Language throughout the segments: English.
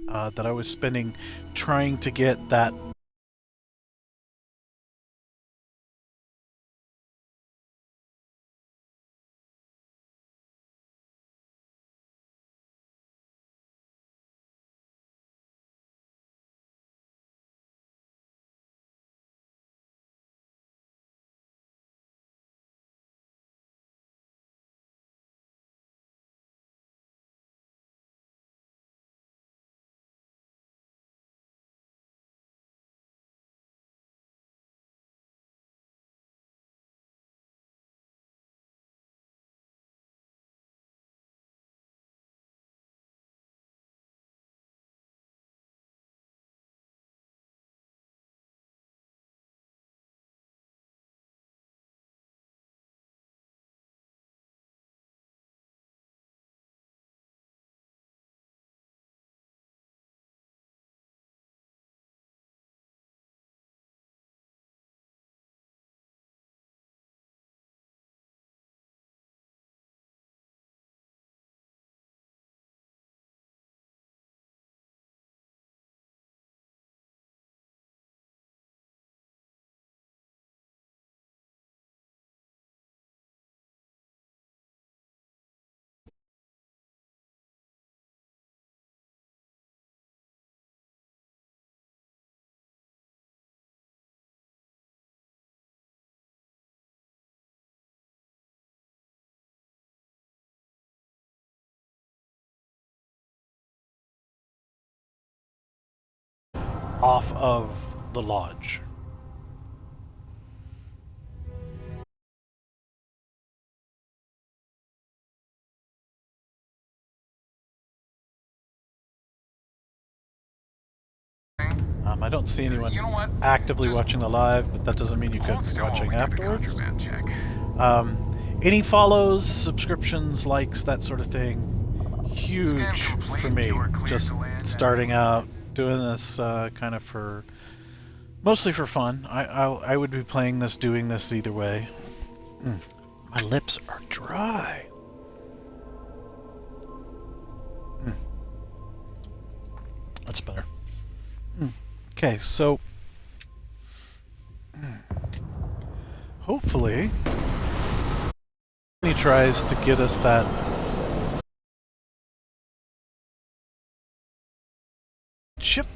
that I was spending trying to get that off of the lodge. I don't see anyone actively watching the live, but that doesn't mean you couldn't be watching afterwards. Any follows, subscriptions, likes, that sort of thing, huge for me. Just starting out, doing this kind of for mostly for fun. I would be playing this, doing this either way. Mm. My lips are dry. Mm. That's better. Mm. Okay, so hopefully he tries to get us that chip.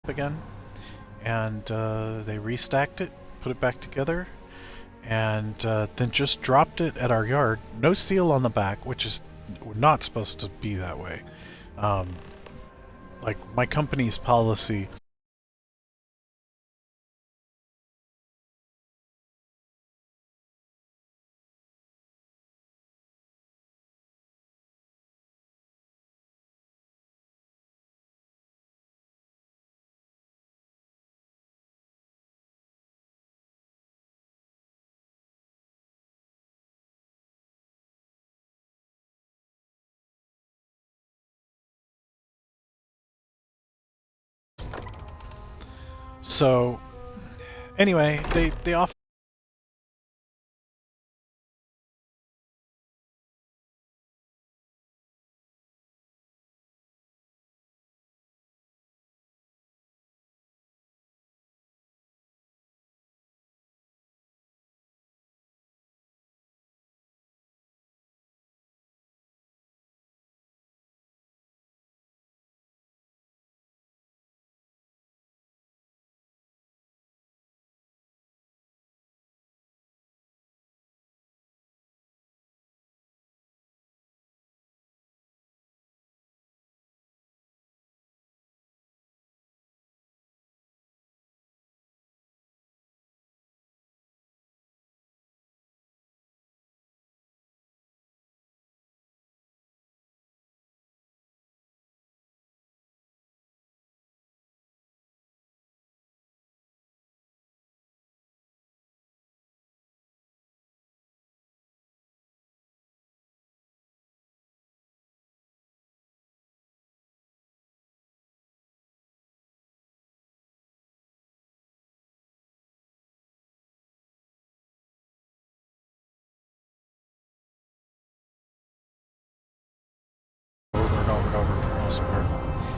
Again, and they restacked it, put it back together, and then just dropped it at our yard. No seal on the back, which is not supposed to be that way. Um, like my company's policy so anyway, they offer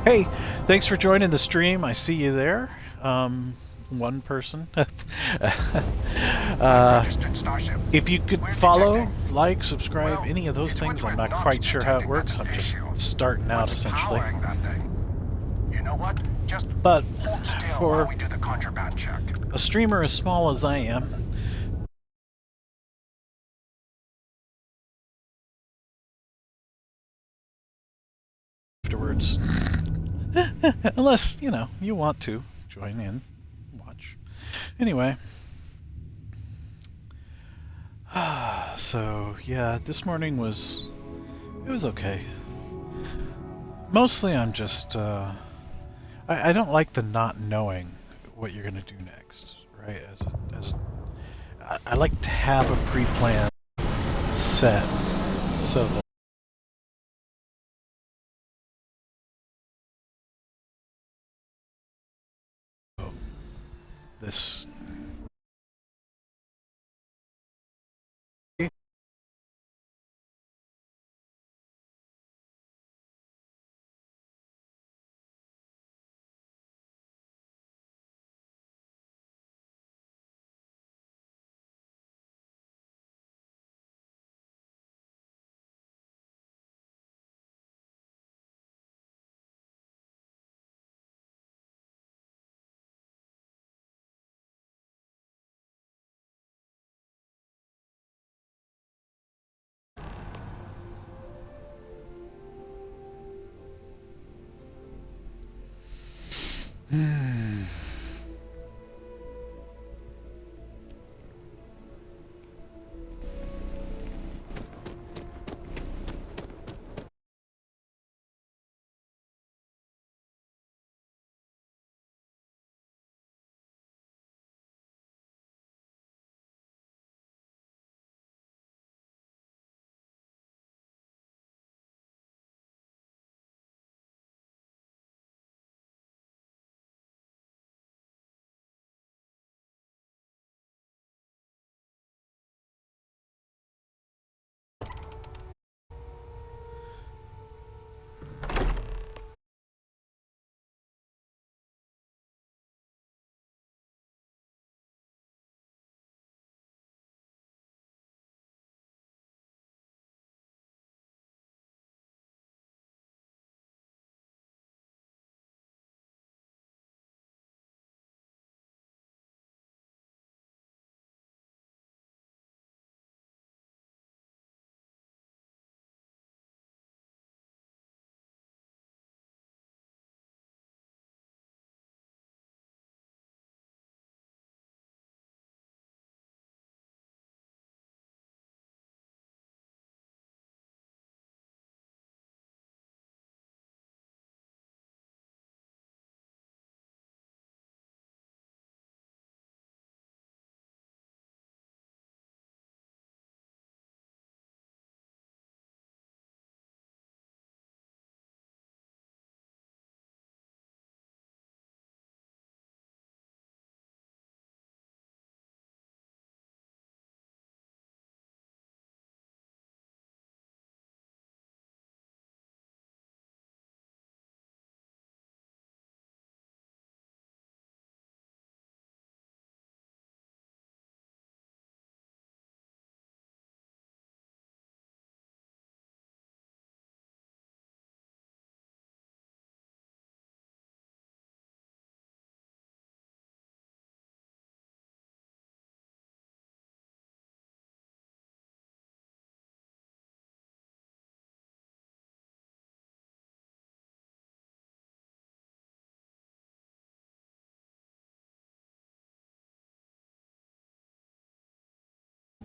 Hey, thanks for joining the stream. I see you there. One person. If you could follow, like, subscribe, any of those things, I'm not quite sure how it works. I'm just starting out, essentially. But for a streamer as small as I am, afterwards, unless, you know, you want to join in, watch. Anyway. So, yeah, this morning was... it was okay. Mostly I'm just, I don't like the not knowing what you're gonna do next, right? I like to have a pre-plan set, so that this...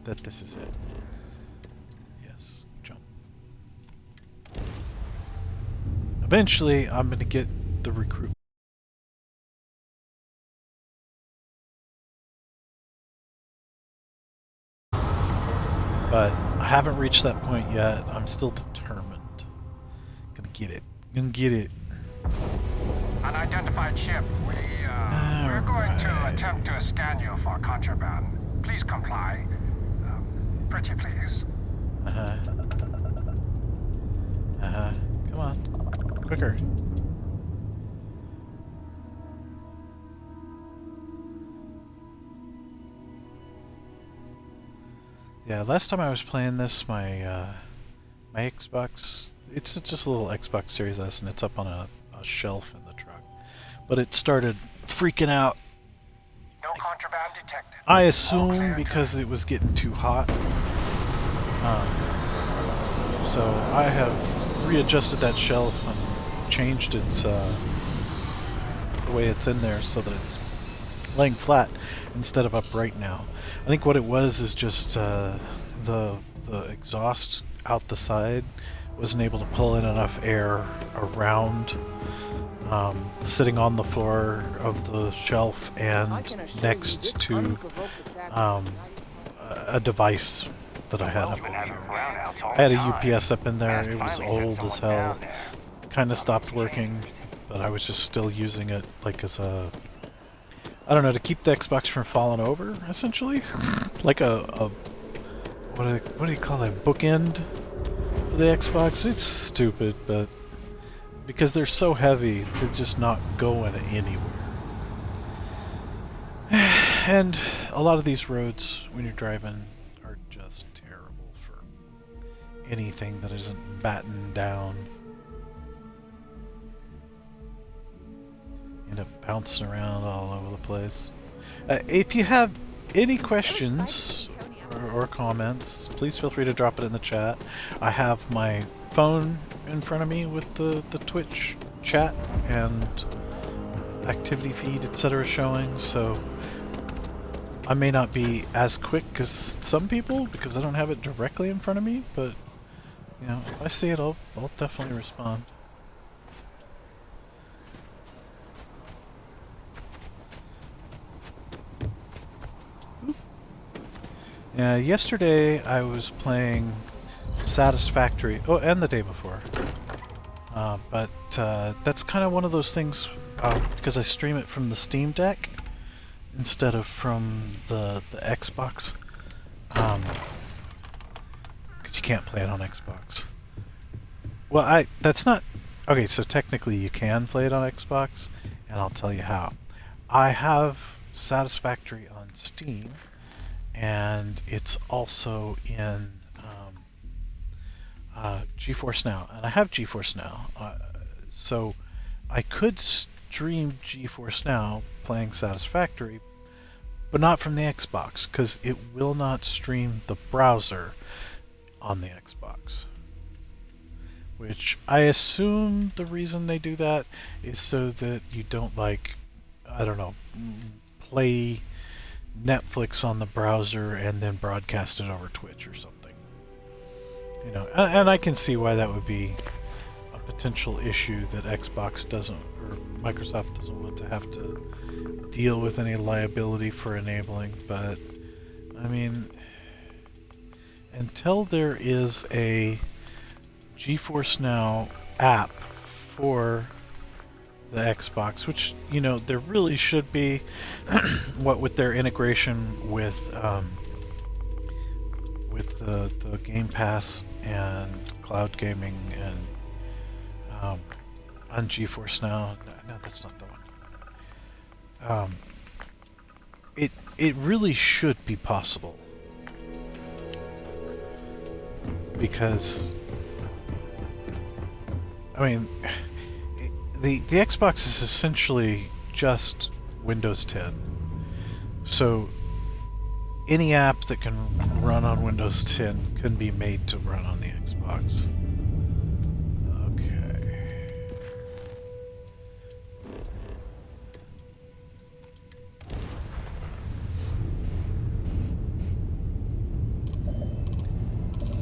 that this is it. Yes, jump. Eventually, I'm gonna get the recruit. But I haven't reached that point yet. I'm still determined. Gonna get it. Gonna get it. Unidentified ship. We're going to attempt to scan you for contraband. Please comply. Pretty please. Uh-huh. Uh-huh. Come on. Quicker. Yeah, last time I was playing this, my Xbox, it's just a little Xbox Series S, and it's up on a shelf in the truck. But it started freaking out. No contraband detected. I assume because it was getting too hot. So I have readjusted that shelf and changed its the way it's in there so that it's laying flat instead of upright now. I think what it was is just the exhaust out the side wasn't able to pull in enough air around sitting on the floor of the shelf and next to a device that I had up. I had a UPS up in there. It was old as hell. Kind of stopped working, but I was just still using it like as a, I don't know, to keep the Xbox from falling over, essentially. Like a what do you call that? Bookend for the Xbox? It's stupid, but because they're so heavy, they're just not going anywhere. And a lot of these roads, when you're driving, are just terrible for anything that isn't battened down. End up bouncing around all over the place. If you have any questions or comments, please feel free to drop it in the chat. I have my phone in front of me with the Twitch chat and activity feed, etc. showing, so I may not be as quick as some people because I don't have it directly in front of me, but you know, if I see it, I'll definitely respond. Yesterday I was playing Satisfactory, oh, and the day before. But that's kind of one of those things, because I stream it from the Steam Deck instead of from the Xbox. Because you can't play it on Xbox. Well, that's not... Okay, so technically you can play it on Xbox, and I'll tell you how. I have Satisfactory on Steam, and it's also in GeForce Now, and I have GeForce Now, so I could stream GeForce Now playing Satisfactory, but not from the Xbox, because it will not stream the browser on the Xbox. Which I assume the reason they do that is so that you don't, like, I don't know, play Netflix on the browser and then broadcast it over Twitch or something. You know, and I can see why that would be a potential issue that Xbox doesn't, or Microsoft doesn't want to have to deal with any liability for enabling, but I mean, until there is a GeForce Now app for the Xbox, which, you know, there really should be, what with their integration with the Game Pass and cloud gaming and on GeForce Now. No, that's not the one. It really should be possible, because I mean, the Xbox is essentially just Windows 10. So any app that can run on Windows 10 can be made to run on the Xbox. Okay.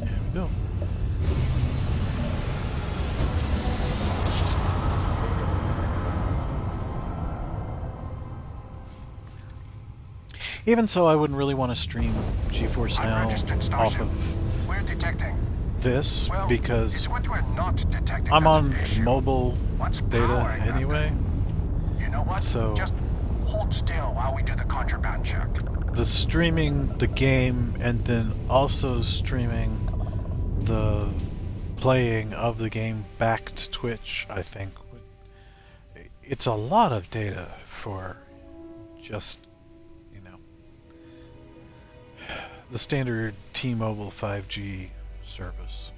There we go. Even so, I wouldn't really want to stream GeForce Now off of this, because I'm on mobile data anyway. So the streaming the game and then also streaming the playing of the game back to Twitch, I think it's a lot of data for just the standard T-Mobile 5G service.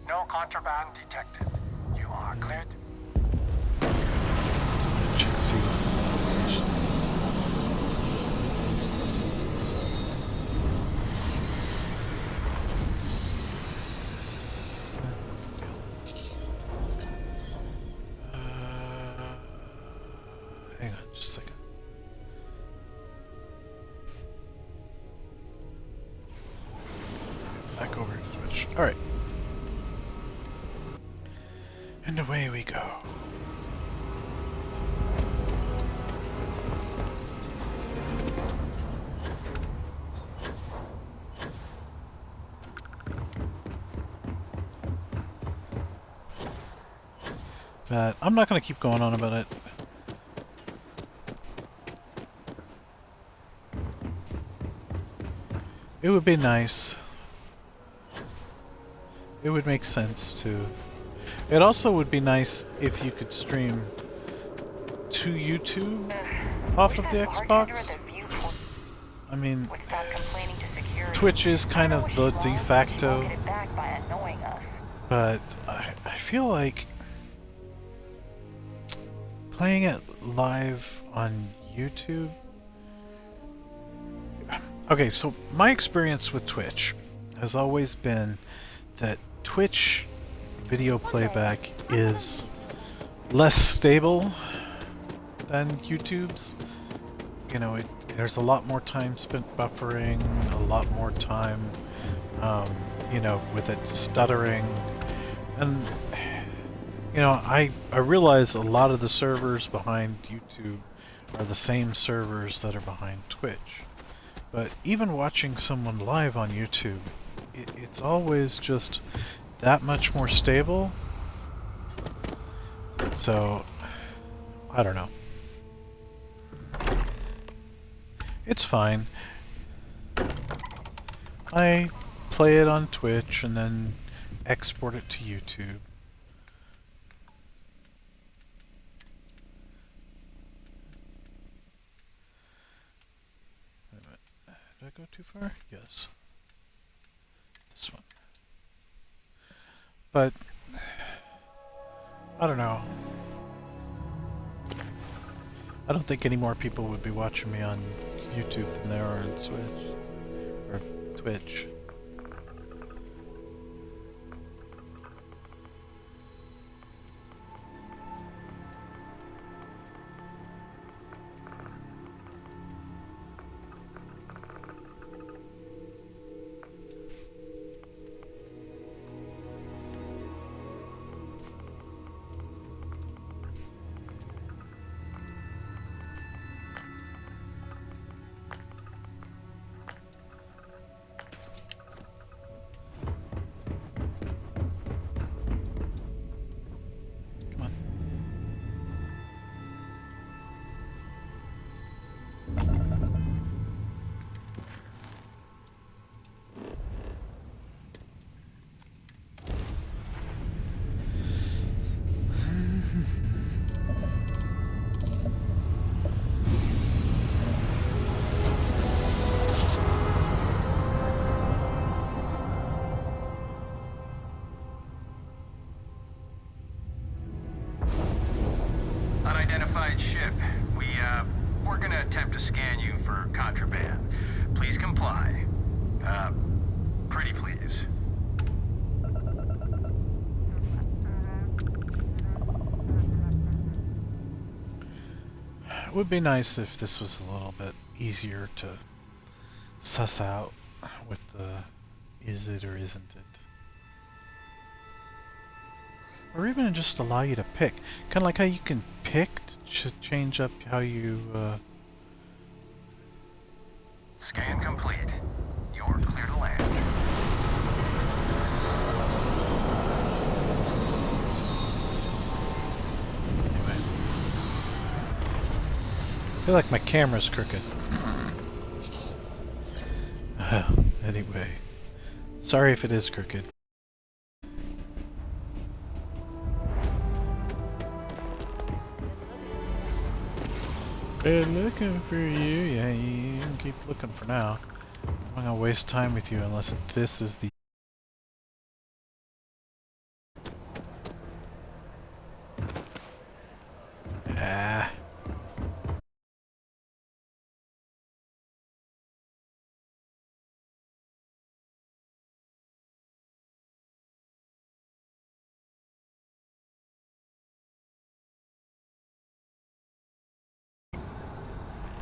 No contraband detected. You are cleared. Check see what his navigation is. Hang on just a second. Back over to Twitch. Alright. And away we go. But I'm not going to keep going on about it. It would be nice. It would make sense to... It also would be nice if you could stream to YouTube off of the Xbox. I mean, Twitch is kind of the de facto, but I feel like playing it live on YouTube... Okay, so my experience with Twitch has always been that Twitch video playback is less stable than YouTube's. You know, there's a lot more time spent buffering, a lot more time, you know, with it stuttering. And, you know, I realize a lot of the servers behind YouTube are the same servers that are behind Twitch. But even watching someone live on YouTube, it's always just that much more stable. So, I don't know. It's fine. I play it on Twitch and then export it to YouTube. Wait a minute. Did I go too far? Yes. This one. But I don't know. I don't think any more people would be watching me on YouTube than there are on Switch or Twitch. Unidentified ship. We're gonna attempt to scan you for contraband. Please comply. Pretty please. It would be nice if this was a little bit easier to suss out with the is it or isn't it. Or even just allow you to pick. Kind of like how you can pick to change up how you... Scan complete. You're clear to land. Anyway. I feel like my camera's crooked. Anyway. Sorry if it is crooked. Been looking for you. Yeah, you can keep looking for now. I'm not gonna waste time with you unless this is the... Ah.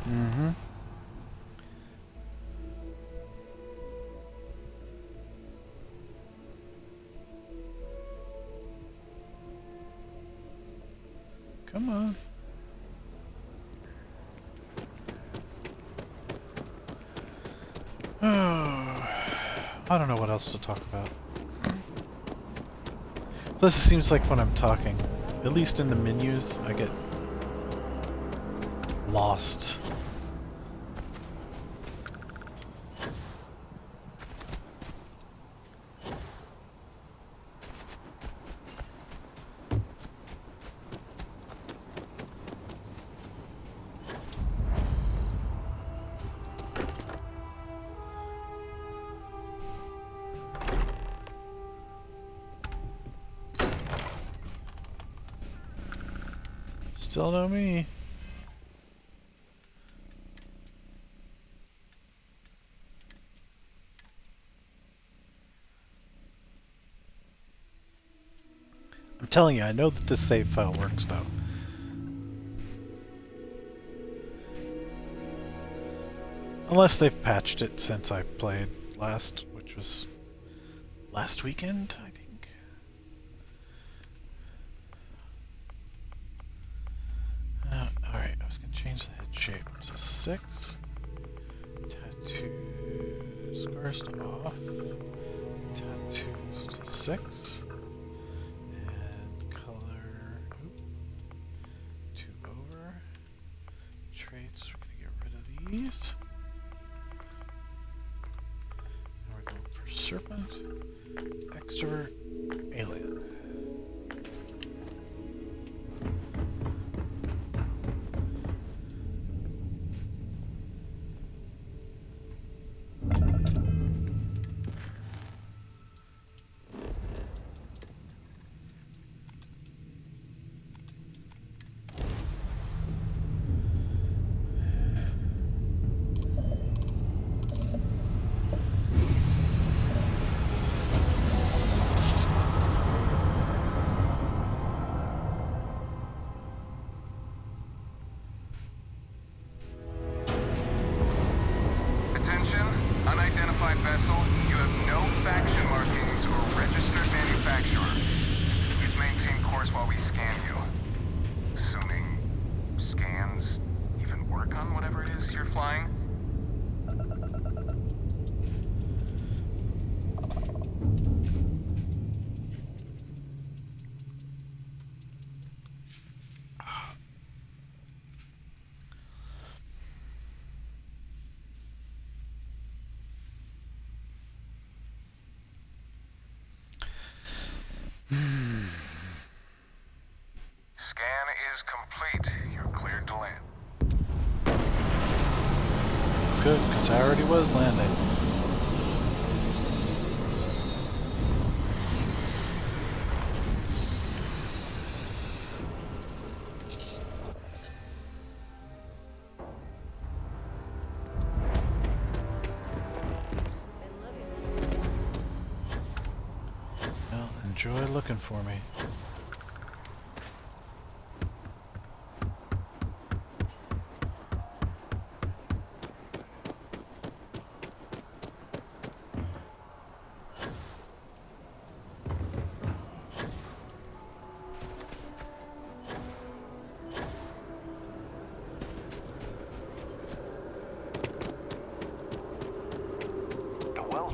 Mm-hmm. Come on. I don't know what else to talk about. Plus, it seems like when I'm talking, at least in the menus, I get lost. Still no me. I'm telling you, I know that this save file works, though. Unless they've patched it since I played last, which was last weekend, I think. Alright, I was going to change the head shape. So 6. Tattoo scars to off. Tattoos to 6. And color 2 over. Traits, we're going to get rid of these. Now we're going for serpent, extrovert, alien. Unidentified vessel, you have no faction markings or registered manufacturer. Please maintain course while we scan you. Assuming scans even work on whatever it is you're flying? Scan is complete. You're cleared to land. Good, because I already was landing. Well, enjoy looking for me.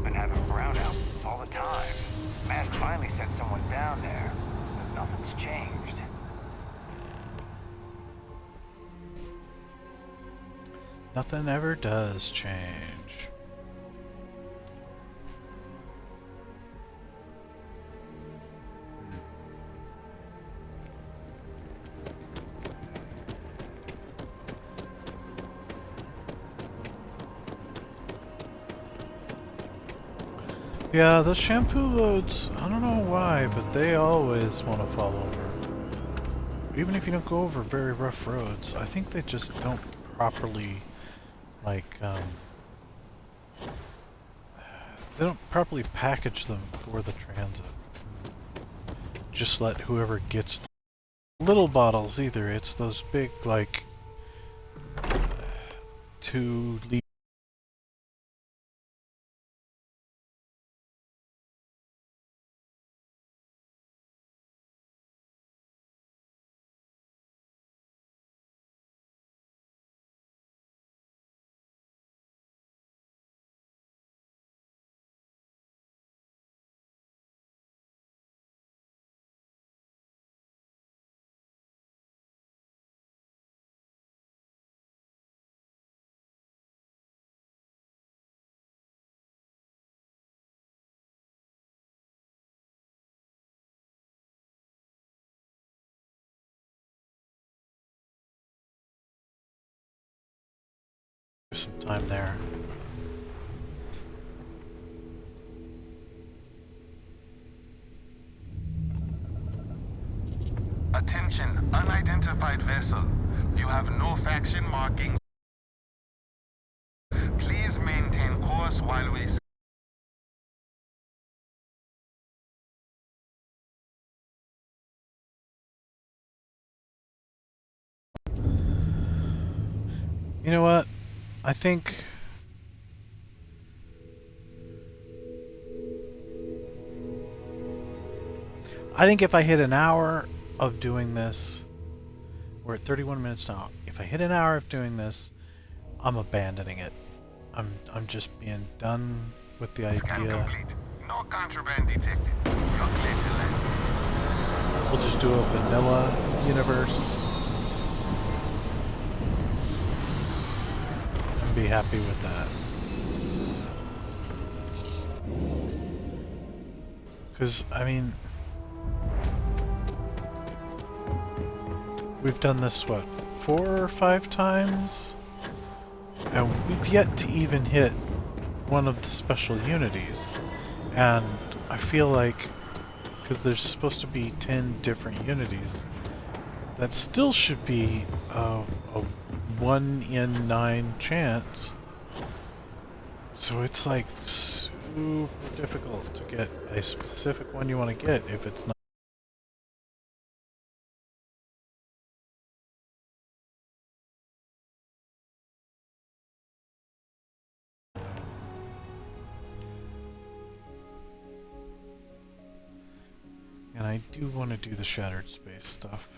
Been having brownouts all the time. Man finally sent someone down there, but nothing's changed. Nothing ever does change. Yeah, the shampoo loads, I don't know why, but they always want to fall over. Even if you don't go over very rough roads, I think they just don't properly, like, they don't properly package them for the transit. Just let whoever gets the little bottles either. It's those big, like, 2 liter. Some time there. Attention, unidentified vessel. You have no faction markings. Please maintain course while we... You know what? I think... if I hit an hour of doing this, we're at 31 minutes now. If I hit an hour of doing this, I'm abandoning it. I'm just being done with the Scan idea. complete. No contraband detected. You're clear to land. We'll just do a vanilla universe and be happy with that. Because, I mean, we've done this, what, 4 or 5 times? And we've yet to even hit one of the special unities. And I feel like, because there's supposed to be 10 different unities, that still should be a 1 in 9 chance. So it's like super difficult to get a specific one you want to get if it's not. And I do want to do the shattered space stuff.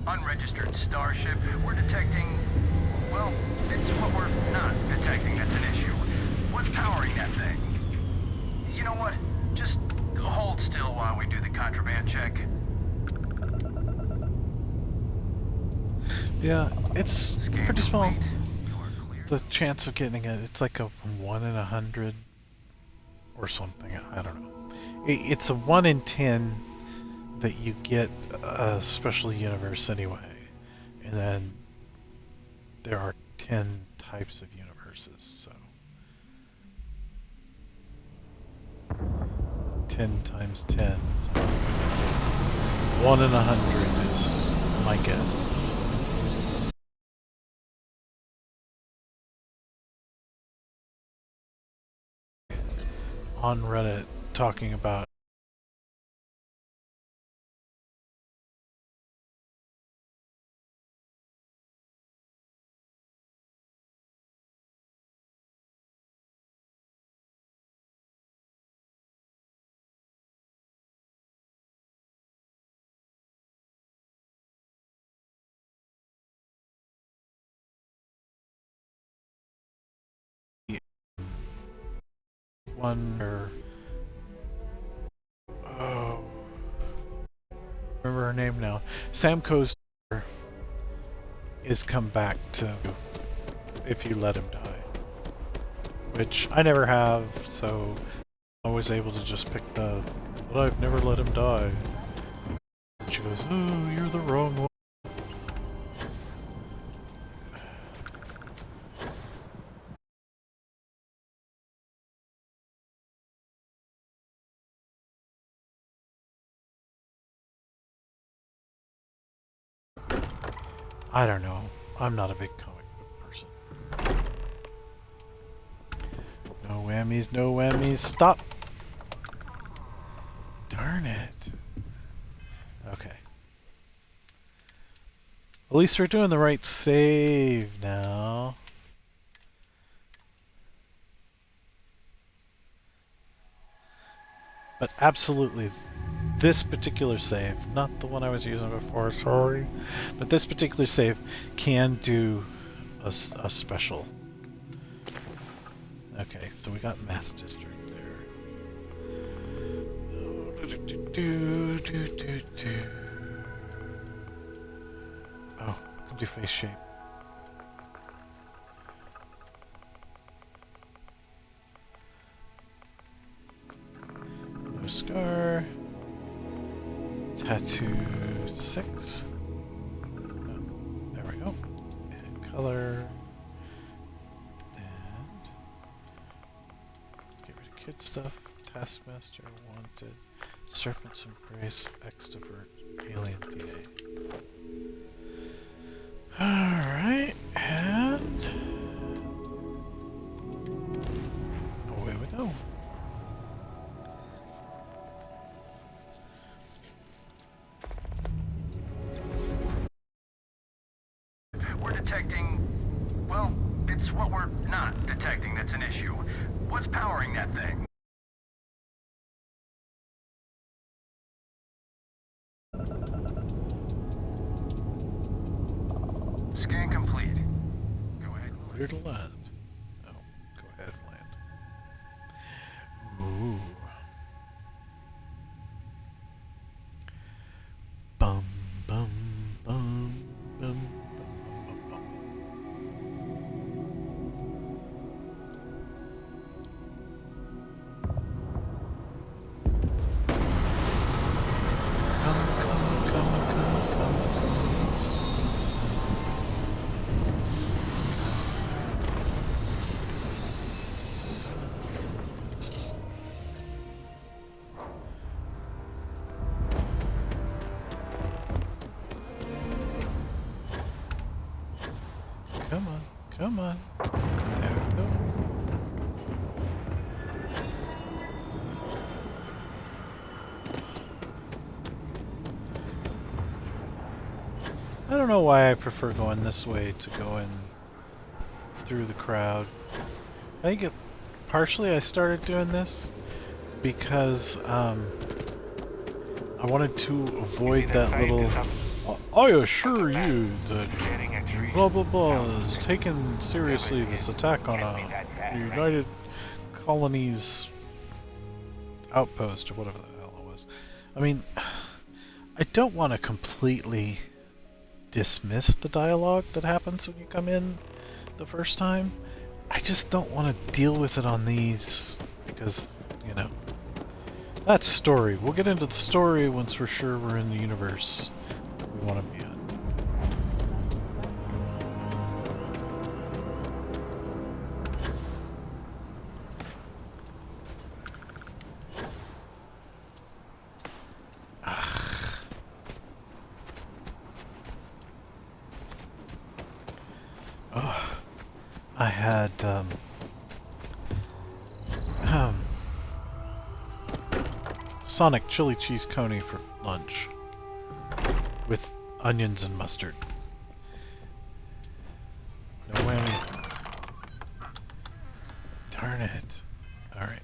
unregistered starship. We're detecting... Well, it's what we're not detecting that's an issue. What's powering that thing? You know what? Just hold still while we do the contraband check. Yeah, it's Scan pretty small. complete. You are clear. The chance of getting it, it's like a 1 in 100 or something. I don't know. It's a 1 in 10 that you get a special universe anyway. And then there are 10 types of universes, so 10 times 10. So 1 in 100 is my guess. On Reddit talking about one or oh, remember her name now. Samco's is come back to if you let him die, which I never have, so I was able to just pick the. But I've never let him die. And she goes, "Oh, you're the wrong one." I don't know. I'm not a big comic book person. No whammies, no whammies. Stop! Darn it. Okay. At least we're doing the right save now. But absolutely, this particular save, not the one I was using before, sorry, but this particular save can do a special. Okay, so we got Mass District there. Oh, can do face shape. No scar. Tattoo 6. Oh, there we go. And color. And get rid of kid stuff. Taskmaster, wanted. Serpent's Embrace, extrovert, alien DNA. Alright, and away we go. We're detecting... Well, it's what we're not detecting that's an issue. What's powering that thing? Scan complete. Go ahead. Clear to land. Oh, go ahead and land. Ooh. Bum bum bum bum bum bum bum. Come on, come on. There we go. I don't know why I prefer going this way to going through the crowd. I think partially I started doing this because I wanted to avoid that little I assure you that Getting a treat blah blah blah sounds is good. taking seriously this attack on Can't be that a bad, right? United Colonies outpost or whatever the hell it was. I mean, I don't want to completely dismiss the dialogue that happens when you come in the first time. I just don't want to deal with it on these because, you know, that's story. We'll get into the story once we're sure we're in the universe that we want to be in. Oh, I had Sonic chili cheese coney for lunch with onions and mustard. No whammy. Darn it. Alright.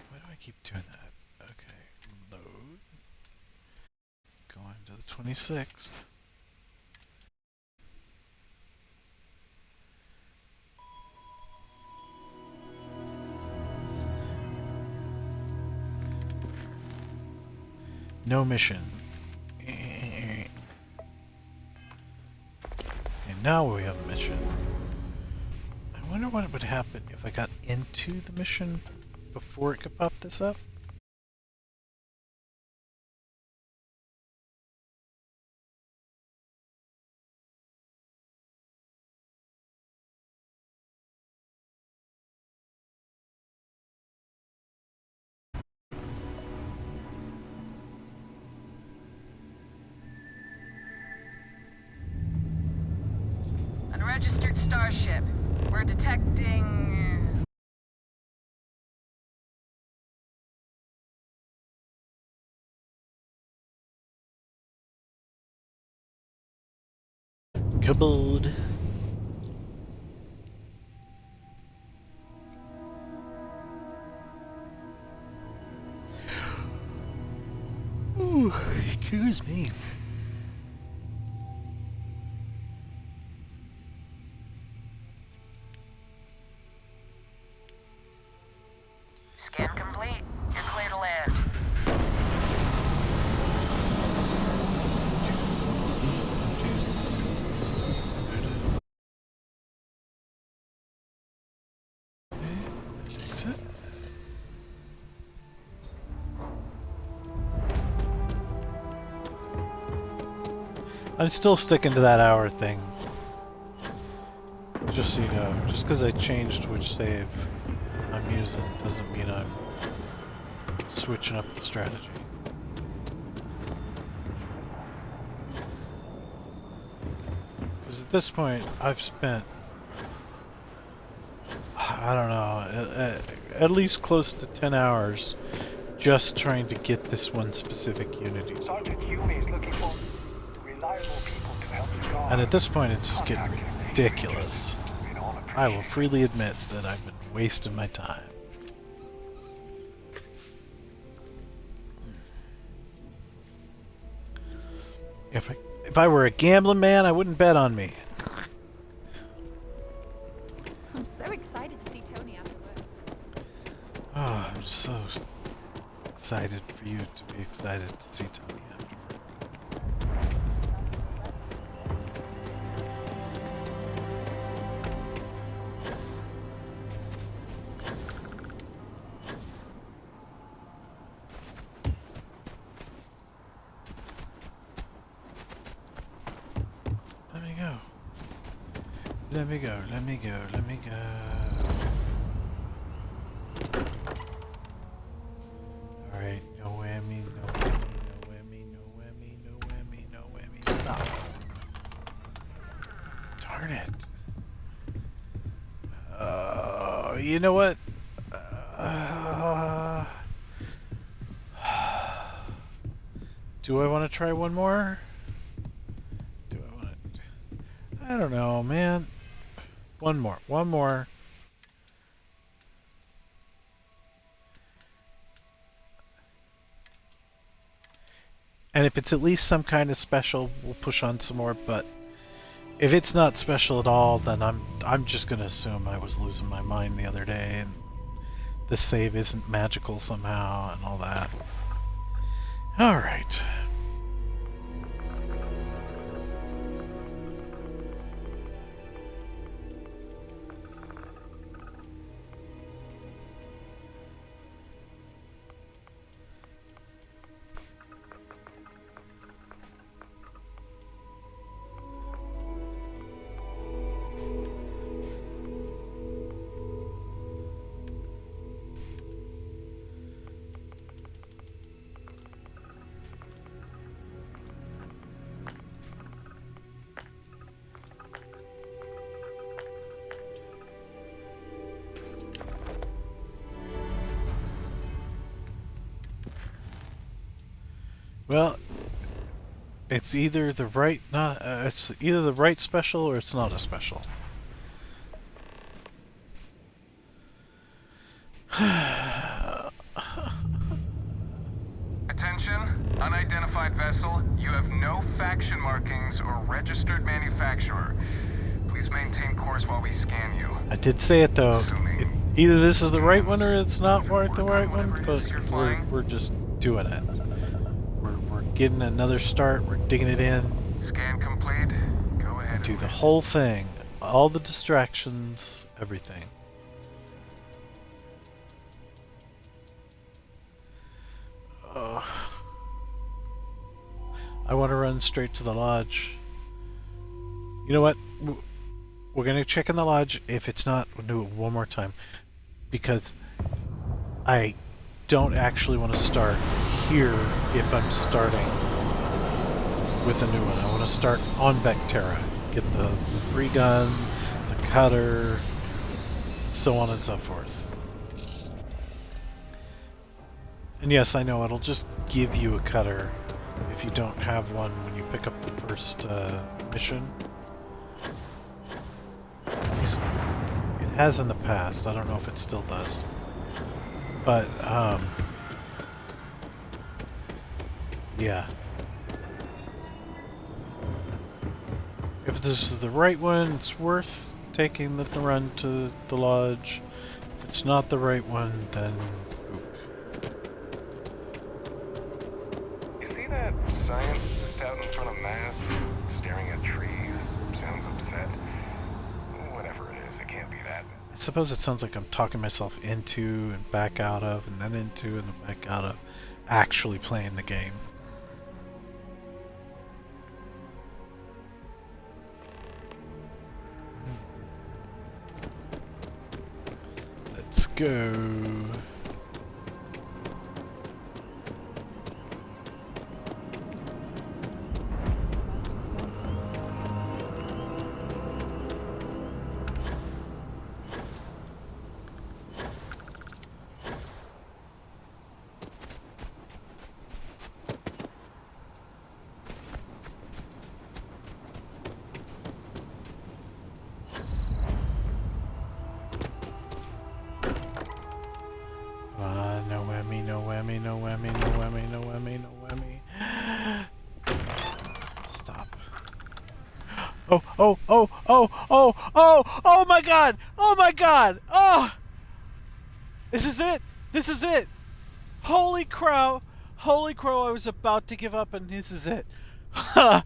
Why do I keep doing that? Okay. Load. Going to the 26th. No mission. And now we have a mission. I wonder what would happen if I got into the mission before it could pop this up. Unregistered starship. We're detecting... Kabod. Ooh, excuse me. Scan complete. You're clear to land. Exit. I'm still sticking to that hour thing. Just so you know, just because I changed which save I'm using doesn't mean I'm switching up the strategy. Because at this point, I've spent, I don't know, at least close to 10 hours just trying to get this one specific unity. Sergeant Hume is looking for reliable people to help the guard. And at this point, it's just getting ridiculous. We'd all I will appreciate it. freely admit that I've been wasting my time. If I were a gambling man, I wouldn't bet on me. I'm so excited to see Tony after work. Oh, I'm so excited for you to be excited to see Tony after work. Let me go. Let me go, let me go, let me go. Alright, no whammy, no whammy, no whammy, no whammy, no whammy, no whammy. Stop. Darn it. You know what? Do I want to try one more? Do I want to? I don't know, man. One more. One more. And if it's at least some kind of special, we'll push on some more, but if it's not special at all, then I'm just gonna assume I was losing my mind the other day and the save isn't magical somehow and all that. Alright. Well, it's either the right it's either the right special or it's not a special. Attention, unidentified vessel. You have no faction markings or registered manufacturer. Please maintain course while we scan you. I did say it though. Either this is the right one or it's not the right one, but we're just doing it. We're getting another start. We're digging it in. Scan complete. Go ahead. Do the whole thing, all the distractions, everything. I want to run straight to the lodge. You know what? We're going to check in the lodge. If it's not, we'll do it one more time. Because I don't actually want to start here if I'm starting with a new one. I want to start on Vectera. Get the free gun, the cutter, so on and so forth. And yes, I know it'll just give you a cutter if you don't have one when you pick up the first mission. At least it has in the past. I don't know if it still does. But, yeah. If this is the right one, it's worth taking the run to the lodge. If it's not the right one, then You see that scientist out in front of mast, staring at trees, sounds upset? Whatever it is, it can't be that. I suppose it sounds like I'm talking myself into and back out of, and then into and then back out of actually playing the game. Let's go. No whammy, no whammy, no whammy, no whammy, no whammy, no whammy. Stop. Oh, oh, oh, oh, oh, oh, oh my god! Oh my god! Oh! This is it! This is it! Holy crow! Holy crow, I was about to give up and this is it. Oh,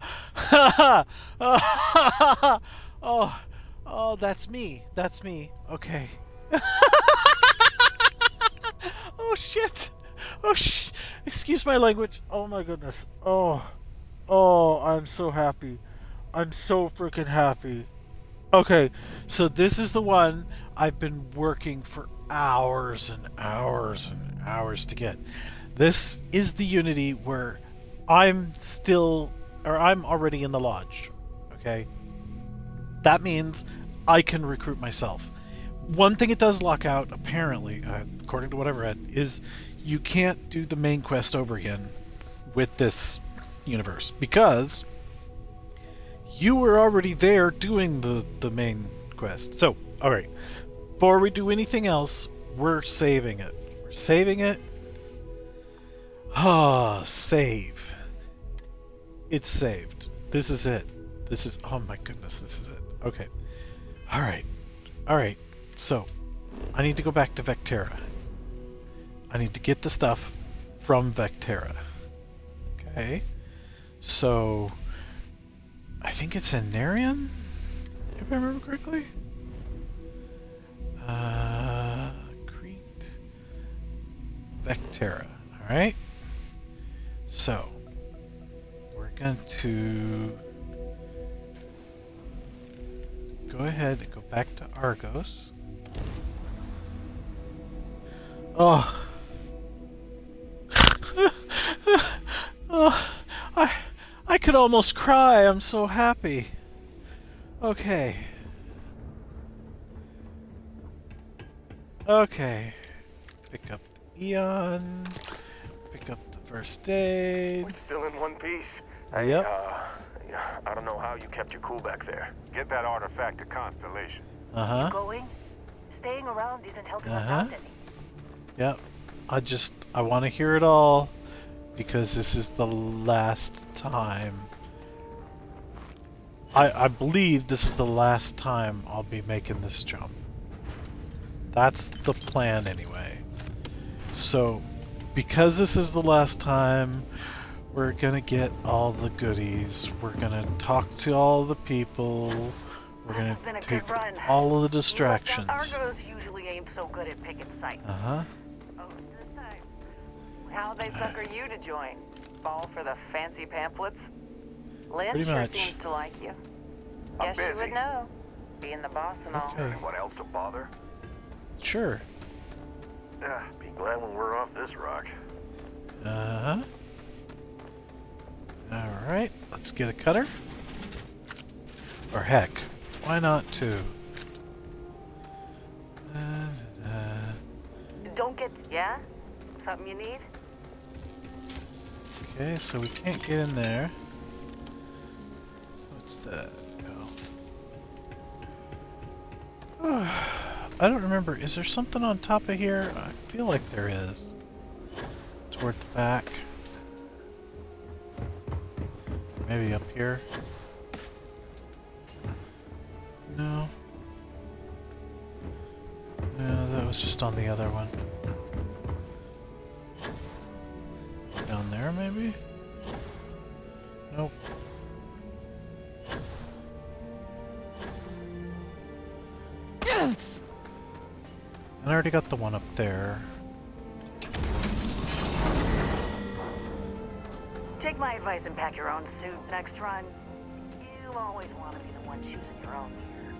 oh, that's me. That's me. Okay. Oh shit! Oh excuse my language. Oh my goodness. Oh. Oh, I'm so happy. I'm so freaking happy. Okay, so this is the one I've been working for hours and hours and hours to get. This is the Unity where I'm already in the lodge. Okay? That means I can recruit myself. One thing it does lock out, apparently, according to what I've read, is you can't do the main quest over again with this universe because you were already there doing the main quest. So, alright, before we do anything else, we're saving it. We're saving it. Ah, save. It's saved. This is it. This is... Oh my goodness, this is it. Okay. Alright. Alright. So, I need to go back to Vectera. I need to get the stuff from Vectera. Okay. So, I think it's in Narian? If I remember correctly? Crete. Vectera. Alright. So, we're going to go ahead and go back to Argos. Oh. Oh, I could almost cry. I'm so happy. Okay. Okay. Pick up the Eon. Pick up the first aid. We're still in one piece. Yep. I don't know how you kept your cool back there. Get that artifact to Constellation. Uh-huh. Going? Staying around isn't helping us Uh-huh. out any. Yep. I want to hear it all because this is the last time. I believe this is the last time I'll be making this jump. That's the plan anyway. So, because this is the last time, we're gonna get all the goodies. We're gonna talk to all the people. We're gonna It's been a take good run. all of the distractions. Argos usually ain't so good at picking sites. Uh-huh. Oh, this time. How'd they sucker you to join? Fall for the fancy pamphlets? Lynn Pretty sure much. seems to like you. I'm Guess you busy. would know. Being the boss and all. Okay. Anyone else to bother? Sure. Be glad when we're off this rock. Uh-huh. Alright, let's get a cutter. Or heck, why not two? Don't get... Yeah? Something you need? Okay, so we can't get in there. What's that? Go. I don't remember. Is there something on top of here? I feel like there is. Toward the back. Maybe up here. No. No, that was just on the other one. Down there, maybe? Nope. Yes! I already got the one up there. Take my advice and pack your own suit next run. You always want to be the one choosing your own gear.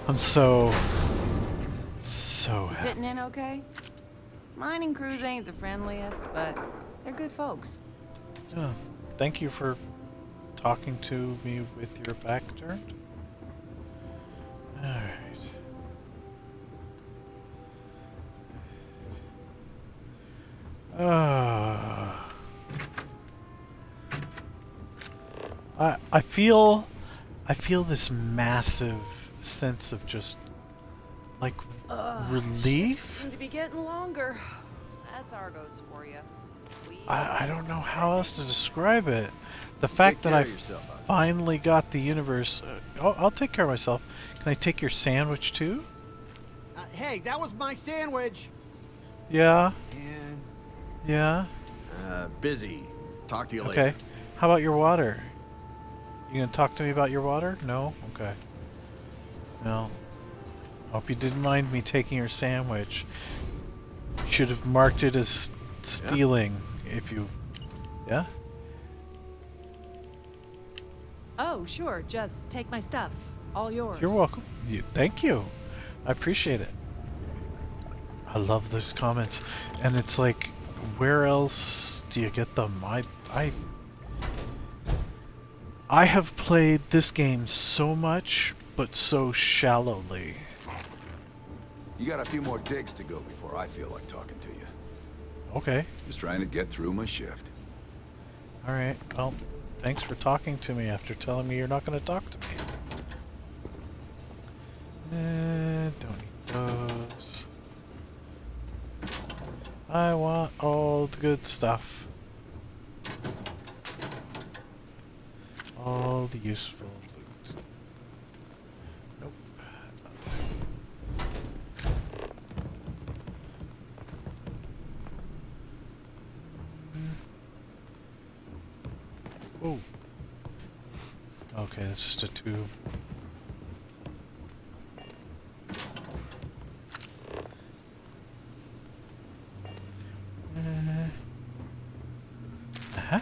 I'm so happy. Fitting in okay? Mining crews ain't the friendliest, but they're good folks. Yeah. Thank you for talking to me with your back turned. Alright. I feel this massive sense of just like relief. Seem to be getting longer. That's Argos for you. Sweet. I don't know how else to describe it. The fact that I finally got the universe. I'll take care of myself. Can I take your sandwich too? Hey, that was my sandwich. Yeah. And Yeah. busy. Talk to you Okay. later. How about your water? You gonna talk to me about your water? No? Okay. No. Hope you didn't mind me taking your sandwich. Should have marked it as stealing if you... Yeah? Oh, sure. Just take my stuff. All yours. You're welcome. Thank you. I appreciate it. I love those comments. And it's like, where else do you get them? I have played this game so much, but so shallowly. You got a few more digs to go before I feel like talking to you. Okay. Just trying to get through my shift. Alright. Well, thanks for talking to me after telling me you're not going to talk to me. Don't need those. I want all the good stuff. All the useful loot. Nope. Oh. Okay, it's just a tube. Uh-huh.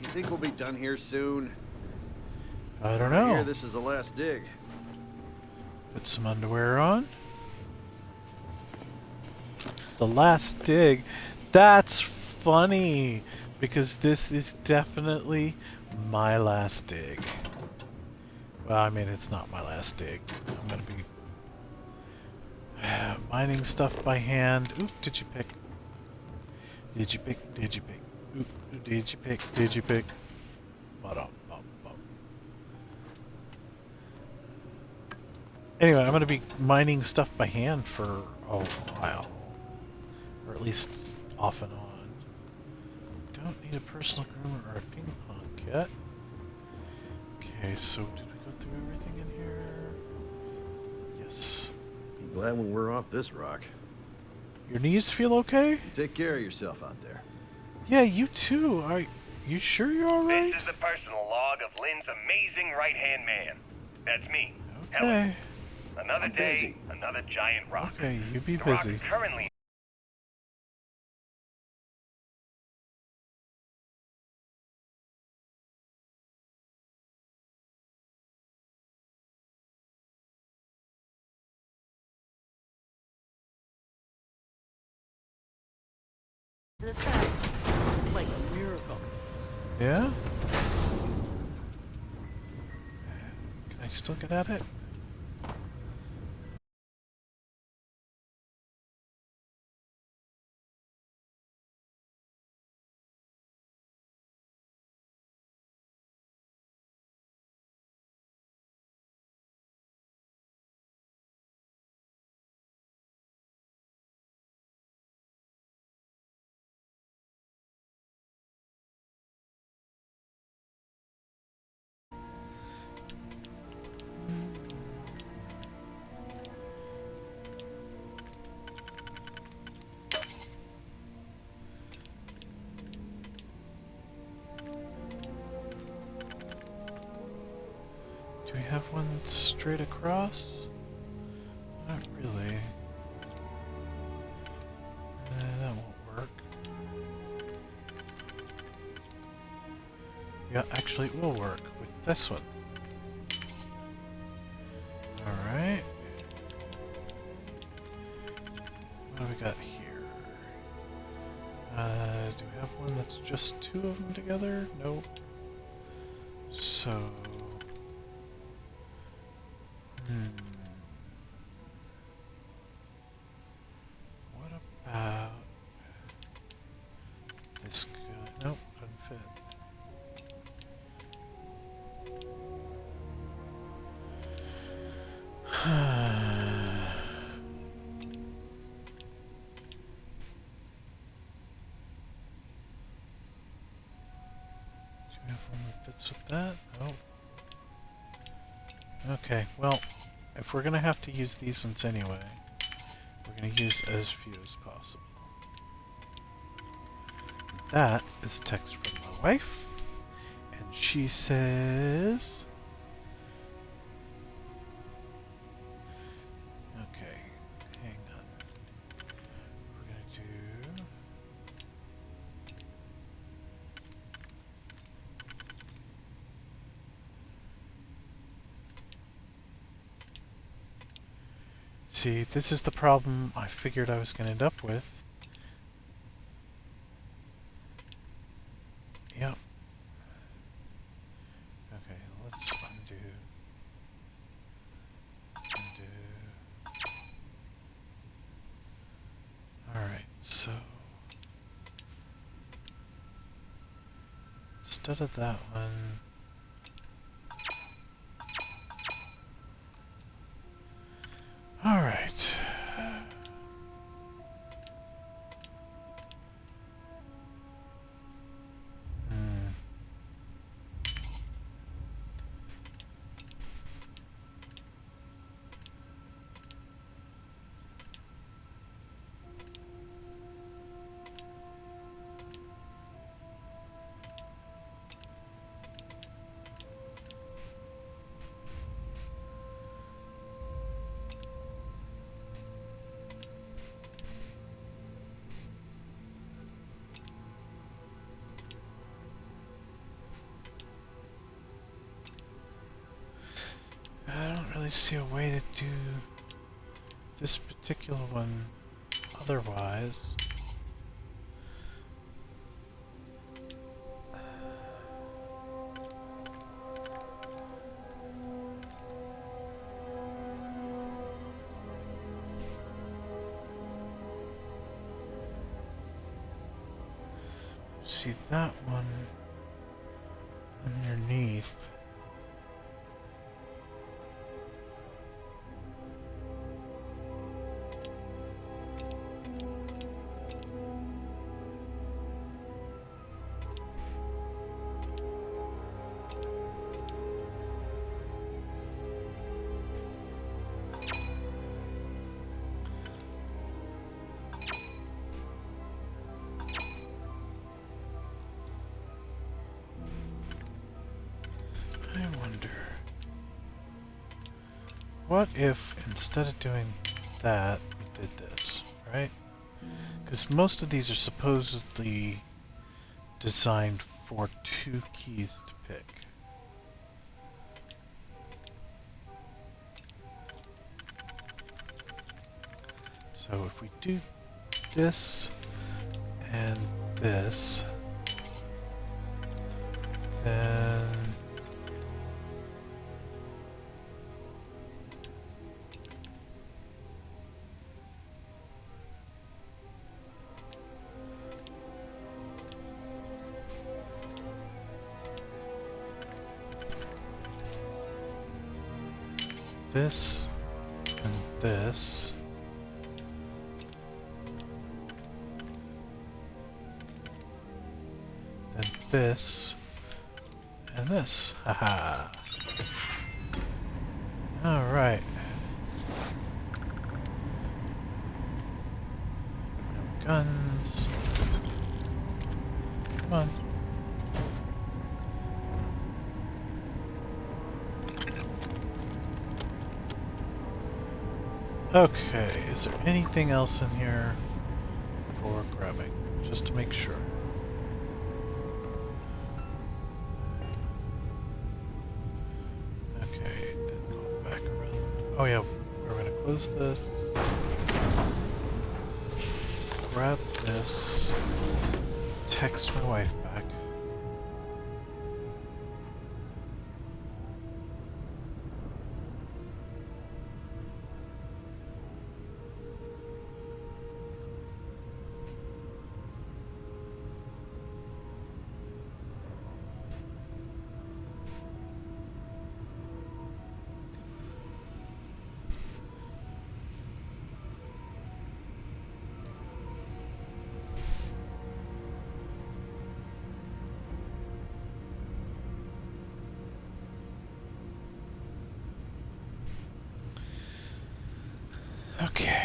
You think we'll be done here soon? I don't I hear know. this is the last dig. Put some underwear on. The last dig. That's funny because this is definitely my last dig. Well, I mean, it's not my last dig. I'm gonna be mining stuff by hand. Oop, did you pick? Did you pick? Did you pick? Oop, did you pick? Did you pick? Anyway, I'm gonna be mining stuff by hand for a while. Or at least off and on. Don't need a personal groomer or a ping pong kit. Okay, so did we go through everything in here? Yes. Be glad when we're off this rock. Your knees feel okay? Take care of yourself out there. Yeah, you too. You sure you're alright? This is the personal log of Lynn's amazing right-hand man. That's me. Okay. Helen. Another I'm day, busy. another giant rock. Okay, you be The rock busy. currently This guy, like a miracle. Yeah? Can I still get at it? Do we have one straight across? Not really. That won't work. Yeah, actually it will work with this one. Alright. What do we got here? Do we have one that's just two of them together? Nope. So... What about this guy? Nope, doesn't fit. Do we have one that fits with that? Nope. Okay, well, if we're gonna have to use these ones anyway, we're gonna use as few as possible. That is a text from my wife, and she says... Okay, hang on. We're gonna do... See, this is the problem I figured I was going to end up with. Yep. Okay, let's undo. Alright, so... instead of that one... really see a way to do this particular one otherwise. See that one underneath. What if, instead of doing that, we did this, right? Because most of these are supposedly designed for 2 keys to pick. So if we do this and this, then this and this, then this and this. Haha. All right. No guns. Come on. Okay, is there anything else in here for grabbing? Just to make sure. Okay, then going back around. Oh yeah, we're gonna close this. Grab this. Text my wife back. Okay.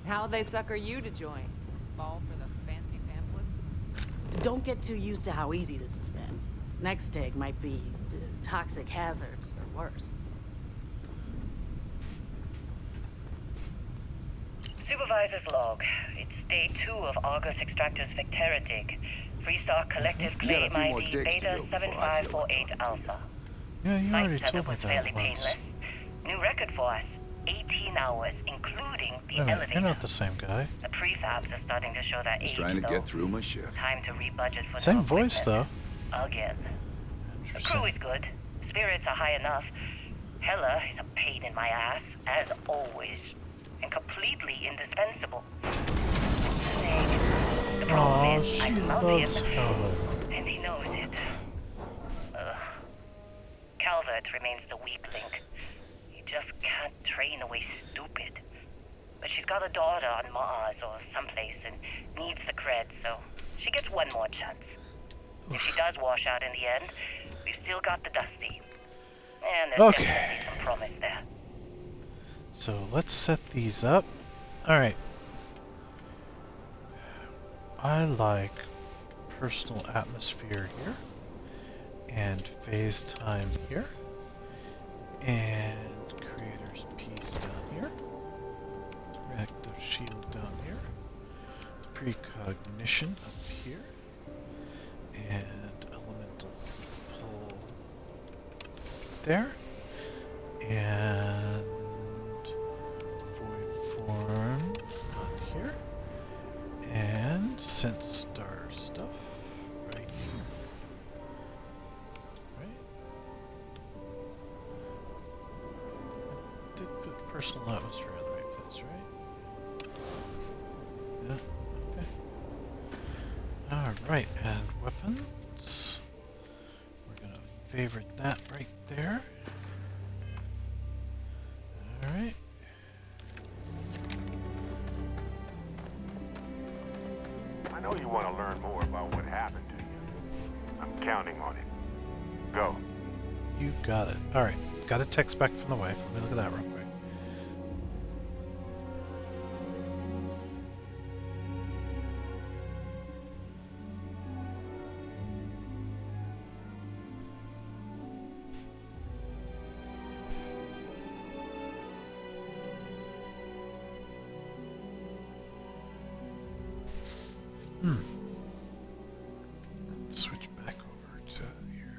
How'd they sucker you to join? Fall for the fancy pamphlets? Don't get too used to how easy this has been. Next dig might be toxic hazards or worse. Supervisor's log. It's day 2 of Argus Extractor's Vectera dig. Freestar Collective You got a Claim few more ID digs to Beta go before I feel like 7548 talking to Alpha. Yeah, you already Site told setup me was that fairly once. painless. New record for us. 18 hours, including the Wait a minute, elevator. you're not the same guy. The prefabs are starting to show that Just age, trying to though. get through my shift. Time to rebudget for Same new voice, equipment. though. Again. The Interesting. crew is good. Spirits are high enough. Hella is a pain in my ass, as always. And completely indispensable. The problem Aw, is, she I love loves him, Calvert. and he knows it. Calvert remains the weak link. You just can't train away stupid. But she's got a daughter on Mars or someplace and needs the cred, so she gets one more chance. If she does wash out in the end, we've still got the Dusty. And there's definitely some promise there. So let's set these up. Alright. I like personal atmosphere here. And phase time here. And creator's piece down here. Reactive shield down here. Precognition up here. And elemental pull there. And void form on here. And sense star stuff right here. Right? I did put personal atmosphere in the right place, right? Yeah, okay. Alright, and weapons. We're gonna favorite that right there. Alright. I know you want to learn more about what happened to you. I'm counting on it. Go. You got it. Alright, got a text back from the wife. Let me look at that real quick. Switch back over to here.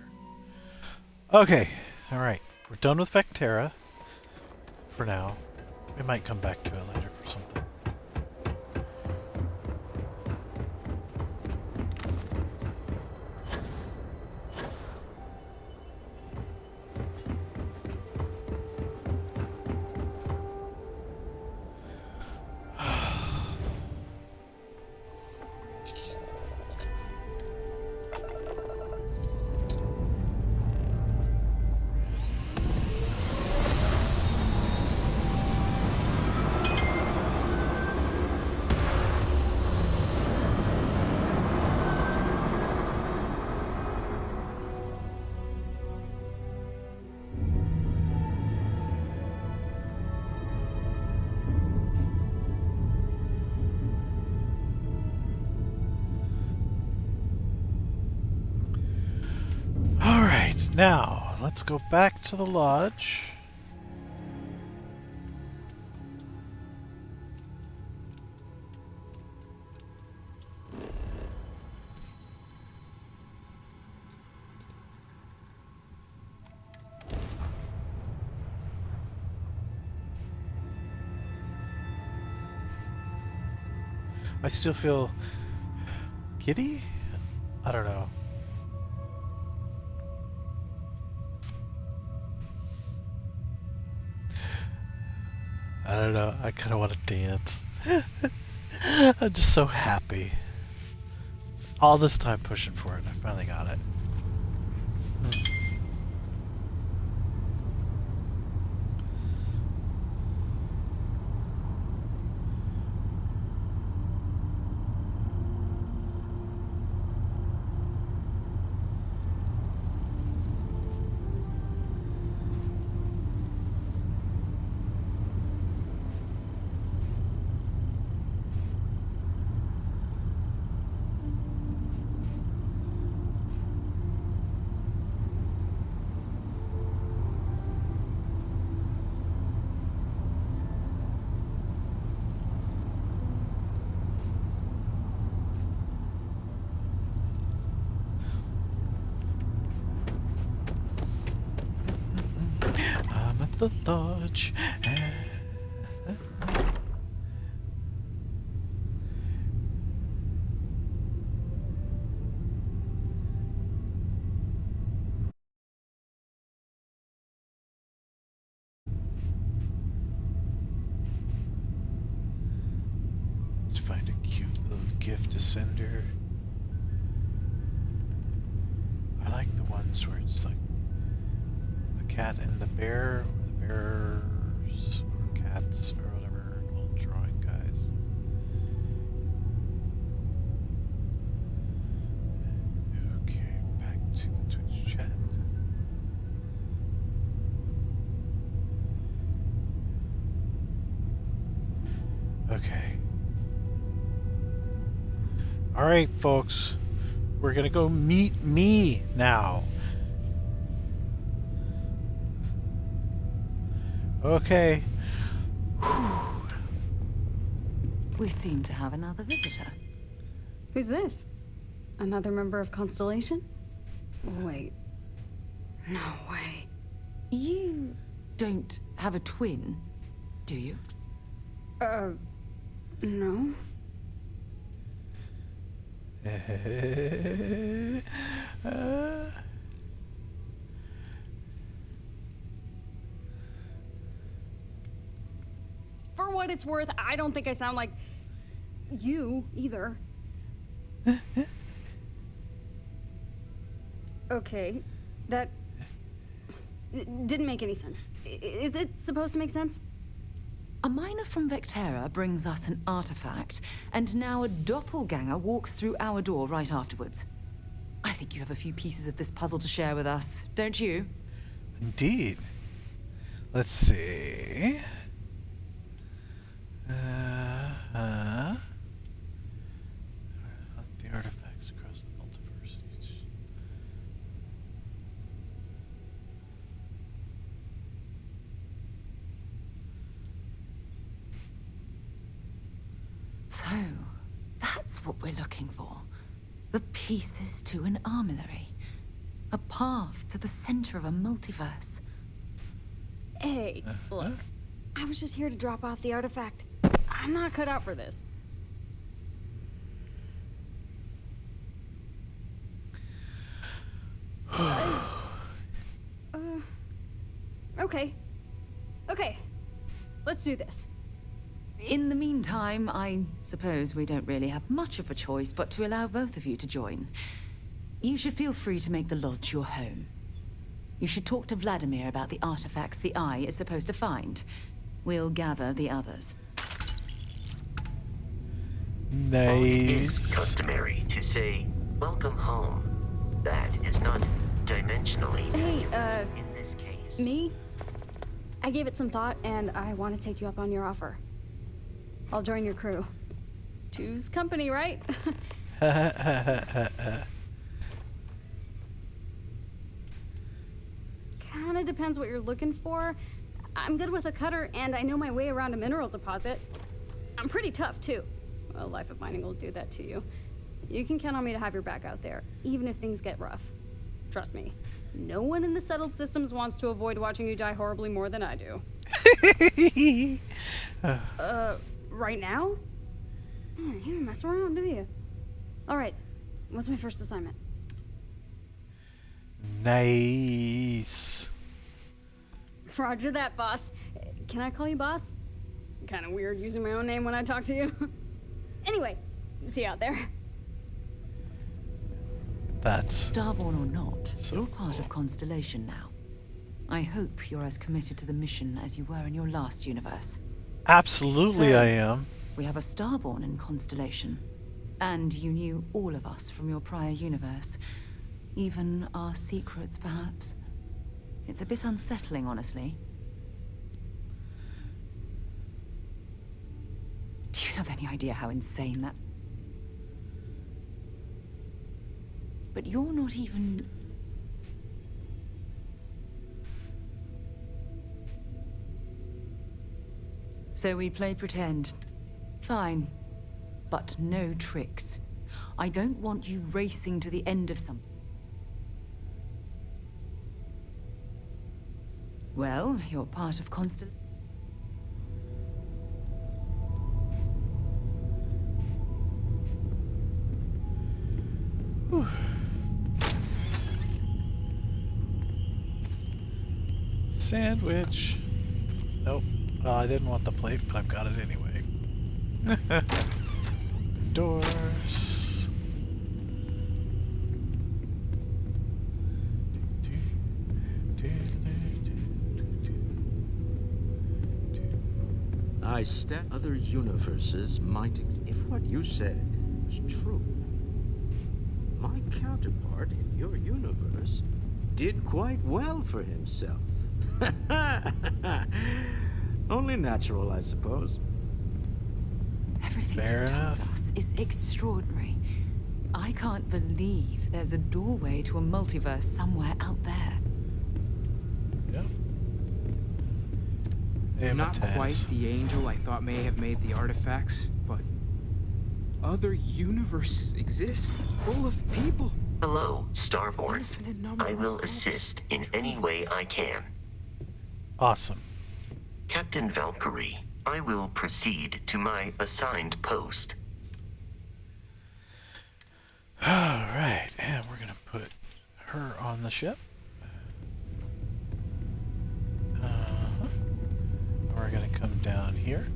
Okay, alright. We're done with Vectera for now. We might come back to it later for something. Alright, now let's go back to the lodge. I still feel giddy? I don't know. I don't know. I kind of want to dance. I'm just so happy. All this time pushing for it, I finally got it. I'm at the lodge. Let's find a cute little gift to send her. I like the ones where it's like the cat and the bear, or the bears, or cats, or whatever, little drawing guys. Okay, back to the Twitch chat. Okay. Alright, folks. We're gonna go meet me now. Okay. We seem to have another visitor. Who's this? Another member of Constellation? Wait. No way. You don't have a twin, do you? No. For what it's worth, I don't think I sound like you either. Okay, that didn't make any sense. Is it supposed to make sense? A miner from Vectera brings us an artifact, and now a doppelganger walks through our door right afterwards. I think you have a few pieces of this puzzle to share with us, don't you? Indeed. Let's see. The artifacts across the multiverse. So, that's what we're looking for. The pieces to an armillary. A path to the center of a multiverse. Hey, look. I was just here to drop off the artifact. I'm not cut out for this. Okay. Okay. Let's do this. In the meantime, I suppose we don't really have much of a choice but to allow both of you to join. You should feel free to make the lodge your home. You should talk to Vladimir about the artifacts the Eye is supposed to find. We'll gather the others. Nice. It is customary to say, "Welcome home." That is not dimensionally Hey, in this case. Me? I gave it some thought, and I want to take you up on your offer. I'll join your crew. Two's company, right? Kinda depends what you're looking for. I'm good with a cutter, and I know my way around a mineral deposit. I'm pretty tough, too. Well, life of mining will do that to you. You can count on me to have your back out there, even if things get rough. Trust me, no one in the settled systems wants to avoid watching you die horribly more than I do. Right now? You don't mess around, do you? Alright, what's my first assignment? Nice. Roger that, boss. Can I call you boss? Kinda weird using my own name when I talk to you. Anyway, see you out there. That's Starborn or not, so you're part of Constellation now. I hope you're as committed to the mission as you were in your last universe. absolutely So, I am. We have a Starborn in Constellation. And you knew all of us from your prior universe. Even our secrets, perhaps. It's a bit unsettling, honestly. Do you have any idea how insane that's... But you're not even... So we play pretend. Fine. But no tricks. I don't want you racing to the end of something. Well, you're part of Constant... Sandwich. Nope. Well, I didn't want the plate, but I've got it anyway. Doors. I stat other universes might, if what you said was true. My counterpart in your universe did quite well for himself. Only natural, I suppose. Everything you've told us is extraordinary. I can't believe there's a doorway to a multiverse somewhere out there. Yep. Not quite the angel I thought may have made the artifacts, but other universes exist, full of people. Hello, Starborn. I will assist in any way I can. Awesome. Captain Valkyrie, I will proceed to my assigned post. Alright, and we're gonna put her on the ship. We're gonna come down here.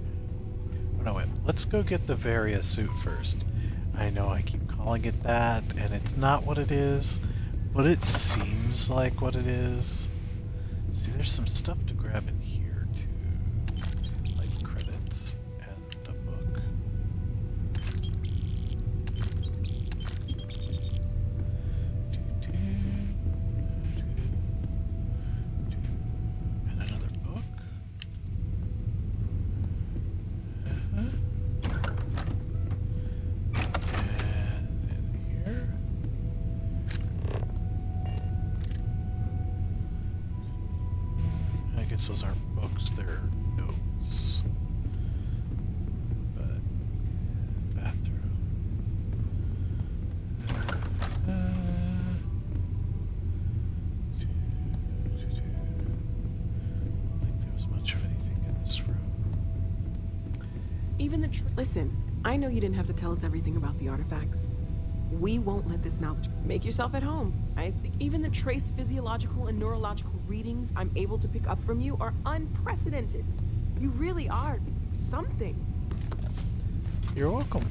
Oh no, wait, let's go get the Varia suit first. I know I keep calling it that, and it's not what it is, but it seems like what it is. See, there's some stuff to grab in here, too. Like credits and a book. And another book. And in here. I guess those aren't books, they're notes. But bathroom. I don't think there was much of anything in this room. Even the listen, I know you didn't have to tell us everything about the artifacts. We won't let this knowledge make yourself at home. I think even the trace physiological and neurological readings I'm able to pick up from you are unprecedented. You really are something. You're welcome.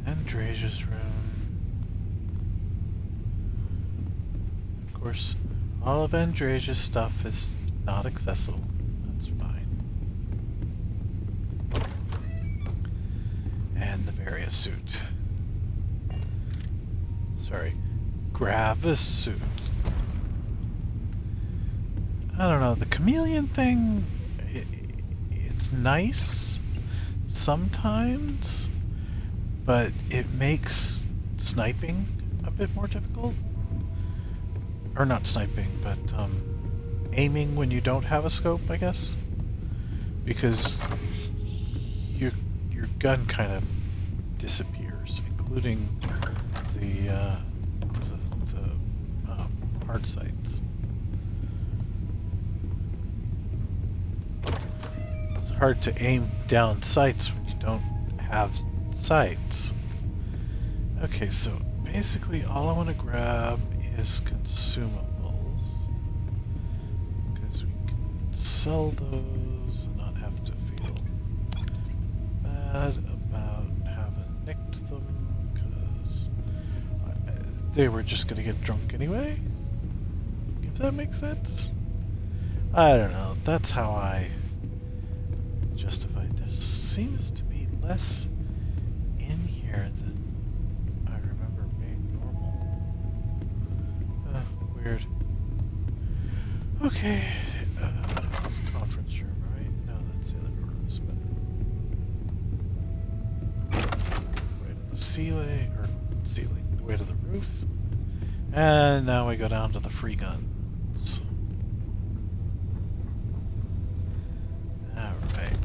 Andresia's room. Of course, all of Andresia's stuff is not accessible. That's fine. And the Varia suit. Sorry, Gravis suit. I don't know, the chameleon thing, it's nice sometimes, but it makes sniping a bit more difficult. Or not sniping, but aiming when you don't have a scope, I guess. Because your gun kind of disappears, including the hard sights. It's hard to aim down sights when you don't have sights. Okay, so basically all I want to grab is consumables, because we can sell those and not have to feel bad about having nicked them, because they were just going to get drunk anyway, if that makes sense. I don't know, that's how I justify it. There seems to be less in here than I remember being normal. Weird. Okay, this conference room, right? No, that's the other door to this bed. Way to the ceiling, the way to the roof. And now we go down to the free guns. Alright.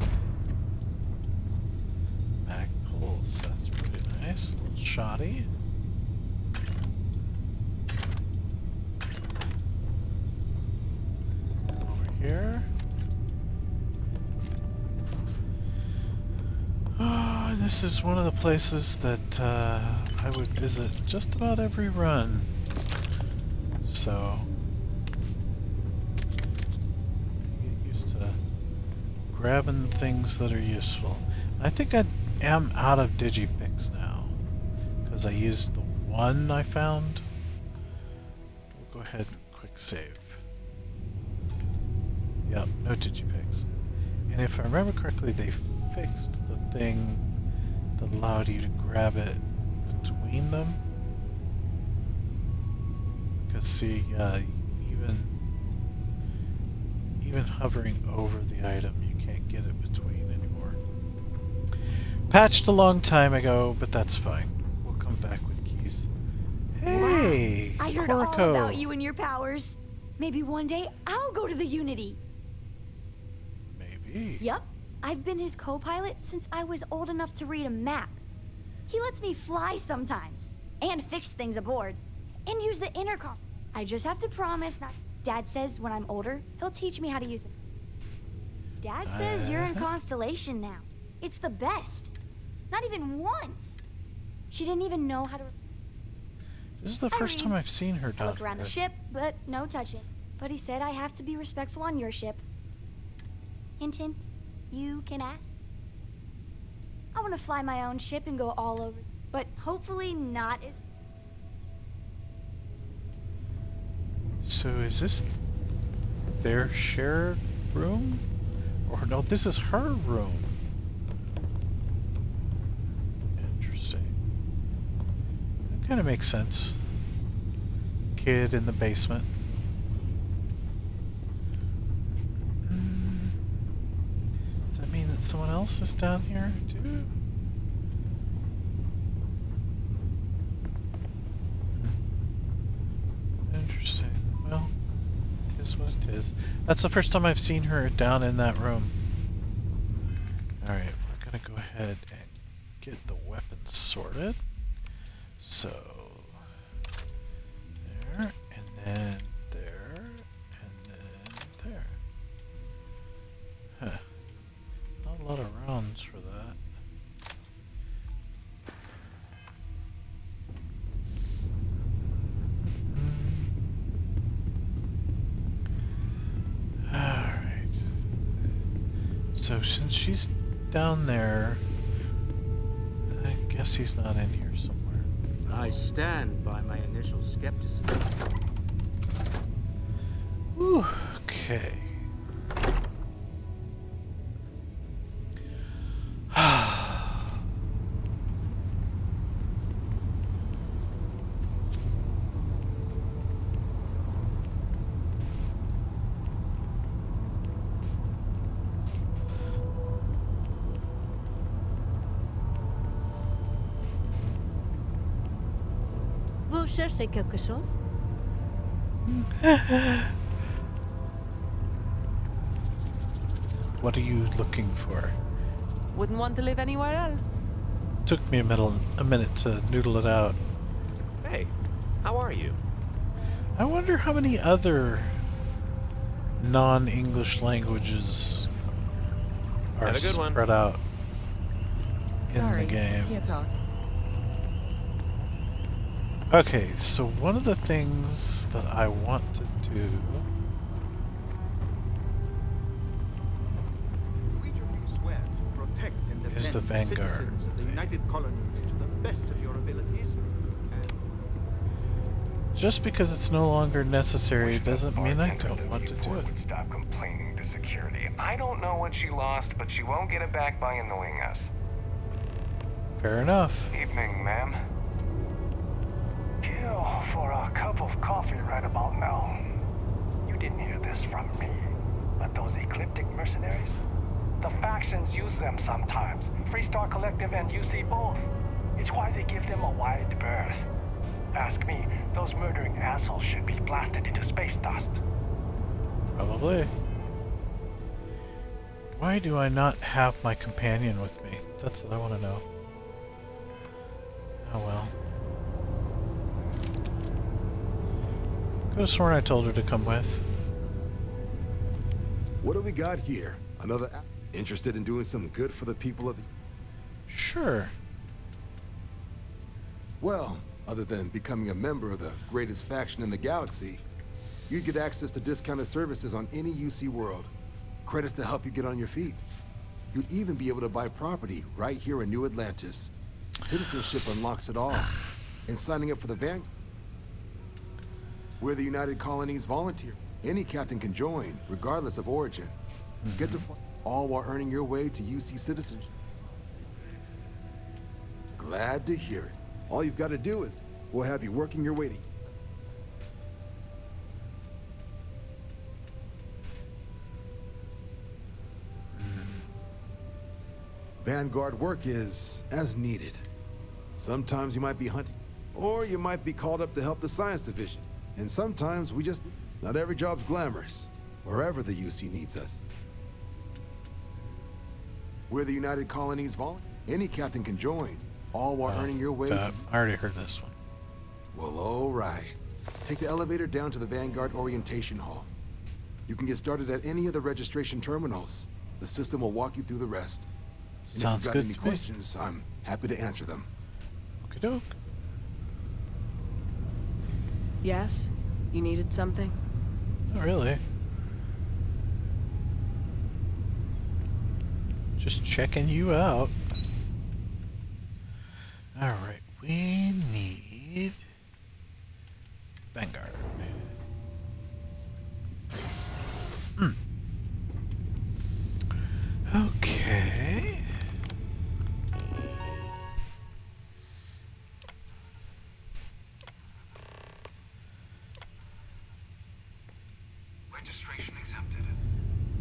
Mag pulse, that's pretty nice. A little shoddy. Over here. Oh, this is one of the places that I I would visit just about every run. So get used to grabbing things that are useful. I think I am out of digipicks now because I used the one I found. We'll go ahead and quick save. Yep, no digipicks. And if I remember correctly, they fixed the thing that allowed you to grab it between them. Because see, even hovering over the item, you can't get it between anymore. Patched a long time ago, but that's fine. We'll come back with keys. Hey! I heard Koriko. all about you and your powers. Maybe one day I'll go to the Unity. Maybe. Yep. I've been his co-pilot since I was old enough to read a map. He lets me fly sometimes, and fix things aboard, and use the intercom. I just have to promise not... Dad says when I'm older, he'll teach me how to use it. Dad says you're in Constellation now. It's the best. Not even once. She didn't even know how to... This is the first time I've seen her I down look around the ship, but no touching. But he said I have to be respectful on your ship. Hint, hint. You can ask. I want to fly my own ship and go all over, but hopefully not as... So is this their shared room? Or no, this is her room. Interesting. That kind of makes sense. Kid in the basement. Does that mean that someone else is down here too? Interesting. Well, it is what it is. That's the first time I've seen her down in that room. Alright, we're gonna go ahead and get the weapons sorted. So, there, and then there, and then there. Huh. Not a lot of rounds for that. Alright. So since she's down there, I guess he's not in here somewhere. I stand by my initial skepticism. Whew, okay. Vous cherchez quelque chose? What are you looking for? Wouldn't want to live anywhere else. Took me a minute to noodle it out. Hey, how are you? I wonder how many other non-English languages are Have a good one. spread out in Sorry, the game. can't talk. Okay, so one of the things that I want to do is the Vanguard. Citizens of the United Colonies to the best of your abilities. Just because it's no longer necessary doesn't mean I don't want to do it. Stop complaining to security. I don't know what she lost, but she won't get it back by annoying us. Fair enough. Evening, ma'am. Kill for a cup of coffee right about now. You didn't hear this from me, but those ecliptic mercenaries? The factions use them sometimes. Freestar Collective and UC both. It's why they give them a wide berth. Ask me, those murdering assholes should be blasted into space dust. Probably. Why do I not have my companion with me? That's what I want to know. Oh well. Could have sworn I told her to come with. What do we got here? Another app? Interested in doing some good for the people of the... Sure. Well, other than becoming a member of the greatest faction in the galaxy, you'd get access to discounted services on any UC world. Credits to help you get on your feet. You'd even be able to buy property right here in New Atlantis. Citizenship unlocks it all. And signing up for the Van... We're the United Colonies Volunteer. Any captain can join, regardless of origin. Get to all while earning your way to UC citizenship. Glad to hear it. All you've got to do is, we'll have you working your way to... Vanguard work is as needed. Sometimes you might be hunting, or you might be called up to help the science division. And sometimes we just... Not every job's glamorous, wherever the UC needs us. We're the United Colonies Volunteer. Any captain can join, all while earning your way to... I already heard this one. Well, all right. Take the elevator down to the Vanguard Orientation Hall. You can get started at any of the registration terminals. The system will walk you through the rest. And Sounds if you've got good any to me. questions, I'm happy to answer them. Okie doke. Yes? You needed something? Not really. Just checking you out. Alright, we need Vanguard. Okay. Registration accepted.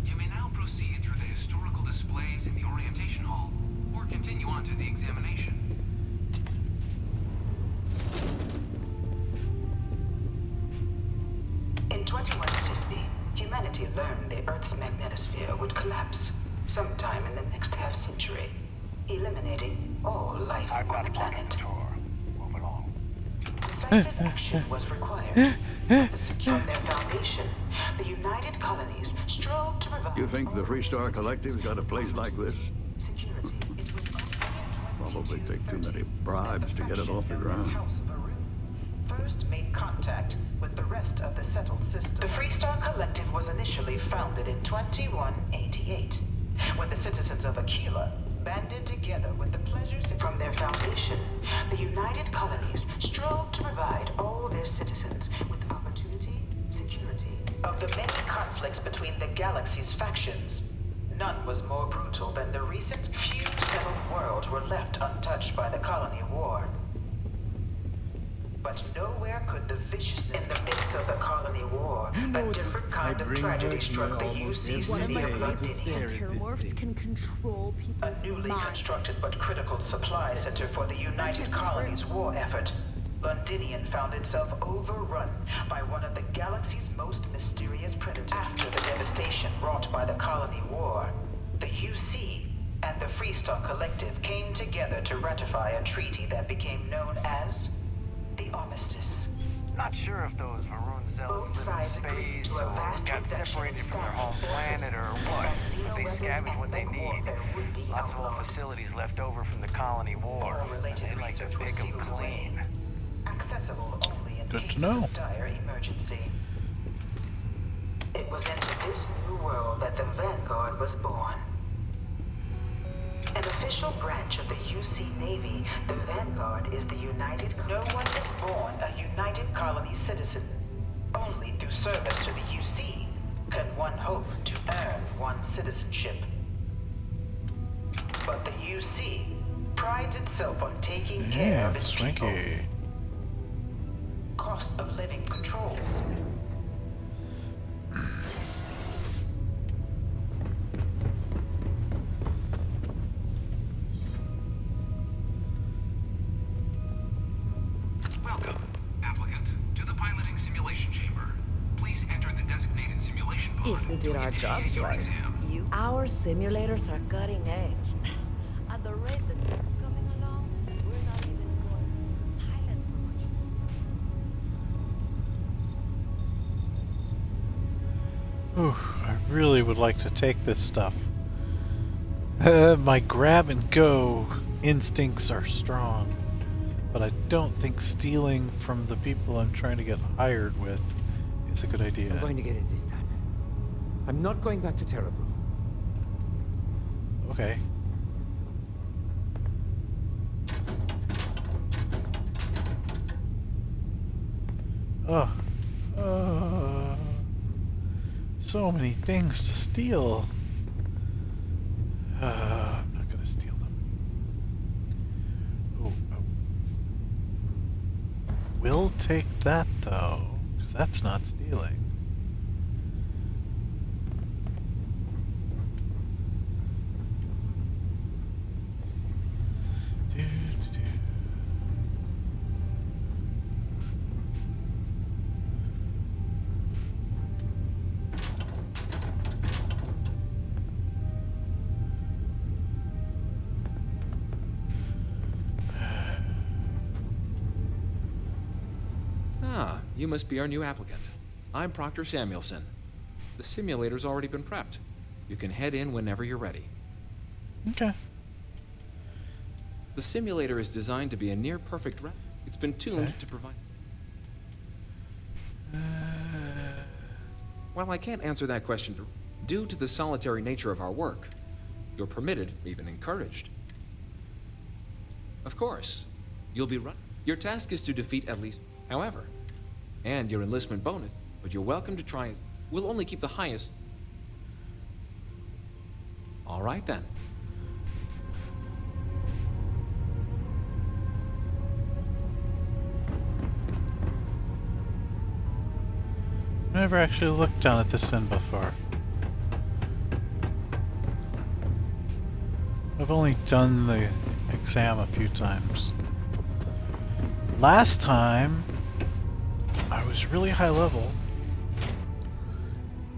You may now proceed through the historical displays in the orientation hall, or continue on to the examination. In 2150, humanity learned the Earth's magnetosphere would collapse sometime in the next half-century, eliminating all life on the planet. Move along. Decisive action was required. From their foundation, the United Colonies strove to provide... You think the Freestar Collective's got a place like this? Security. It was Probably take too many bribes to get it off the ground. first made contact with the rest of the settled system. The Freestar Collective was initially founded in 2188, when the citizens of Aquila banded together with the pleasures from their foundation. The United Colonies strove to provide all their citizens with opportunity, security. Of the many conflicts between the galaxy's factions, none was more brutal than the recent few settled worlds were left untouched by the colony war. But nowhere could the viciousness in the midst of the colony war, a different kind of tragedy struck the UC city of Londinium. Terrormorphs can control people's A newly minds. constructed but critical supply center for the United Colonies war effort. Londinium found itself overrun by one of the galaxy's most mysterious predators. After the devastation wrought by the colony war, the UC and the Freestar Collective came together to ratify a treaty that became known as the Armistice. Not sure if those Varun zealots Both sides agreed to a vast got reduction separated in from their home standing planet or what. But they scavenged what they need. Lots of old facilities left over from the colony war. They like to pick them clean. Accessible only in Good to cases know. of dire emergency. It was into this new world that the Vanguard was born. An official branch of the UC Navy, the Vanguard is the United... No one is born a United Colony citizen. Only through service to the UC can one hope to earn one's citizenship. But the UC prides itself on taking care Yeah, of its people. swanky. Cost of living controls. Welcome, applicant, to the piloting simulation chamber. Please enter the designated simulation pod. If we did our jobs your right. exam. Our simulators are cutting edge. At the rate the tech's coming along, we're not even going to pilot for much. Ooh, I really would like to take this stuff. My grab and go instincts are strong. But I don't think stealing from the people I'm trying to get hired with is a good idea. I'm going to get it this time. I'm not going back to Terrible. Okay. So many things to steal. I'm not gonna steal them. Oh. We'll take that though, because that's not stealing. You must be our new applicant. I'm Proctor Samuelson. The simulator's already been prepped. You can head in whenever you're ready. Okay. The simulator is designed to be a near-perfect It's been tuned to provide... Well, I can't answer that question due to the solitary nature of our work. You're permitted, even encouraged. Of course, you'll be run. Your task is to defeat at least... However, and your enlistment bonus, but you're welcome to try as... We'll only keep the highest... All right, then. I never actually looked down at this end before. I've only done the exam a few times. Last time, I was really high level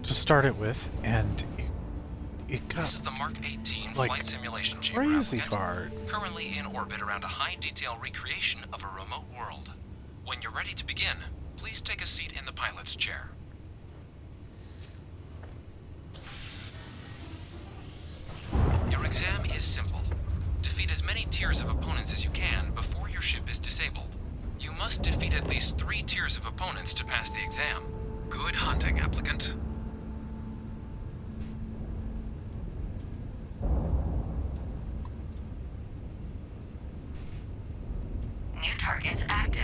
to start it with, and it got This is the Mark 18 like flight simulation chamber crazy applicant, hard. currently in orbit around a high-detail recreation of a remote world. When you're ready to begin, please take a seat in the pilot's chair. Your exam is simple. Defeat as many tiers of opponents as you can before your ship is disabled. You must defeat at least 3 tiers of opponents to pass the exam. Good hunting, applicant. New targets active.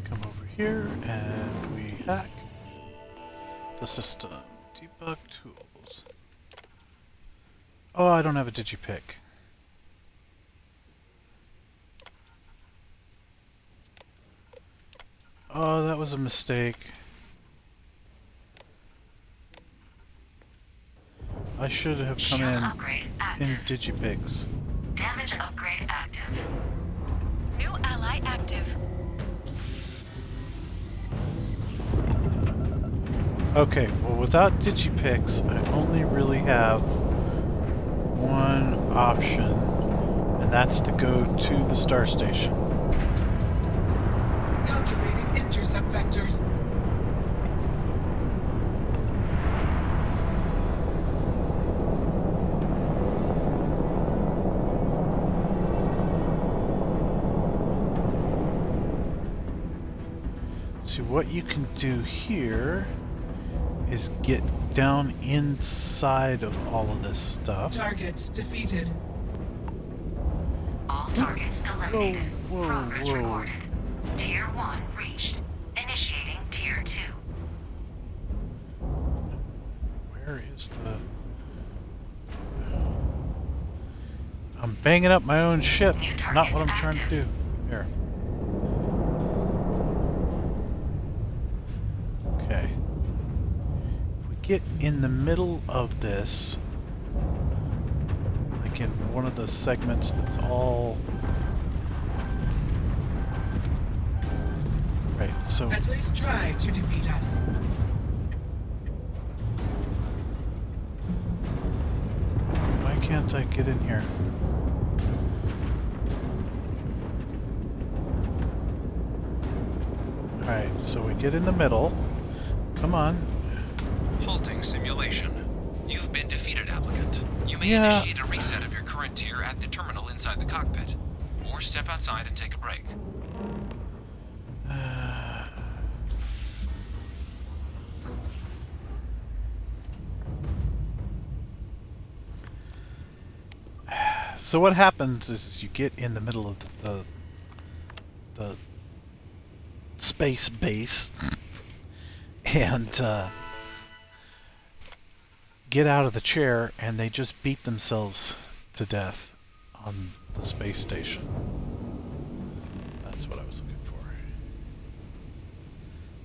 Come over here and we hack the system. Debug tools. Oh, I don't have a digipick. Oh, that was a mistake. I should have come Shield in upgrade active. digipicks. Damage upgrade active. New ally active. Okay, well without digipicks, I only really have one option, and that's to go to the star station. Calculating intercept vectors. See, what you can do here is get down inside of all of this stuff. Target defeated. All targets eliminated. Whoa, Progress whoa. recorded. Tier 1 reached. Initiating Tier 2. Where is the... I'm banging up my own ship, not what I'm trying to do. Here. Okay. If we get in the middle of this, like in one of the segments that's all... Right, so... At least try to defeat us. Why can't can't I get in here? Alright, so we get in the middle. Come on. Halting simulation. You've been defeated, applicant. You may Yeah. initiate a reset of your current tier at the terminal inside the cockpit, or step outside and take a break. So what happens is you get in the middle of the space base and get out of the chair, and they just beat themselves to death on the space station. That's what I was looking for.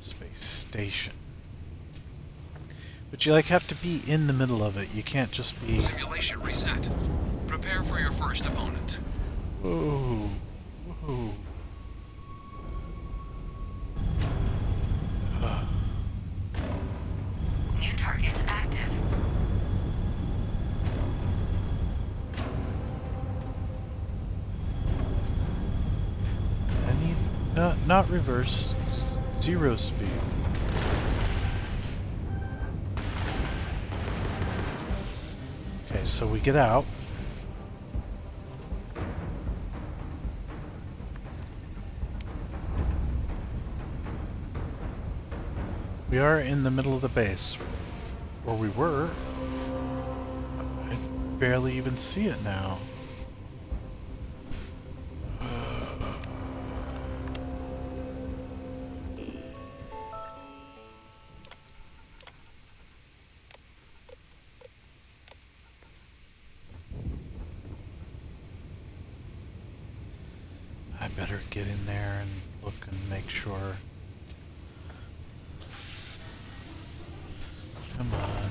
Space station. But you like have to be in the middle of it. You can't just be... Simulation reset. Prepare for your first opponent. Whoa. Whoa. New targets active. I need not reverse, 0 speed. Okay, so we get out. We are in the middle of the base, or we were. I barely even see it now. I better get in there and look and make sure. Come on.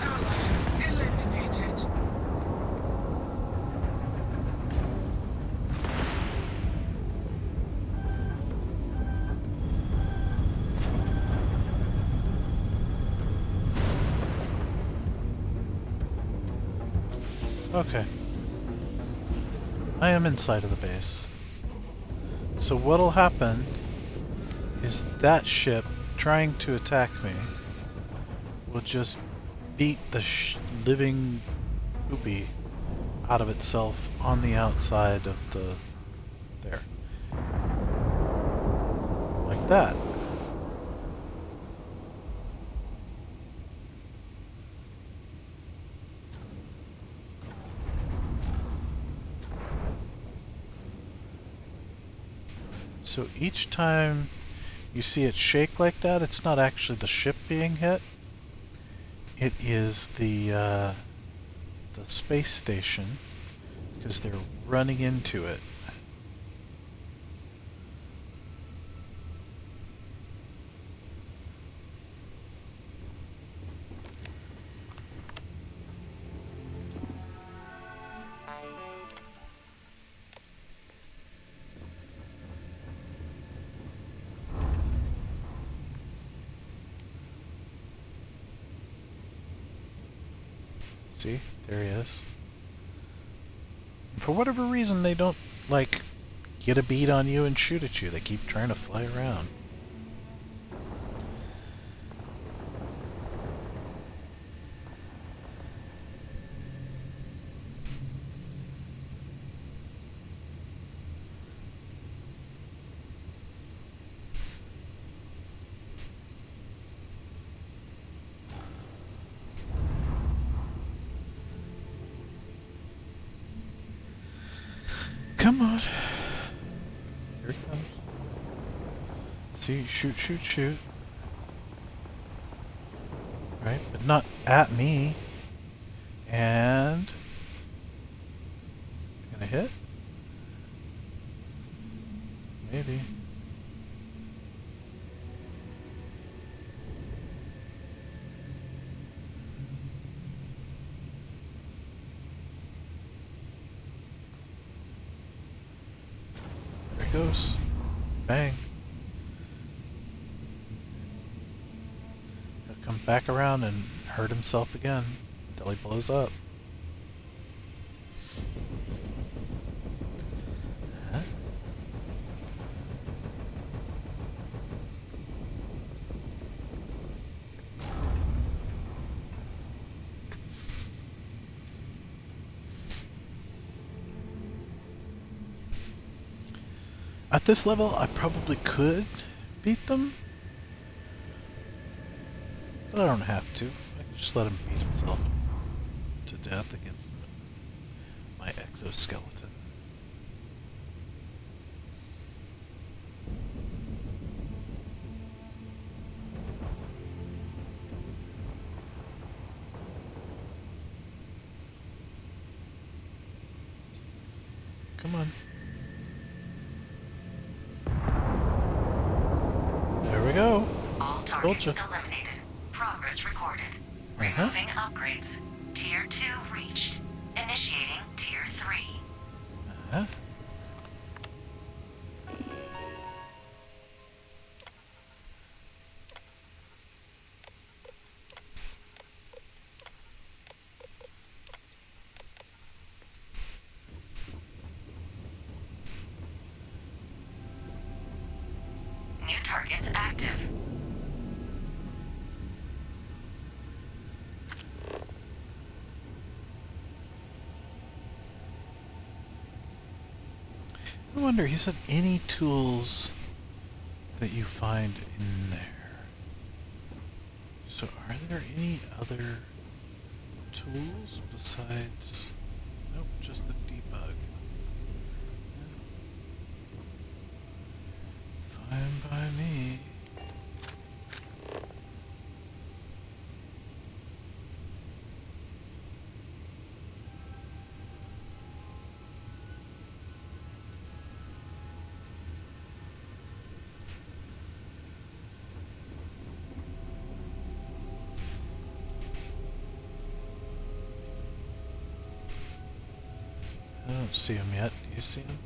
Ally eliminated. Okay. I am inside of the base. So what'll happen is that ship trying to attack me will just beat the living poopy out of itself on the outside of the... there. Like that. So each time you see it shake like that, it's not actually the ship being hit. It is the space station, because they're running into it. See? There he is. And for whatever reason, they don't, like, get a bead on you and shoot at you. They keep trying to fly around. Come on. Here it comes. See, shoot, shoot, shoot. Right, but not at me. And... gonna hit? Maybe. Goes. Bang. He'll come back around and hurt himself again until he blows up. At this level, I probably could beat them, but I don't have to. I can just let him beat himself to death against my exoskeleton. Come on. There we go. All targets eliminated. Progress recorded. Removing upgrades. Tier 2 reached. Initiating Tier 3. Uh-huh. New targets active. I wonder, he said any tools that you find in there. So are there any other tools besides... Nope, just the debug. Fine by me. I don't see him yet. Do you see him?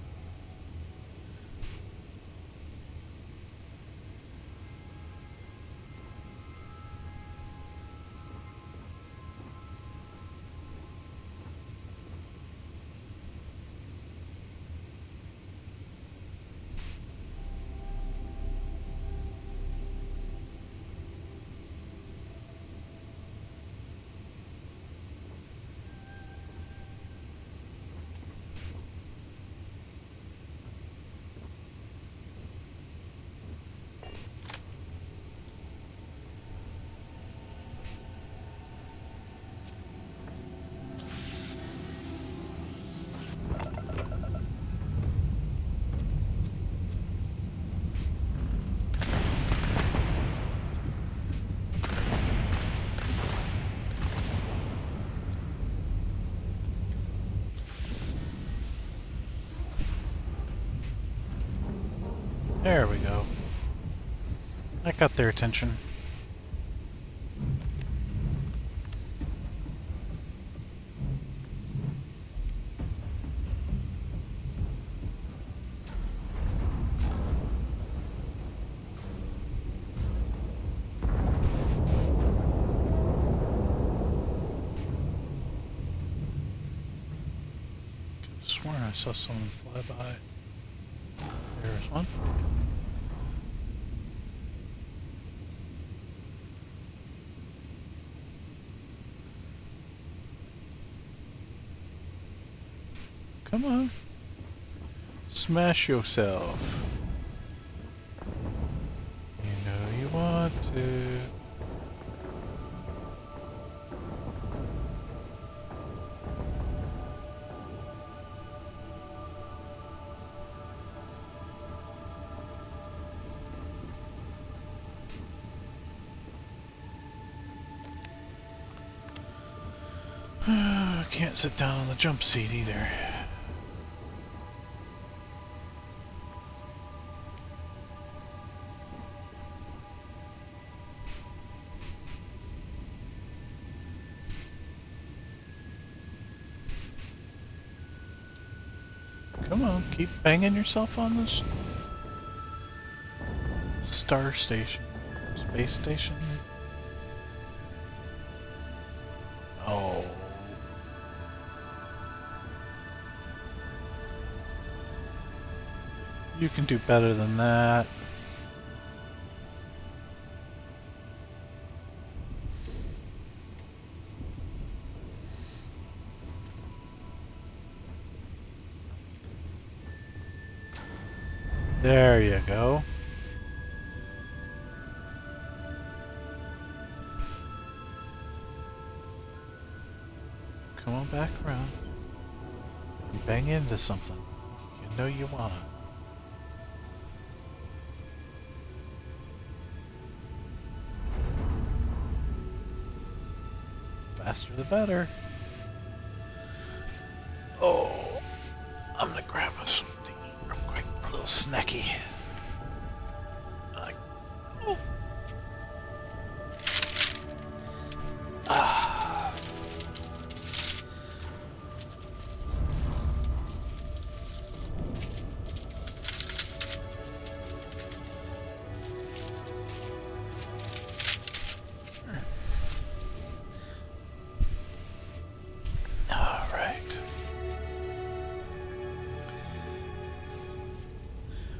There we go. That got their attention. Could've sworn I saw someone fly by. There's one. Come on. Smash yourself. You know you want to. Can't sit down on the jump seat either. Come on, keep banging yourself on this star station, space station. Oh. You can do better than that. There you go. Come on back around. You bang into something. You know you wanna. Faster the better. Oh, I'm gonna grab us something to eat real quick. A little snacky. Oh. Ah. All right.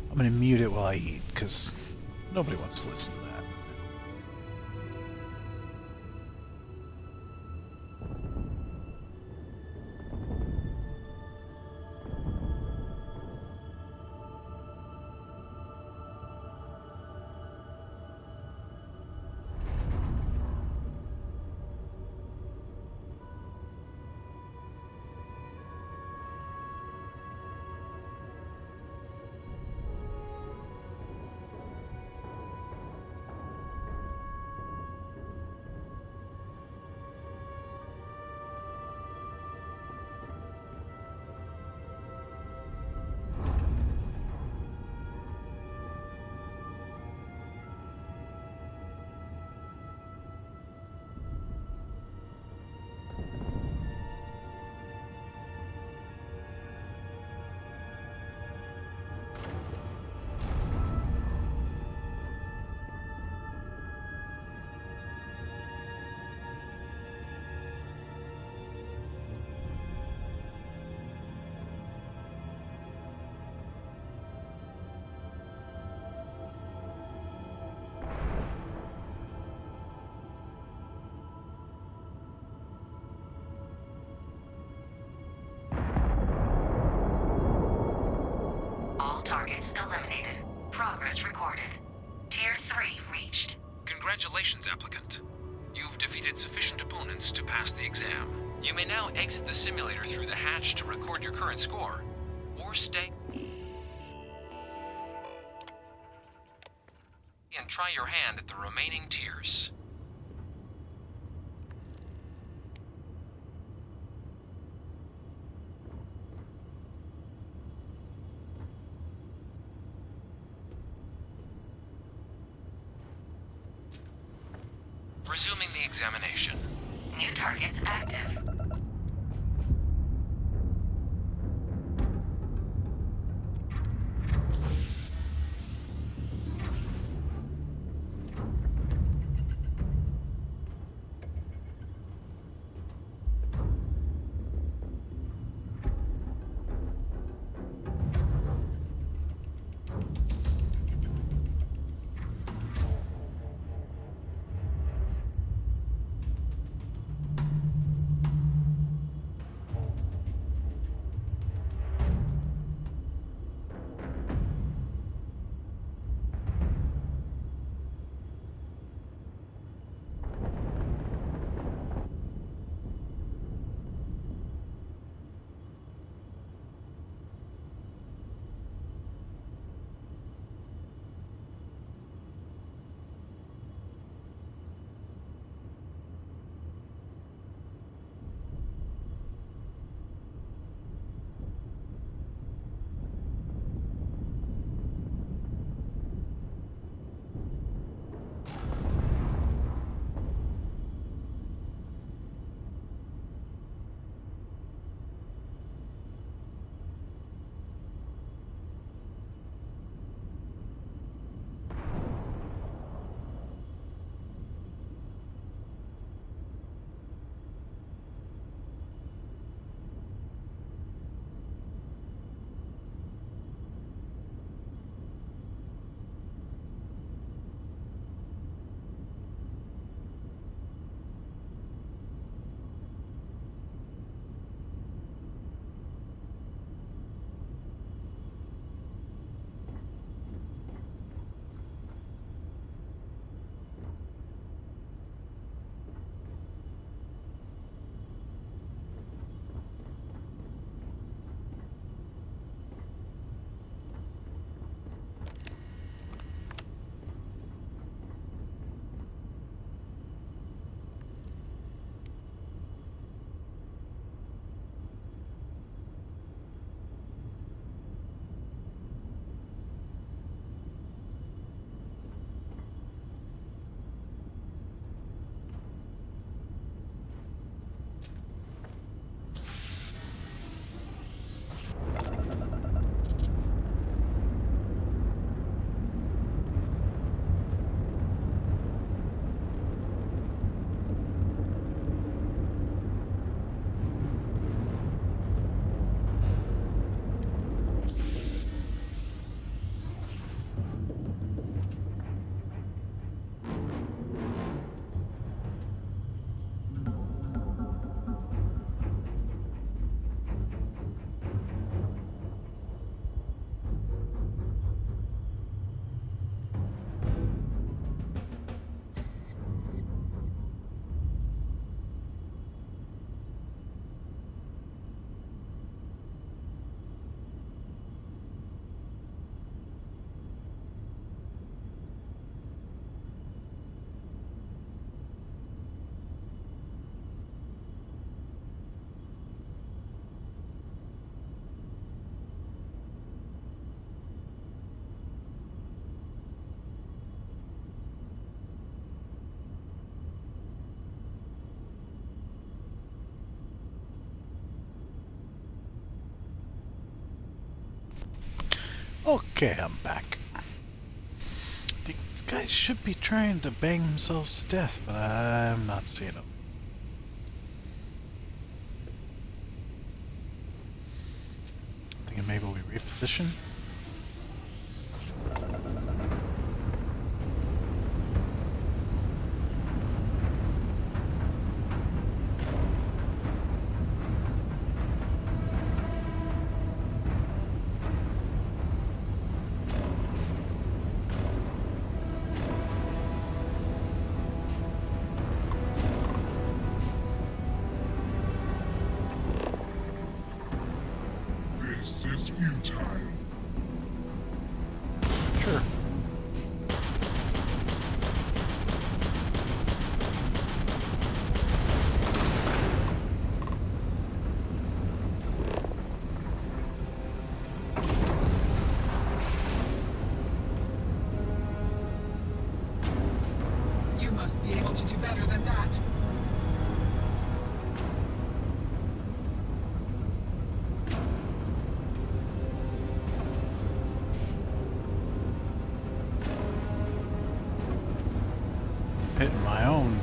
I'm gonna mute it while I eat, because nobody wants to listen to that. All targets eliminated. Progress recorded. Tier 3 reached. Congratulations, applicant. You've defeated sufficient opponents to pass the exam. You may now exit the simulator through the hatch to record your current score, or stay and try your hand at the remaining tiers. Resuming the examination. New targets active. Okay, I'm back. These guys should be trying to bang themselves to death, but I'm not seeing them. Thinking maybe we reposition. This is futile. Sure. You must be able to do better than that. Hitting my own.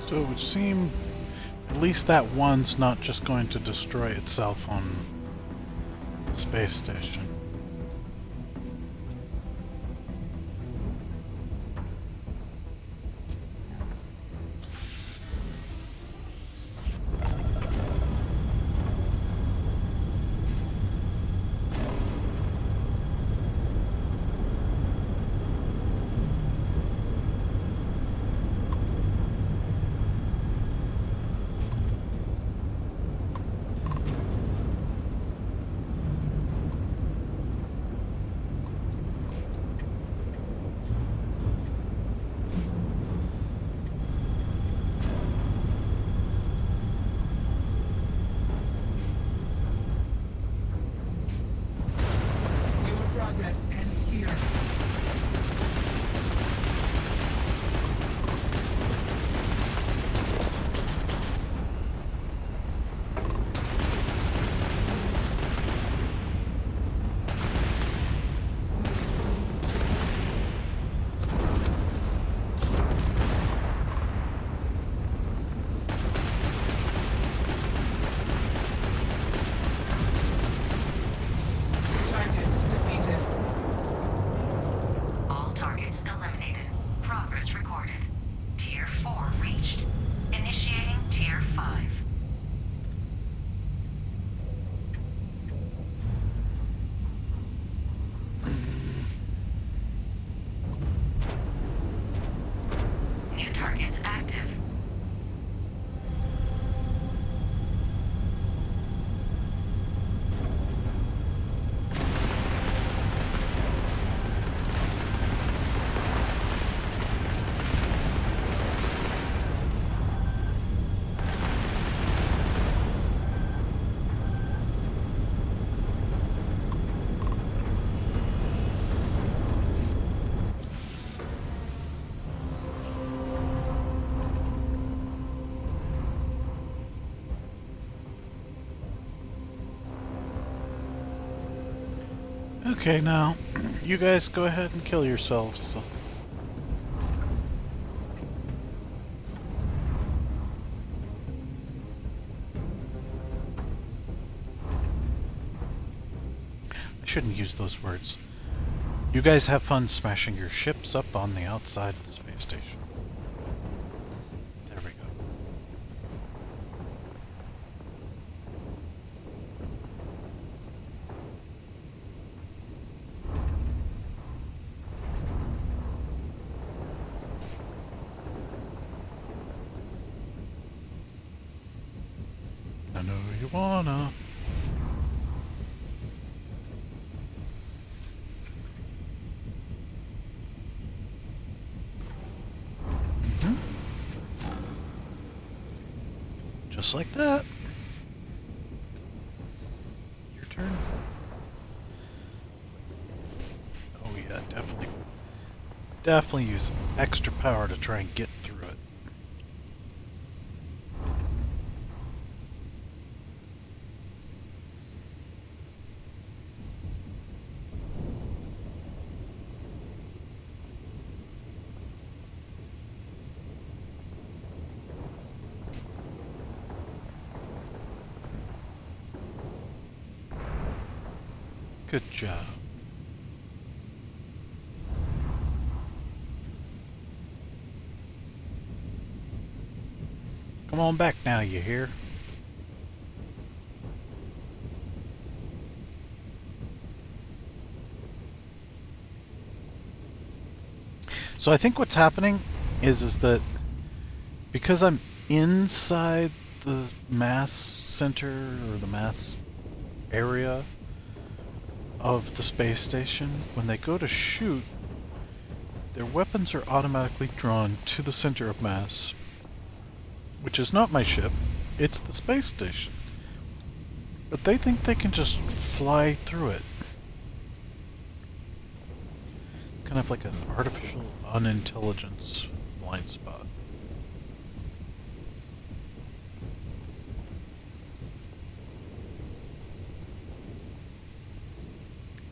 So it would seem at least that one's not just going to destroy itself on the space station. Your progress ends here. Target defeated. All targets eliminated. Progress recorded. Tier 4 reached. Initiating Tier 5. New targets active. Okay, now, you guys go ahead and kill yourselves. I shouldn't use those words. You guys have fun smashing your ships up on the outside of the space station. There we go. know you wanna. Just like that. Your turn. Oh yeah, definitely use extra power to try and get through it. Good job. Come on back now, you hear? So I think what's happening is that because I'm inside the mass center or the mass area of the space station, when they go to shoot, their weapons are automatically drawn to the center of mass, which is not my ship, it's the space station. But they think they can just fly through it. It's kind of like an artificial unintelligence blind spot.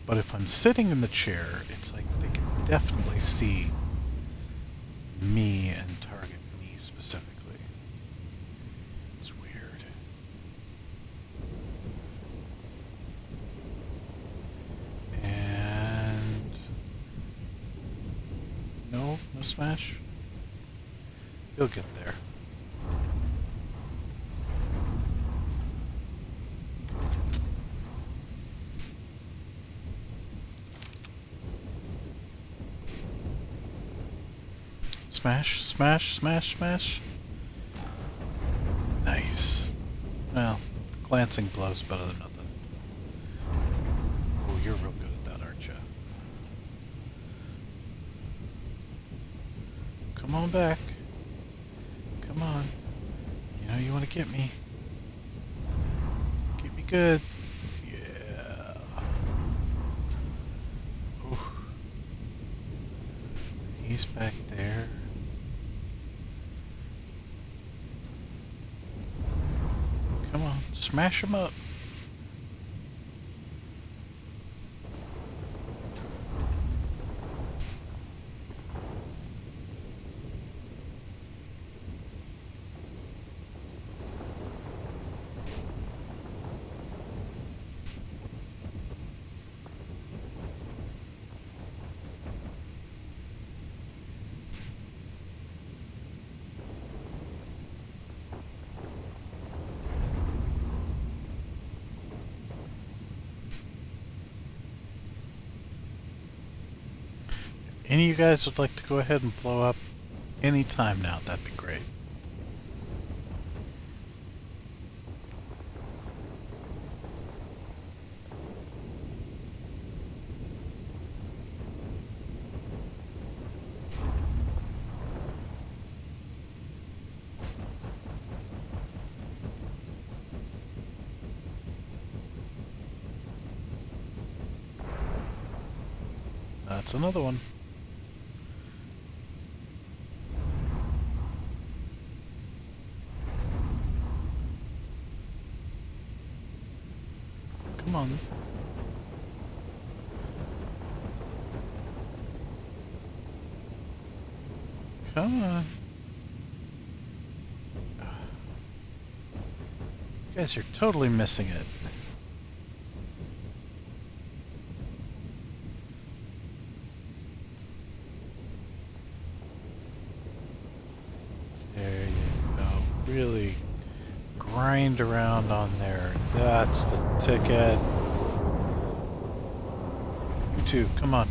But if I'm sitting in the chair, it's like they can definitely see me and target me specifically. It's weird. And no smash. You'll get there. Smash, smash, smash, smash. Nice. Well, glancing blow's better than nothing. Oh, you're real good at that, aren't you? Come on back. Come on. You know you want to get me. Get me good. Yeah. Ooh. He's back there. Come on, smash him up. Any of you guys would like to go ahead and blow up any time now, that'd be great. That's another one. Come on. Come on. You guys are totally missing it. There you go. Really grind around on there. That's the ticket. You too, come on.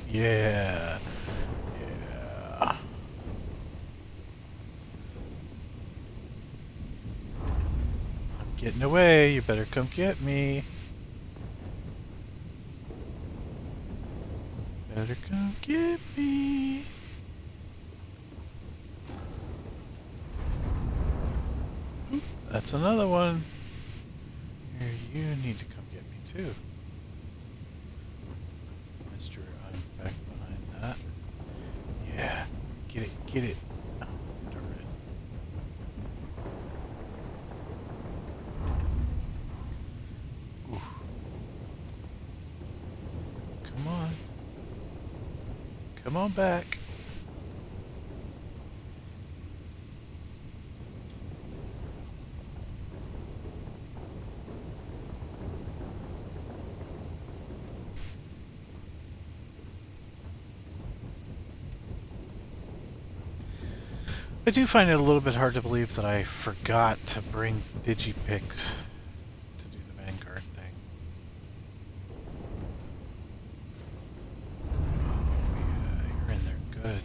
Yeah. Yeah. I'm getting away. You better come get me. Better come get me. Oop, that's another one. Here, you need to come get me too. Mister, I'm back behind that. Yeah, get it, get it. Oh, darn it. Ooh. Come on. Come on back. I do find it a little bit hard to believe that I forgot to bring Digipics to do the Vanguard thing. Oh yeah, you're in there good.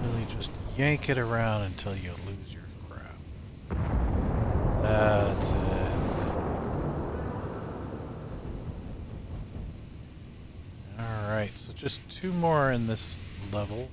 Really just yank it around until you lose your crap. That's it. Alright, so just 2 more in this level.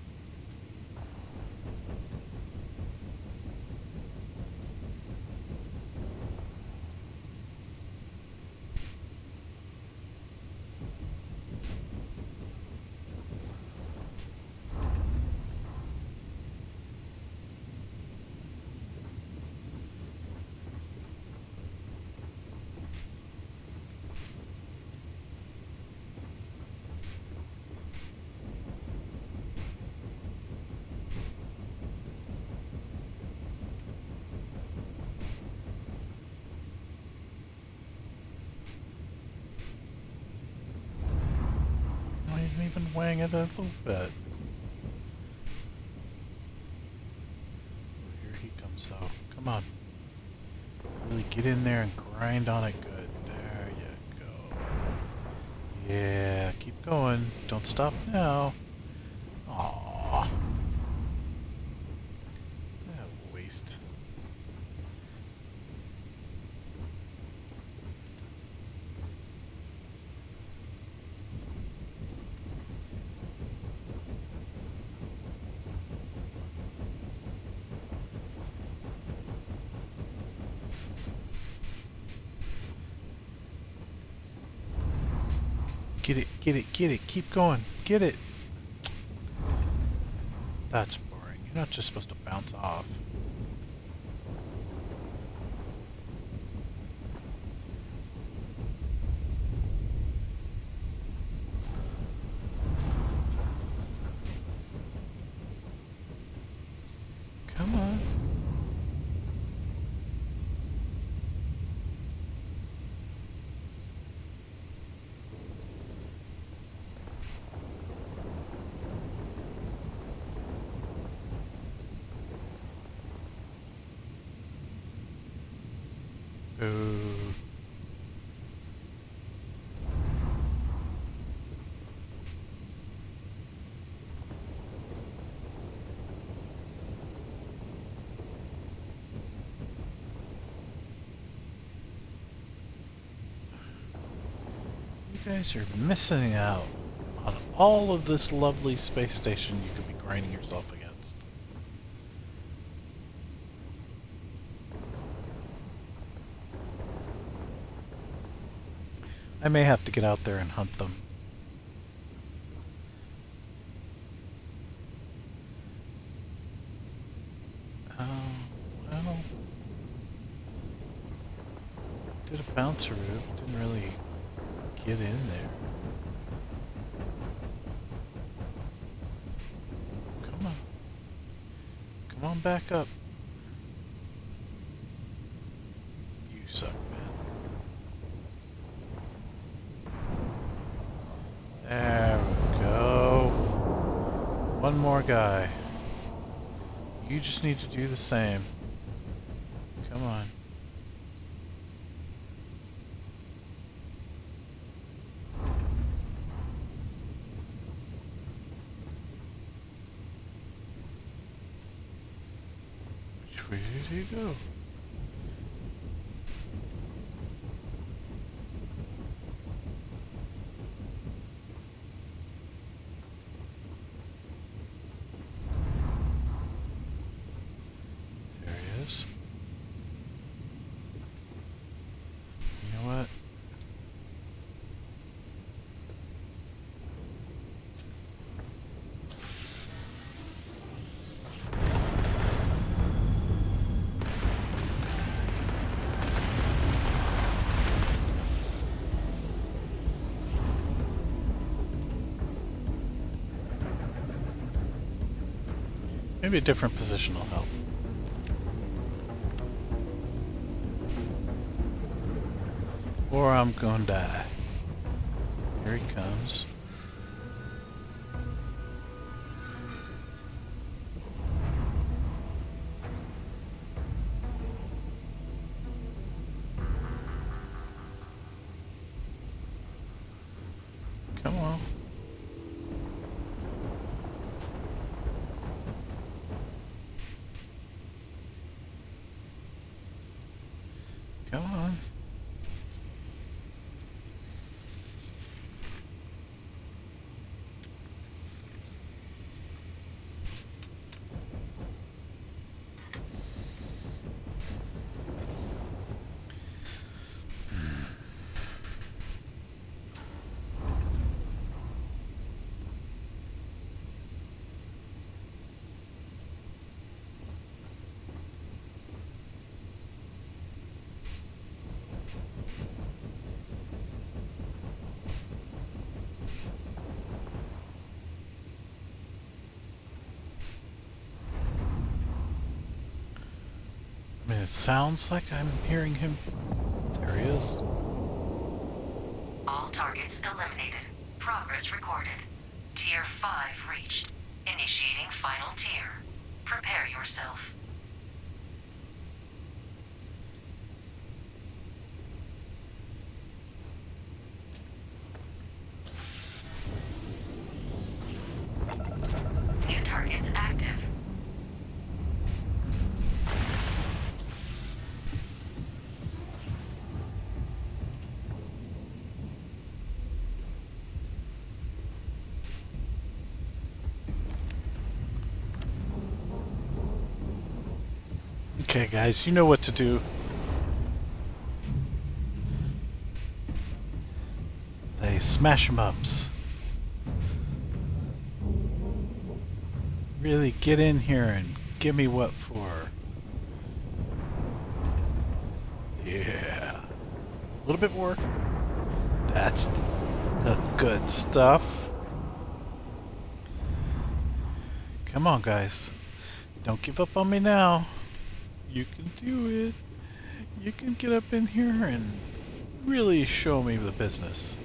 Even weighing it a little bit. Here he comes though. Come on. Really get in there and grind on it good. There you go. Yeah, keep going. Don't stop now. Aww. What a waste. Get it, get it, get it. Keep going. Get it. That's boring. You're not just supposed to bounce off. Come on. Ooh. You guys are missing out on all of this lovely space station you could be grinding yourself against. I may have to get out there and hunt them. Oh, well. Did a bouncer move, didn't really get in there. Come on. Come on back up. You suck, man. There we go. One more guy. You just need to do the same. Come on. Which way did he go? Maybe a different position will help. Or I'm gonna die. Here he comes. Come on. Come on. I mean, it sounds like I'm hearing him. There he is. All targets eliminated. Progress recorded. Tier 5 reached. Initiating final tier. Prepare yourself. New targets active. Okay, guys, you know what to do. They smash 'em ups. Really get in here and give me what for. Yeah. A little bit more. That's the good stuff. Come on, guys. Don't give up on me now. You can do it. You can get up in here and really show me the business.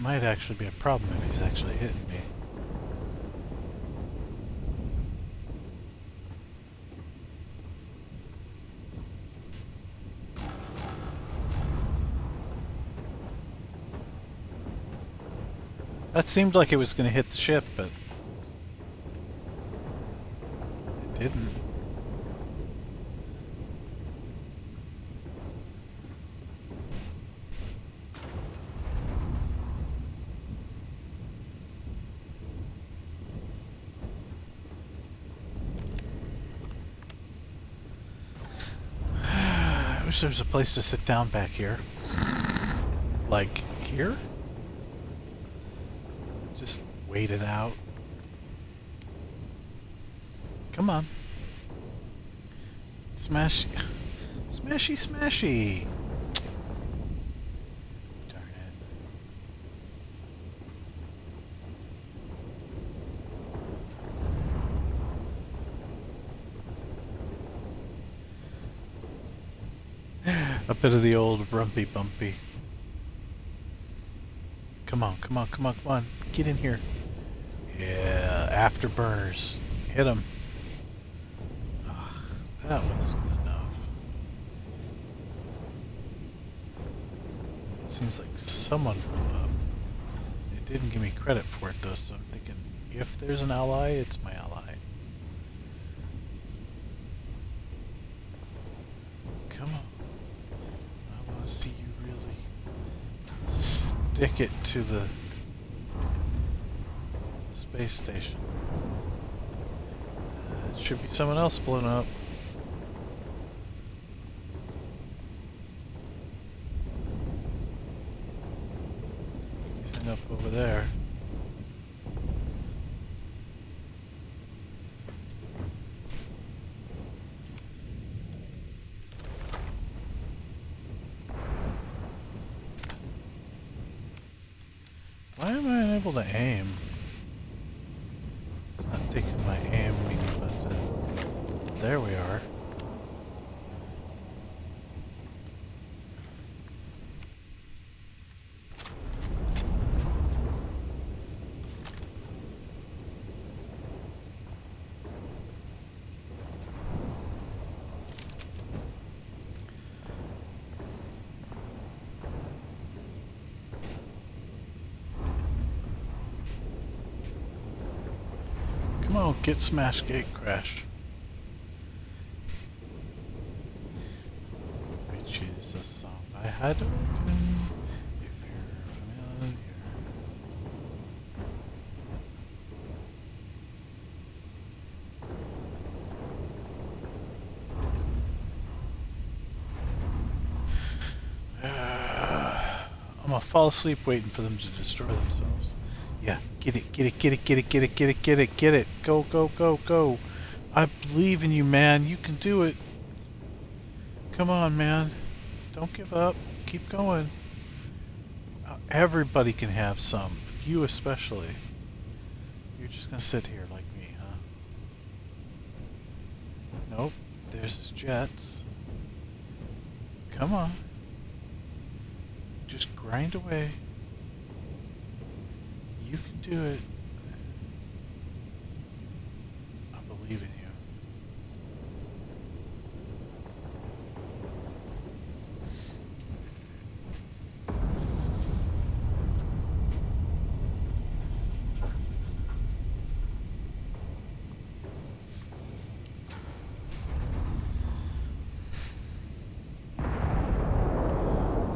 Might actually be a problem if he's actually hitting me. That seemed like it was going to hit the ship, but it didn't. I wish there was a place to sit down back here. Like here? Just wait it out. Come on. Smash. Smashy, smashy. Darn it. A bit of the old rumpy bumpy. Come on, come on, come on, come on. Get in here. Yeah, afterburners. Hit him. Ugh, that wasn't enough. Seems like someone blew up. It didn't give me credit for it though, so I'm thinking if there's an ally, it's my ally. Come on. I want to see you really stick it to the space station. It should be someone else blown up. He's up over there. Why am I unable to aim? It's not taking my aim meaning, but there we are. Come on, get smashed, gate crashed. Which is a song by Hadouken, if you're familiar. I'm gonna fall asleep waiting for them to destroy themselves. Yeah, get it, get it, get it, get it, get it, get it, get it, get it. Go, go, go, go. I believe in you, man. You can do it. Come on, man. Don't give up. Keep going. Everybody can have some. You especially. You're just gonna sit here like me, huh? Nope. There's his jets. Come on. Just grind away. You can do it. I believe in you.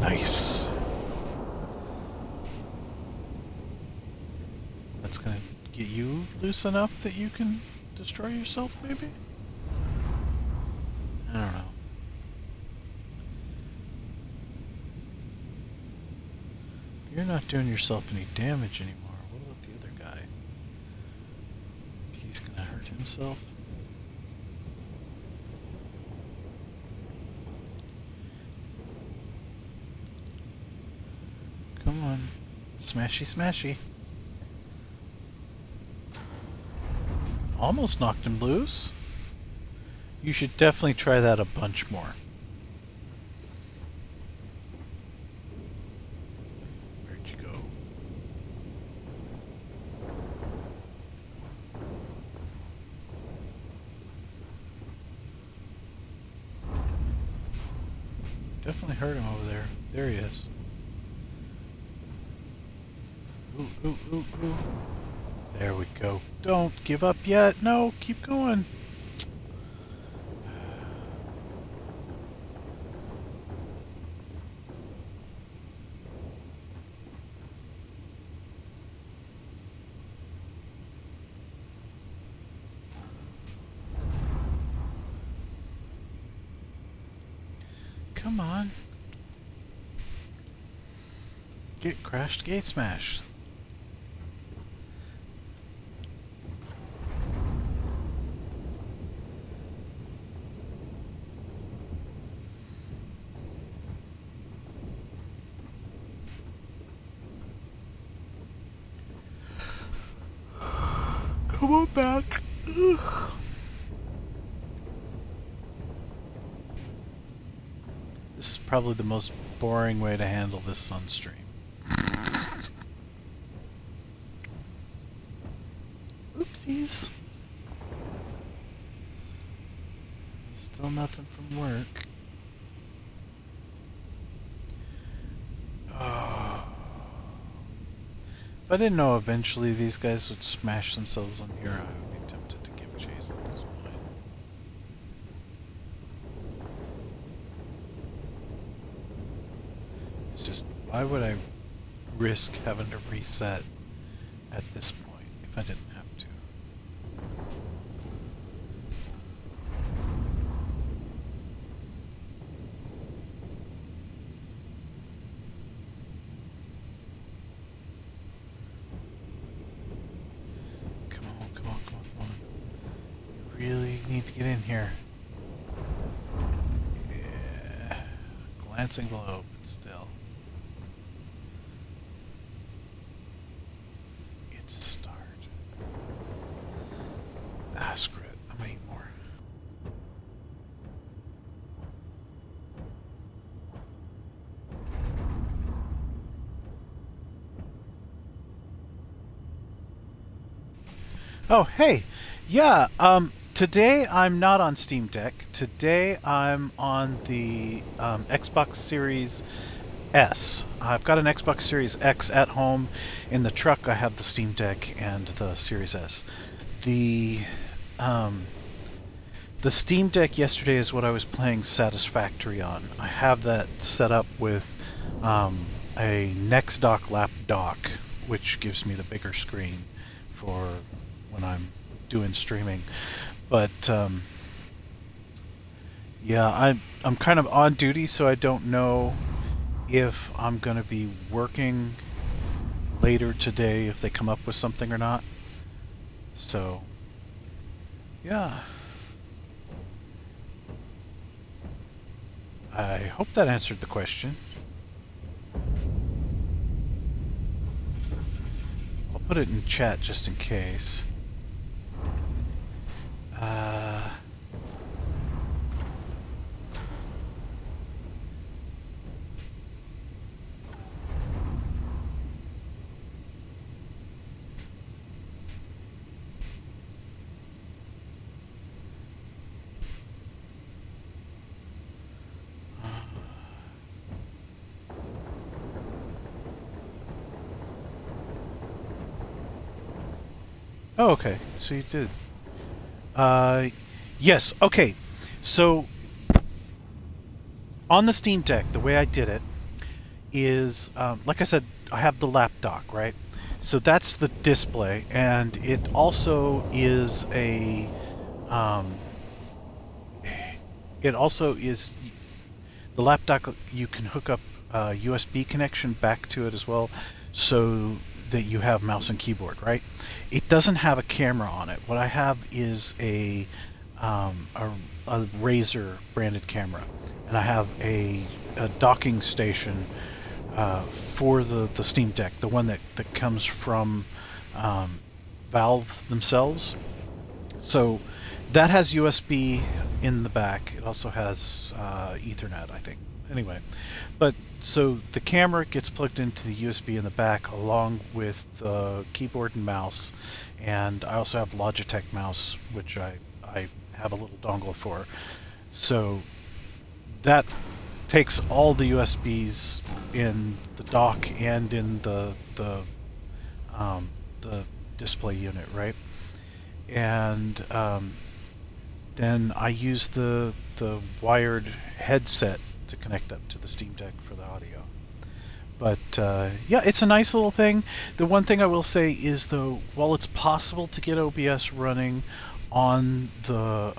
Nice. That's gonna get you loose enough that you can destroy yourself, maybe? I don't know. You're not doing yourself any damage anymore. What about the other guy? He's gonna hurt himself? Come on. Smashy, smashy. Almost knocked him loose. You should definitely try that a bunch more. Where'd you go? Definitely hurt him over there. There he is. Ooh, ooh, ooh, ooh. There we go. Don't give up yet. No, keep going. Come on. Get crashed, gate smashed. Come on back. Ugh. This is probably the most boring way to handle this sunstream. Oopsies. Still nothing from work. Oh. If I didn't know eventually these guys would smash themselves on here, I would be tempted to give chase at this point. It's just, why would I risk having to reset at this point if I didn't have to. Come on, come on, come on, come on. You really need to get in here. Yeah. Glancing below, but still. It's a start. Ah, screw it. I'm gonna eat more. Oh, hey. Yeah, today I'm not on Steam Deck. Today I'm on the Xbox Series S. I've got an Xbox Series X at home. In the truck I have the Steam Deck and the Series S. The Steam Deck yesterday is what I was playing Satisfactory on. I have that set up with a NextDock lap dock, which gives me the bigger screen for when I'm doing streaming. But yeah, I'm kind of on duty, so I don't know if I'm going to be working later today, if they come up with something or not. So, yeah. I hope that answered the question. I'll put it in chat just in case. Oh, okay. So you did. Yes. Okay. So on the Steam Deck, the way I did it is, like I said, I have the lap dock, right? So that's the display, and it also is a. It also is the lap dock. You can hook up a USB connection back to it as well, so that you have mouse and keyboard, right? It doesn't have a camera on it. What I have is a Razer branded camera, and I have a docking station for the Steam Deck, the one that comes from Valve themselves. So that has USB in the back. It also has Ethernet, I think. Anyway, but so the camera gets plugged into the USB in the back along with the keyboard and mouse, and I also have Logitech mouse, which I have a little dongle for. So that takes all the USBs in the dock and in the display unit, right? And then I use the wired headset to connect up to the Steam Deck for the audio. But yeah, it's a nice little thing. The one thing I will say is, though, while it's possible to get OBS running on the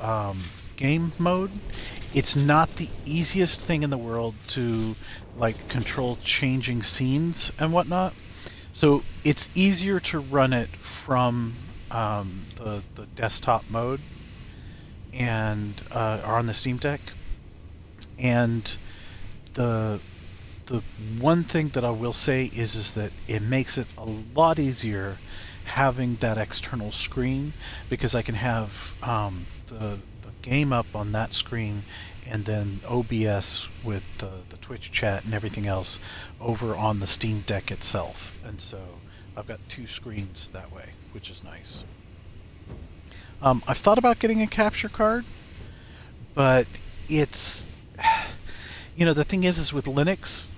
game mode, it's not the easiest thing in the world to like control changing scenes and whatnot. So it's easier to run it from the desktop mode and or on the Steam Deck. And the one thing that I will say is that it makes it a lot easier having that external screen, because I can have the game up on that screen and then OBS with the Twitch chat and everything else over on the Steam Deck itself. And so I've got two screens that way, which is nice. I've thought about getting a capture card, but it's, you know, the thing is with Linux,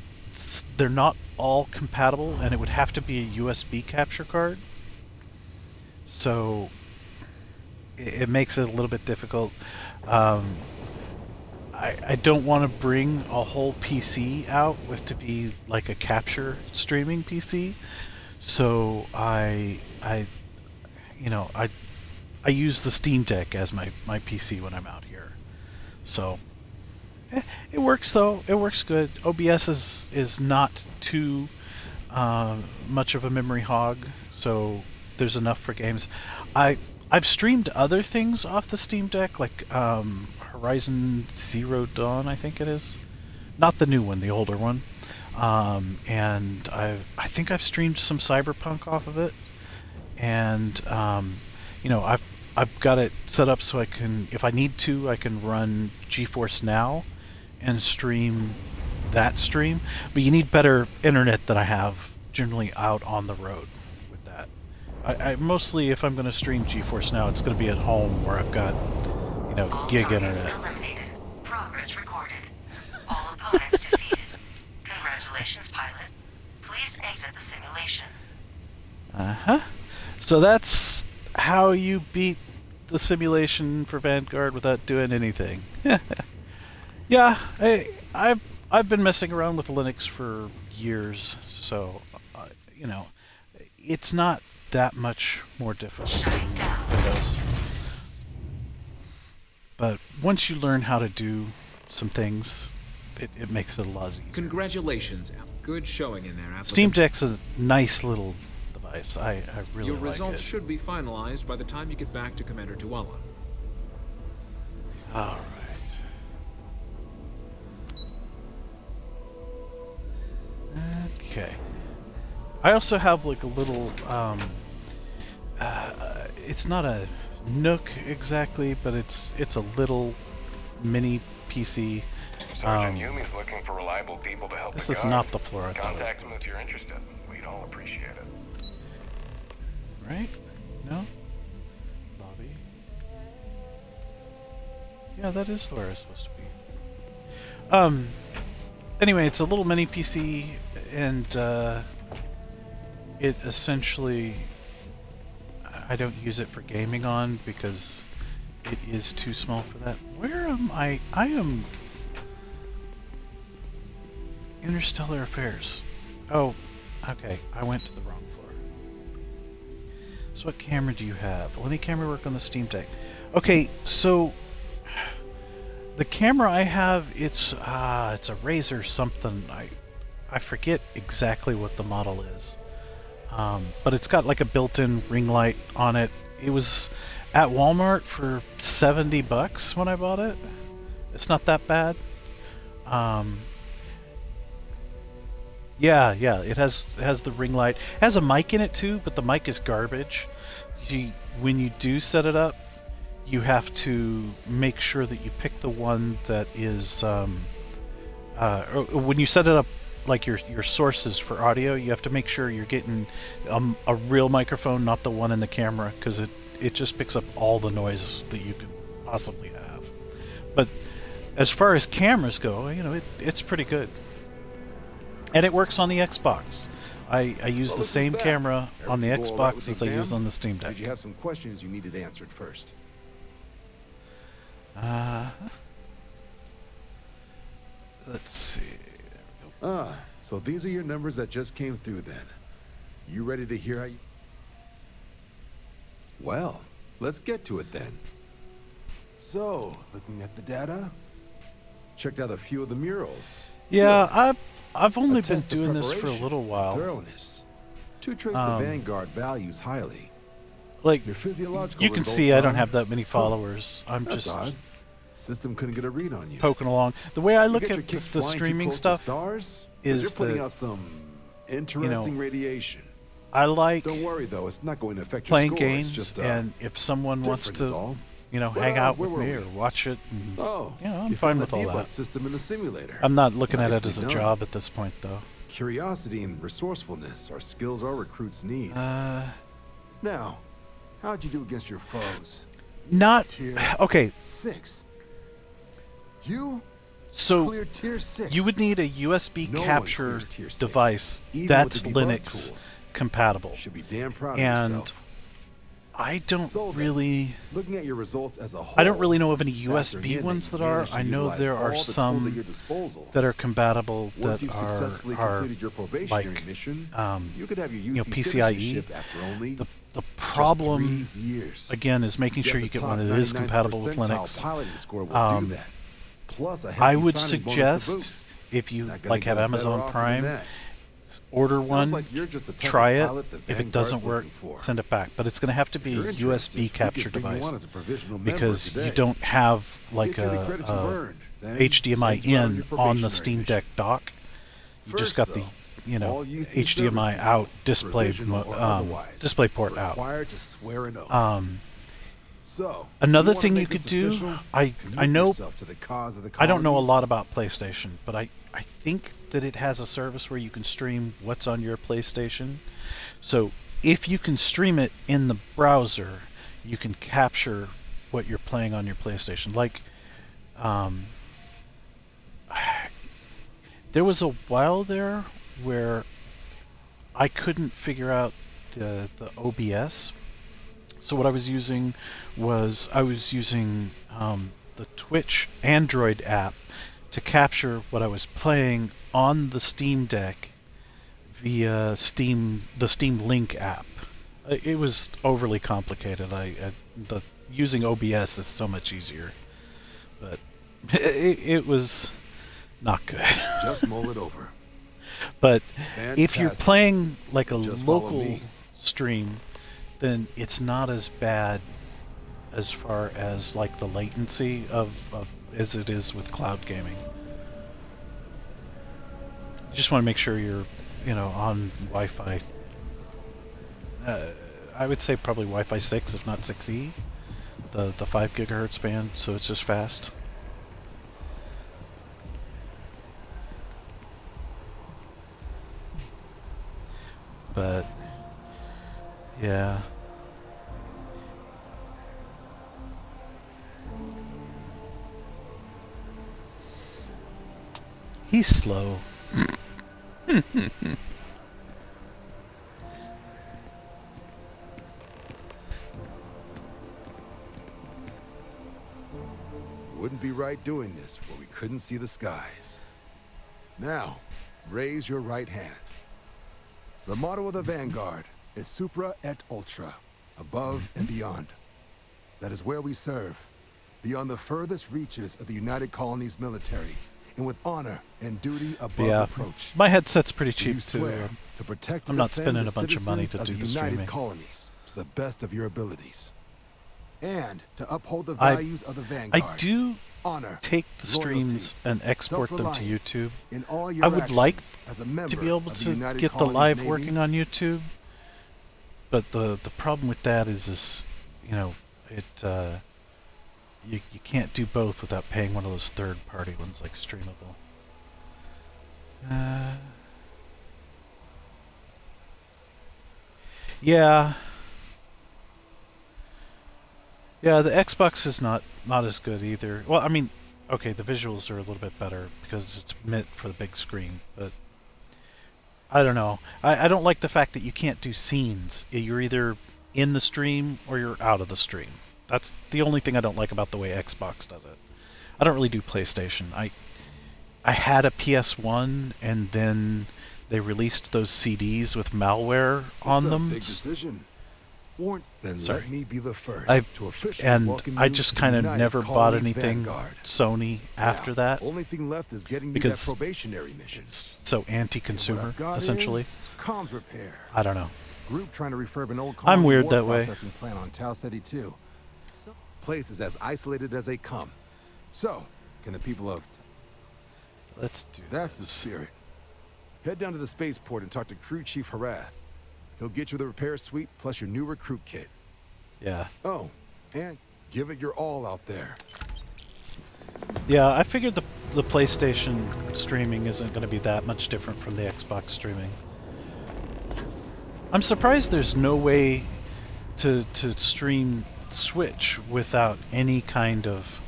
they're not all compatible, and it would have to be a USB capture card. So it makes it a little bit difficult. I don't want to bring a whole PC out with to be like a capture streaming PC. So I use the Steam Deck as my PC when I'm out here. So it works though. It works good. OBS is not too much of a memory hog, so there's enough for games. I've streamed other things off the Steam Deck, like Horizon Zero Dawn, I think it is. Not the new one, the older one. And I think I've streamed some Cyberpunk off of it. And I've got it set up so I can, if I need to, I can run GeForce Now and stream that stream. But you need better internet than I have generally out on the road with that. I mostly, if I'm going to stream GeForce Now, it's going to be at home where I've got, gig internet. Eliminated. Progress recorded. All opponents defeated. Congratulations, pilot. Please exit the simulation. Uh-huh. So that's how you beat the simulation for Vanguard without doing anything. Yeah, I've been messing around with Linux for years, so it's not that much more difficult than Windows. But once you learn how to do some things, it makes it a lot easier. Congratulations, good showing in there, applicant. Steam Deck's a nice little device. I really Your like results it. should be finalized by the time you get back to Commander Tuala. All right. Okay. I also have like a little. It's not a Nook exactly, but it's a little mini PC. Sergeant Yumi's looking for reliable people to help This the is guard. not the floor I thought it was. Contact him if you're interested. We'd all appreciate it. Right? No? Lobby? Yeah, that is where it's supposed to be. Anyway, it's a little mini PC, and it essentially, I don't use it for gaming on because it is too small for that. Where am I? I am Interstellar Affairs. Oh, okay. I went to the wrong floor. So what camera do you have? Will any camera work on the Steam Deck? Okay, so the camera I have, it's a Razer something. I forget exactly what the model is. But it's got like a built-in ring light on it. It was at Walmart for $70 when I bought it. It's not that bad. Yeah, it has the ring light. It has a mic in it too, but the mic is garbage. When you do set it up, you have to make sure that you pick the one that is when you set it up, like your sources for audio, you have to make sure you're getting a real microphone, not the one in the camera, because it just picks up all the noise that you could possibly have. But as far as cameras go, it's pretty good. And it works on the Xbox. I use the same camera on the Xbox as I use on the Steam Deck. Did you have some questions you needed answered first? Let's see. So these are your numbers that just came through then. You ready to hear how you... Well, let's get to it then. So, looking at the data, checked out a few of the murals. Yeah, I've only been doing this for a little while. Thoroughness. To trace the Vanguard values highly. Like, your physiological you can see I don't have that many followers. I'm That's just odd. System couldn't get a read on you. poking along. The way I You look get your at kicks the flying too streaming close to stuff stars? 'Cause is you're putting that, out some interesting radiation. I like Don't worry though, it's not going to affect playing your score. games, It's just, and if someone wants different is to, all. hang out with me or watch it, and, I'm fine with all that. System in the simulator. I'm not looking at it Nicely as a done. job at this point, though. Curiosity and resourcefulness are skills our recruits need. Now, how'd you do against your foes? Not okay. 6. You So cleared tier 6. you would need a USB No one capture clears tier 6, device even that's with the debug Linux tools. compatible. Should be damn proud of and yourself. I don't So then, really. Looking at your results as a whole, I don't really know of any factoring USB in ones you that are. managed to I know utilize there all are the tools some at your disposal. that are compatible Once that you've successfully are completed your probationary like mission, you could have your you know, UC PCIe. citizenship after only The just problem 3 years. again is making sure Just you a get top one that is 99th compatible with percentile Linux. piloting score will do that. Plus a hefty I would signing bonus to boot. suggest if you Not gonna like get have a better Amazon offer than Prime, that. order Sounds one, like you're just the type of try it. pilot the If it Vanguard's doesn't work, looking for. send it back. But it's going to have to be If a you're USB interested, we capture could bring you device on as a provisional member because you today. don't have like Get you the a, credits you've earned, then HDMI send you out on in your on the probationary Steam mission. Deck dock. You just First, got though, the all UC service HDMI people, out display provisional or otherwise, display port out. required to swear an oath. So, Another you wanna thing you make could this do, official? I Commit know, yourself to the cause of the I don't know a colonies. lot about PlayStation, but I think that it has a service where you can stream what's on your PlayStation. So if you can stream it in the browser, you can capture what you're playing on your PlayStation. Like, there was a while there where I couldn't figure out the OBS. So what I was using was the Twitch Android app to capture what I was playing on the Steam Deck via the Steam Link app. It was overly complicated. Using OBS is so much easier, but it was not good. Just mull it over. But if you're Fantastic. playing like a Just follow local me. stream, then it's not as bad as far as like the latency of as it is with cloud gaming. You just want to make sure you're, on Wi-Fi. I would say probably Wi-Fi 6, if not 6E, the 5 gigahertz band, so it's just fast. But yeah. He's slow. Wouldn't be right doing this where we couldn't see the skies. Now, raise your right hand. The motto of the Vanguard is Supra et Ultra, above and beyond. That is where we serve, beyond the furthest reaches of the United Colonies military, and with honor and duty above reproach. My headset's pretty cheap You too. swear to protect I'm and not defend spending the a bunch of money to citizens do of the the United streaming. Colonies to the best of your abilities, and to uphold the I- values of the Vanguard. I do honor, take the streams and export them to self-reliance YouTube. in all your I would like actions as a member to be able of the to United get the Colonies live Navy. working on YouTube, but the problem with that is you can't do both without paying one of those third-party ones like Streamable. Yeah. Yeah, the Xbox is not as good either. Well, I mean, okay, the visuals are a little bit better because it's meant for the big screen, but I don't know. I don't like the fact that you can't do scenes. You're either in the stream or you're out of the stream. That's the only thing I don't like about the way Xbox does it. I don't really do PlayStation. I had a PS1 and then they released those CDs with malware on It's a them. big decision. Warrants, then Sorry. let me be the first to officially And welcome I you just to the kind of United never bought Colonies anything Vanguard. Sony after Now, that only thing left is getting you because that probationary mission. it's so anti-consumer, What I've got essentially. is comms repair. I don't know. Group trying to refurb an old I'm colony weird war that way. processing plant on Tau Ceti 2. Place is as isolated as they come. So, can the people of... Let's do That's the spirit. Head down to the spaceport and talk to Crew Chief Harath. He'll get you the repair suite plus your new recruit kit. Yeah. Oh, and give it your all out there. Yeah, I figured the PlayStation streaming isn't going to be that much different from the Xbox streaming. I'm surprised there's no way to stream Switch without any kind of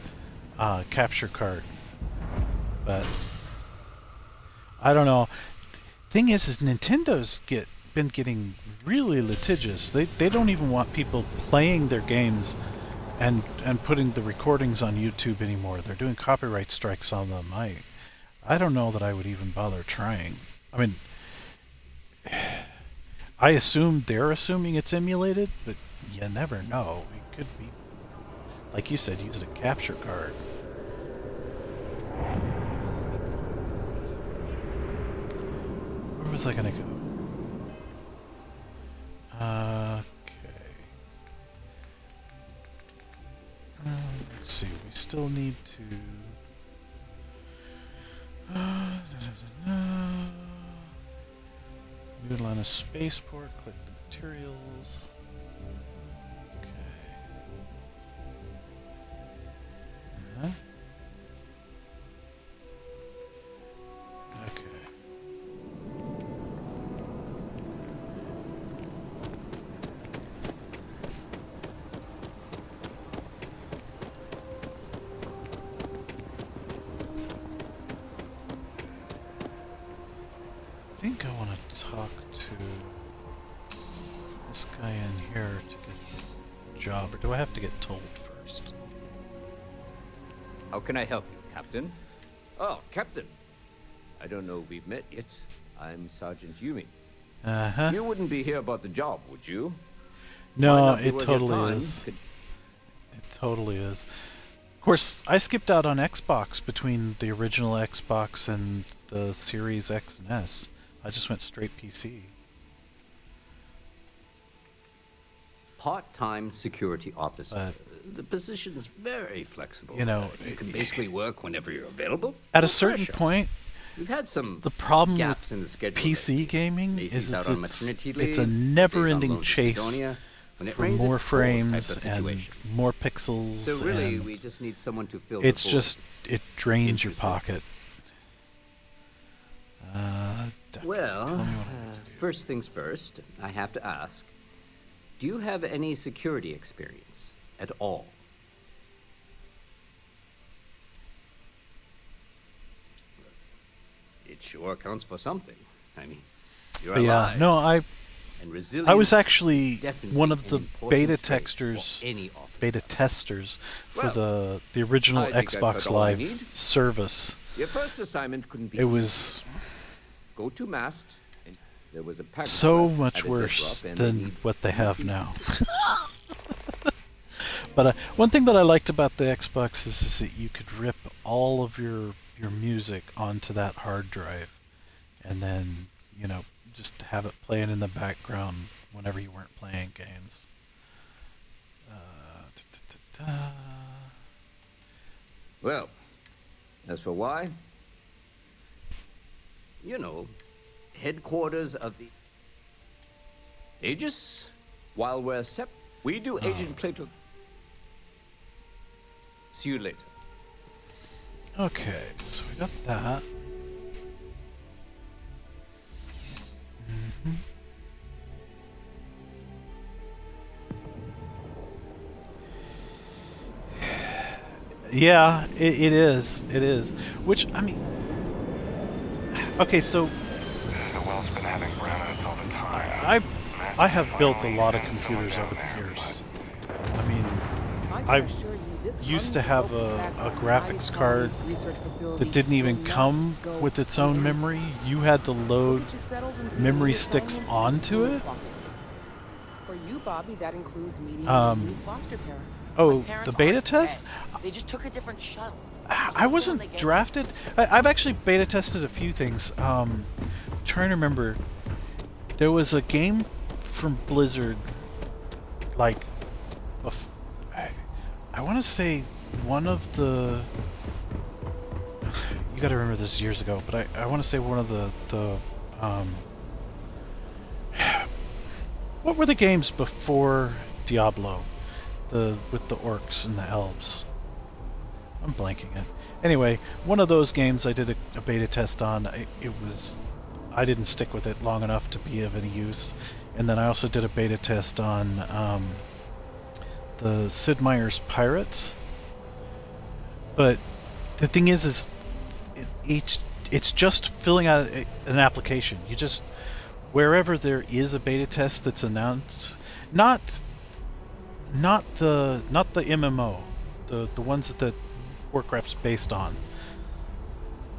capture card. But I don't know. Thing is Nintendo's get been getting really litigious. They don't even want people playing their games and putting the recordings on YouTube anymore. They're doing copyright strikes on them. I don't know that I would even bother trying. I mean, I assume they're assuming it's emulated, but you never know. It could be, like you said, using a capture card. Where was I gonna go? Okay. Let's see. We still need to. New Atlanta Spaceport. Click the materials. Okay. Okay. I think I want to talk to this guy in here to get the job, or do I have to get told first? How can I help you, Captain? Oh, Captain. I don't know if we've met yet. I'm Sergeant Yumi. Uh-huh. You wouldn't be here about the job, would you? No, it totally is. It totally is. Of course, I skipped out on Xbox between the original Xbox and the Series X and S. I just went straight PC. Part-time security officer. The position's very flexible. You know, you can basically work whenever you're available. At a certain point, we've had some the problem gaps with in the schedule PC gaming is out on maternity it's a leave, never-ending chase when it for rains, more it pours type of frames and situation. more pixels. So really, and we just need someone to fill it's the void. just it drains your pocket. Well, first things first, I have to ask, do you have any security experience at all? It sure counts for something. I mean, you're alive. Yeah, no, I was resilience actually is definitely one of the an important beta trait testers, for any officer. for Well, the original I think I've Xbox heard all I Live need. service. Your first assignment couldn't be It was go to mast, and there was a pack so left much at a dead worse drop, and than they need what they have UCC. now. But one thing that I liked about the Xbox is that you could rip all of your music onto that hard drive, and then just have it playing in the background whenever you weren't playing games. Well, as for why, headquarters of the Aegis, while we're we do Agent Plato. See you later. Okay, so we got that. Yeah, it is. It is. Which, I mean... Okay, so... The well's been having brownouts all the time. I have built a lot of computers over the years. I mean, I used to have a graphics card that didn't even come with its own memory. You had to load memory sticks onto it. For you, Bobby, that includes meeting a new foster parent. Oh, the beta test? They just took a different shuttle. I wasn't drafted. I've actually beta tested a few things. Trying to remember, there was a game from Blizzard, like, I want to say one of the. You got to remember this years ago, but I want to say one of the what were the games before Diablo? With the orcs and the elves. I'm blanking it. Anyway, one of those games I did a beta test on. I didn't stick with it long enough to be of any use. And then I also did a beta test on the Sid Meier's Pirates. But the thing is it's just filling out an application. You just wherever there is a beta test that's announced, not the MMO, the ones that Warcraft's based on.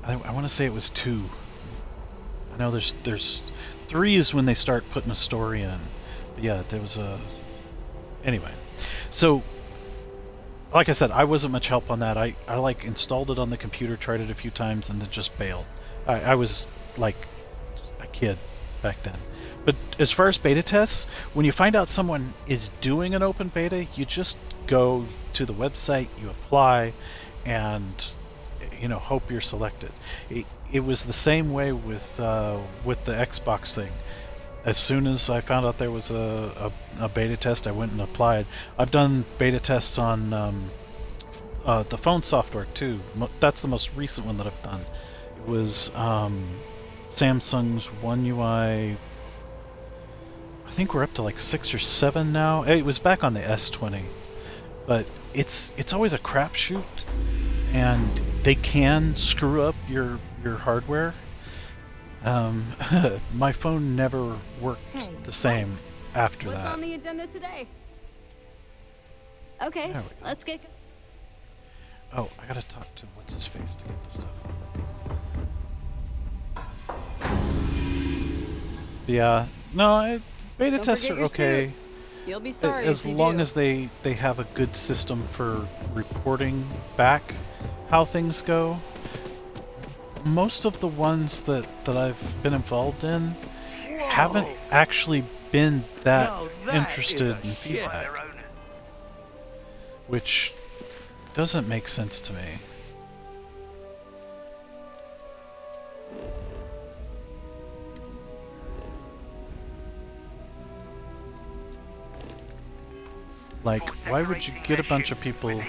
I want to say it was 2. I know there's 3 is when they start putting a story in. But yeah, there was a... Anyway. So, like I said, I wasn't much help on that. I like installed it on the computer, tried it a few times, and then just bailed. I was like a kid back then. But as far as beta tests, when you find out someone is doing an open beta, you just go to the website, you apply, and hope you're selected. It was the same way with the Xbox thing. As soon as I found out there was a beta test, I went and applied. I've done beta tests on the phone software too. That's the most recent one that I've done. It was Samsung's One UI. I think we're up to like 6 or 7 now. It was back on the S20, but it's always a crapshoot, and they can screw up your hardware. My phone never worked the same after that. What's on the agenda today? Okay, let's get... Oh, I gotta talk to what's-his-face to get the stuff. Yeah, no, beta tests are okay. You'll be sorry as long as they have a good system for reporting back how things go. Most of the ones that I've been involved in haven't actually been that interested in feedback, which doesn't make sense to me. Like, why would you get a bunch of people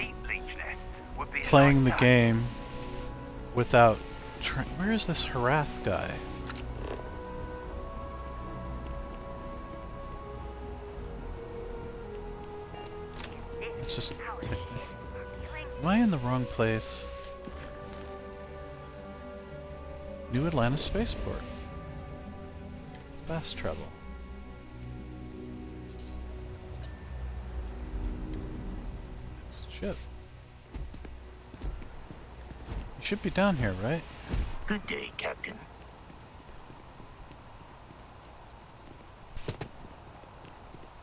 playing the game without... Where is this Harath guy? It's just... Am I in the wrong place? New Atlanta Spaceport. Fast travel. Shit. You should be down here, right? Good day, Captain.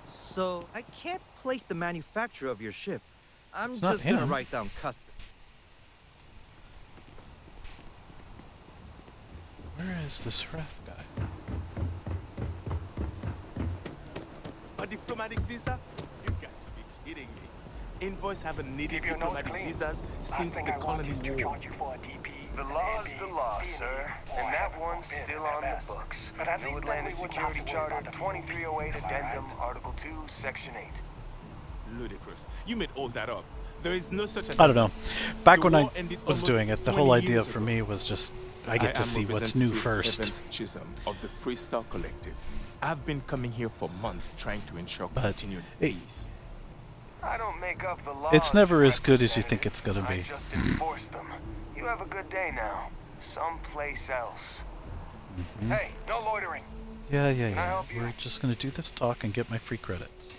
So, I can't place the manufacturer of your ship. I'm It's just not gonna him. write down custom. Where is this Harath guy? A diplomatic visa? You got to be kidding me. Invoice haven't needed diplomatic visas since the colony war. The law's the law, sir. And that one's still on the books. New Atlantis Security Charter 2308 Addendum, Article 2, Section 8. Ludicrous. You made all that up. There is no such I don't know. Back The when I war ended was almost doing it, the 20 whole idea years for ago. me was just, I get to see what's new first. Evans Chisholm of the Freestar Collective. I've been coming here for months trying to ensure continued peace. I don't make up the laws. It's never as good as you think it's gonna be. I just enforce them. You have a good day now. Someplace else. Hey, no loitering. Yeah. We're just gonna do this talk and get my free credits.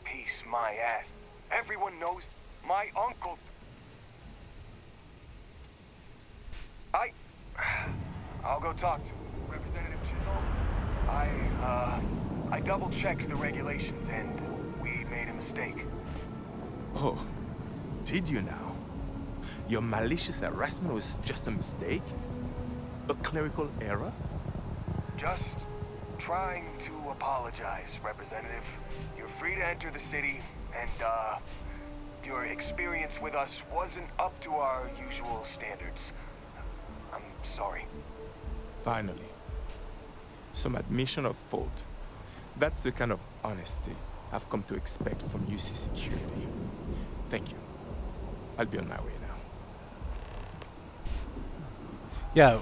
Peace my ass. Everyone knows my uncle. I'll go talk to Representative Chisholm. I double-checked the regulations and we made a mistake. Oh, did you now? Your malicious harassment was just a mistake? A clerical error? Just trying to apologize, Representative. You're free to enter the city, and, your experience with us wasn't up to our usual standards. I'm sorry. Finally. Some admission of fault. That's the kind of honesty I've come to expect from UC Security. Thank you. I'll be on my way now. Yeah,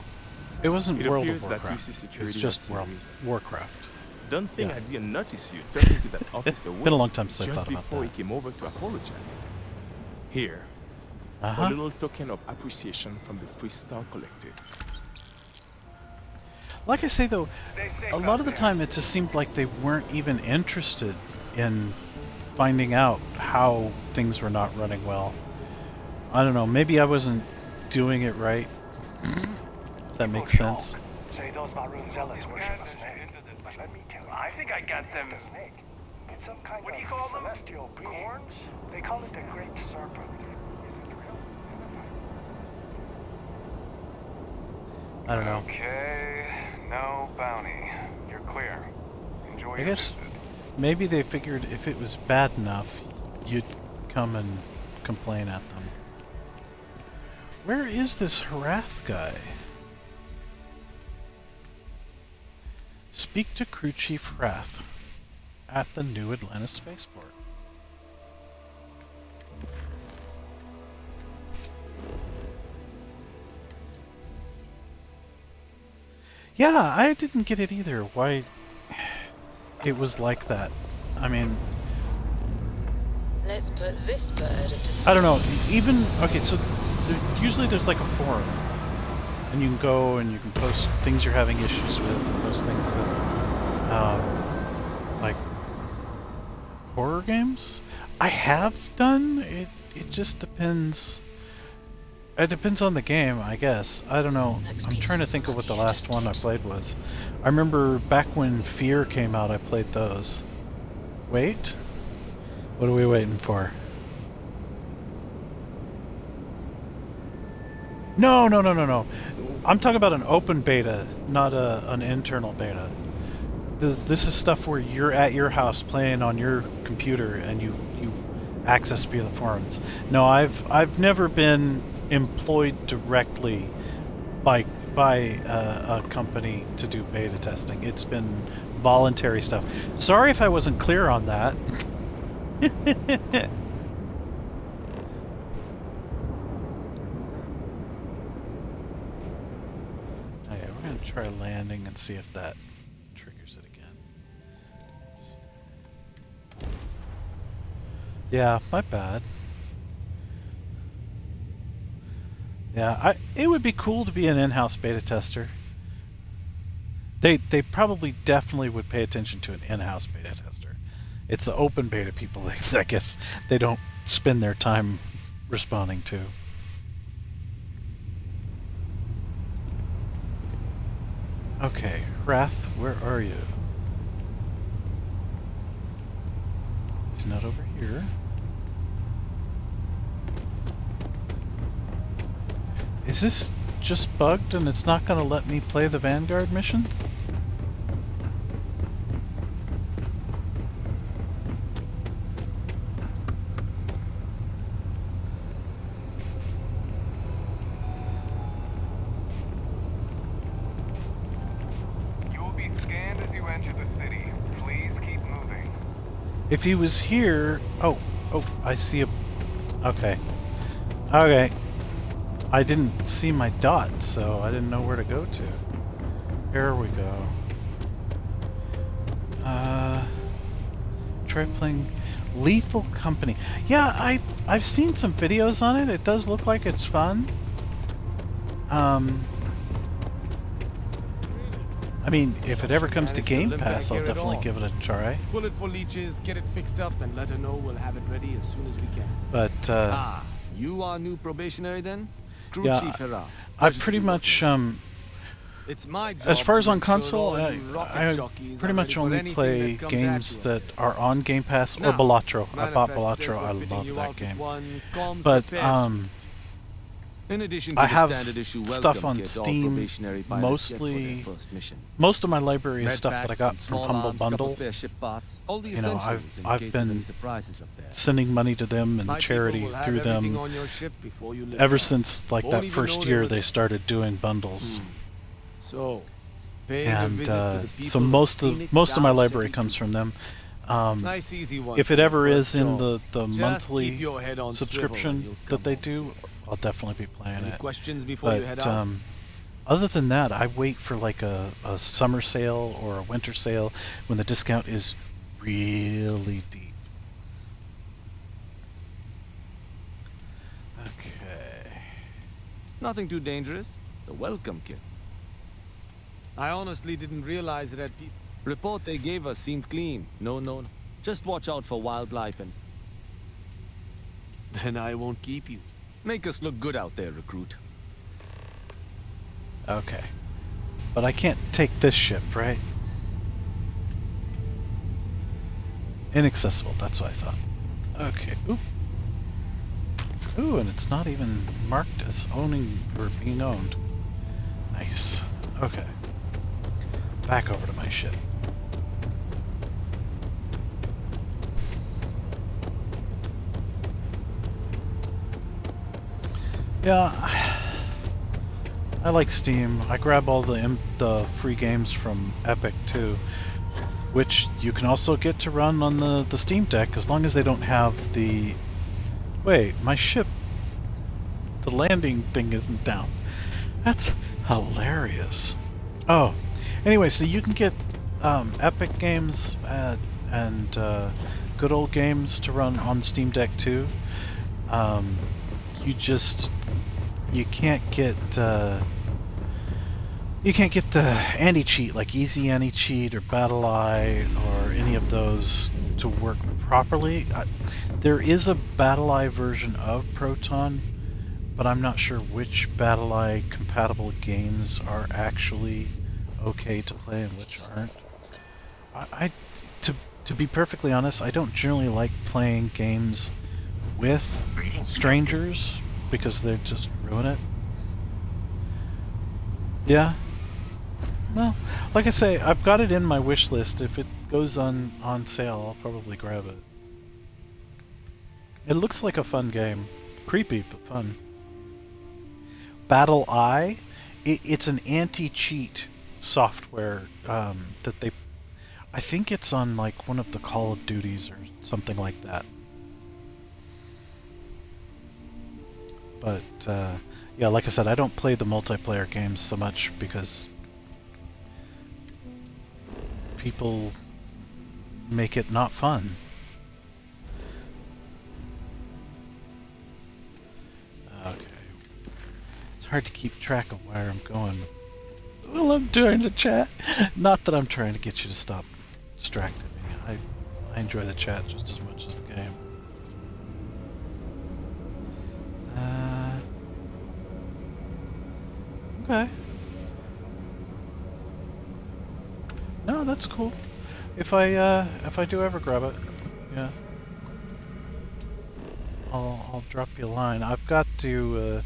it wasn't It World appears of that Warcraft. UC It's Security just has some reason. Warcraft. Don't think Yeah. I didn't notice you turning to that officer Been a long once time since I just thought about before that. he came over to apologize. Here, Uh-huh. a little token of appreciation from the Freestar Collective. Like I say though, a lot of the time it just seemed like they weren't even interested in finding out how things were not running well. I don't know, maybe I wasn't doing it right. If that makes sense. Say those Varun zealots worship a snake. But let me tell you, I think I got them. the snake. It's some kind What do you of call them? celestial being. Corns? They call it the Great Serpent. Is it real? I don't know. Okay, no bounty. You're clear. Enjoy I your guess visit. maybe they figured if it was bad enough, you'd come and complain at them. Where is this Harath guy? Speak to Crew Chief Harath at the New Atlantis Spaceport. Yeah, I didn't get it either. Why it was like that. I mean, Let's put this bird into I don't know. Even okay, so usually there's like a forum, and you can go and you can post things you're having issues with, and post things that, like horror games. I have done it. It just depends. It depends on the game, I guess. I don't know. I'm trying to think of what the last one I played was. I remember back when Fear came out, I played those. Wait. What are we waiting for? No. I'm talking about an open beta, not an internal beta. This is stuff where you're at your house playing on your computer and you access via the forums. No, I've never been employed directly by a company to do beta testing. It's been voluntary stuff. Sorry if I wasn't clear on that. Okay, we're going to try landing and see if that triggers it again. Yeah, my bad. Yeah, it would be cool to be an in-house beta tester. They probably definitely would pay attention to an in-house beta tester. It's the open beta people that I guess they don't spend their time responding to. Okay, Wrath, where are you? He's not over here. Is this just bugged and it's not going to let me play the Vanguard mission? You will be scanned as you enter the city. Please keep moving. If he was here... Oh, I see a... Okay. Okay. I didn't see my dot, so I didn't know where to go to. Here we go. Try playing Lethal Company. Yeah, I've seen some videos on it. It does look like it's fun. I mean, if it ever comes to Game Pass, I'll definitely give it a try. Pull it for leeches, get it fixed up, and let her know we'll have it ready as soon as we can. But, you are new probationary then? Crew yeah, Chief Hera. I pretty much, it's my job as far as to on make sure console, all you I rocket jockeys pretty are much ready for only anything play that comes games at you. that are on Game Pass or Now, Balatro. I bought Manifest says Balatro. I we're fitting love you that out game. with one comms But, repair suite. In addition to I the have standard issue stuff welcome on kit all Steam, probationary pilots get for their mostly... first mission. Most of my library is Red stuff that I packs got and from small Humble arms, couple Bundle. spare ship parts, all the You know, essentials in I've case of any been surprises up there. sending money to them and My charity people will have through everything them on your ship before you live ever there. since like Won't that even first know they year were they there. started doing bundles. So, paying a And visit to the people so of most scenic of my Down library City comes from them. Nice easy one If for it your ever first is in job. the Just monthly keep your head on swivel and subscription you'll that come they home do, safe. I'll definitely be playing Any it. questions before but you head out? other than that, I wait for like a summer sale or a winter sale when the discount is really deep. Okay. Nothing too dangerous. The welcome kit. I honestly didn't realize that report they gave us seemed clean. No. Just watch out for wildlife and... Then I won't keep you. Make us look good out there, recruit. Okay. But I can't take this ship, right? Inaccessible, that's what I thought. Okay. Ooh. Ooh, and it's not even marked as owning or being owned. Nice. Okay. Back over to my ship. Yeah, I like Steam. I grab all the free games from Epic too, which you can also get to run on the Steam Deck as long as they don't have the... Wait, my ship, the landing thing isn't down. That's hilarious. Oh, anyway, so you can get Epic games and good old games to run on Steam Deck too. You can't get the anti-cheat like Easy Anti-Cheat or BattleEye or any of those to work properly. There is a BattleEye version of Proton, but I'm not sure which BattleEye compatible games are actually okay to play and which aren't. To be perfectly honest, I don't generally like playing games with strangers because they just ruin it. Yeah. Well, like I say, I've got it in my wish list. If it goes on sale, I'll probably grab it. It looks like a fun game. Creepy, but fun. BattleEye, it's an anti-cheat software that they... I think it's on like one of the Call of Duties or something like that. But, yeah, like I said, I don't play the multiplayer games so much because people make it not fun. Okay. It's hard to keep track of where I'm going. Well, I'm doing the chat. Not that I'm trying to get you to stop distracting me. I enjoy the chat just as much as the game. Okay. No, that's cool. If I do ever grab it, yeah, I'll drop you a line. I've got to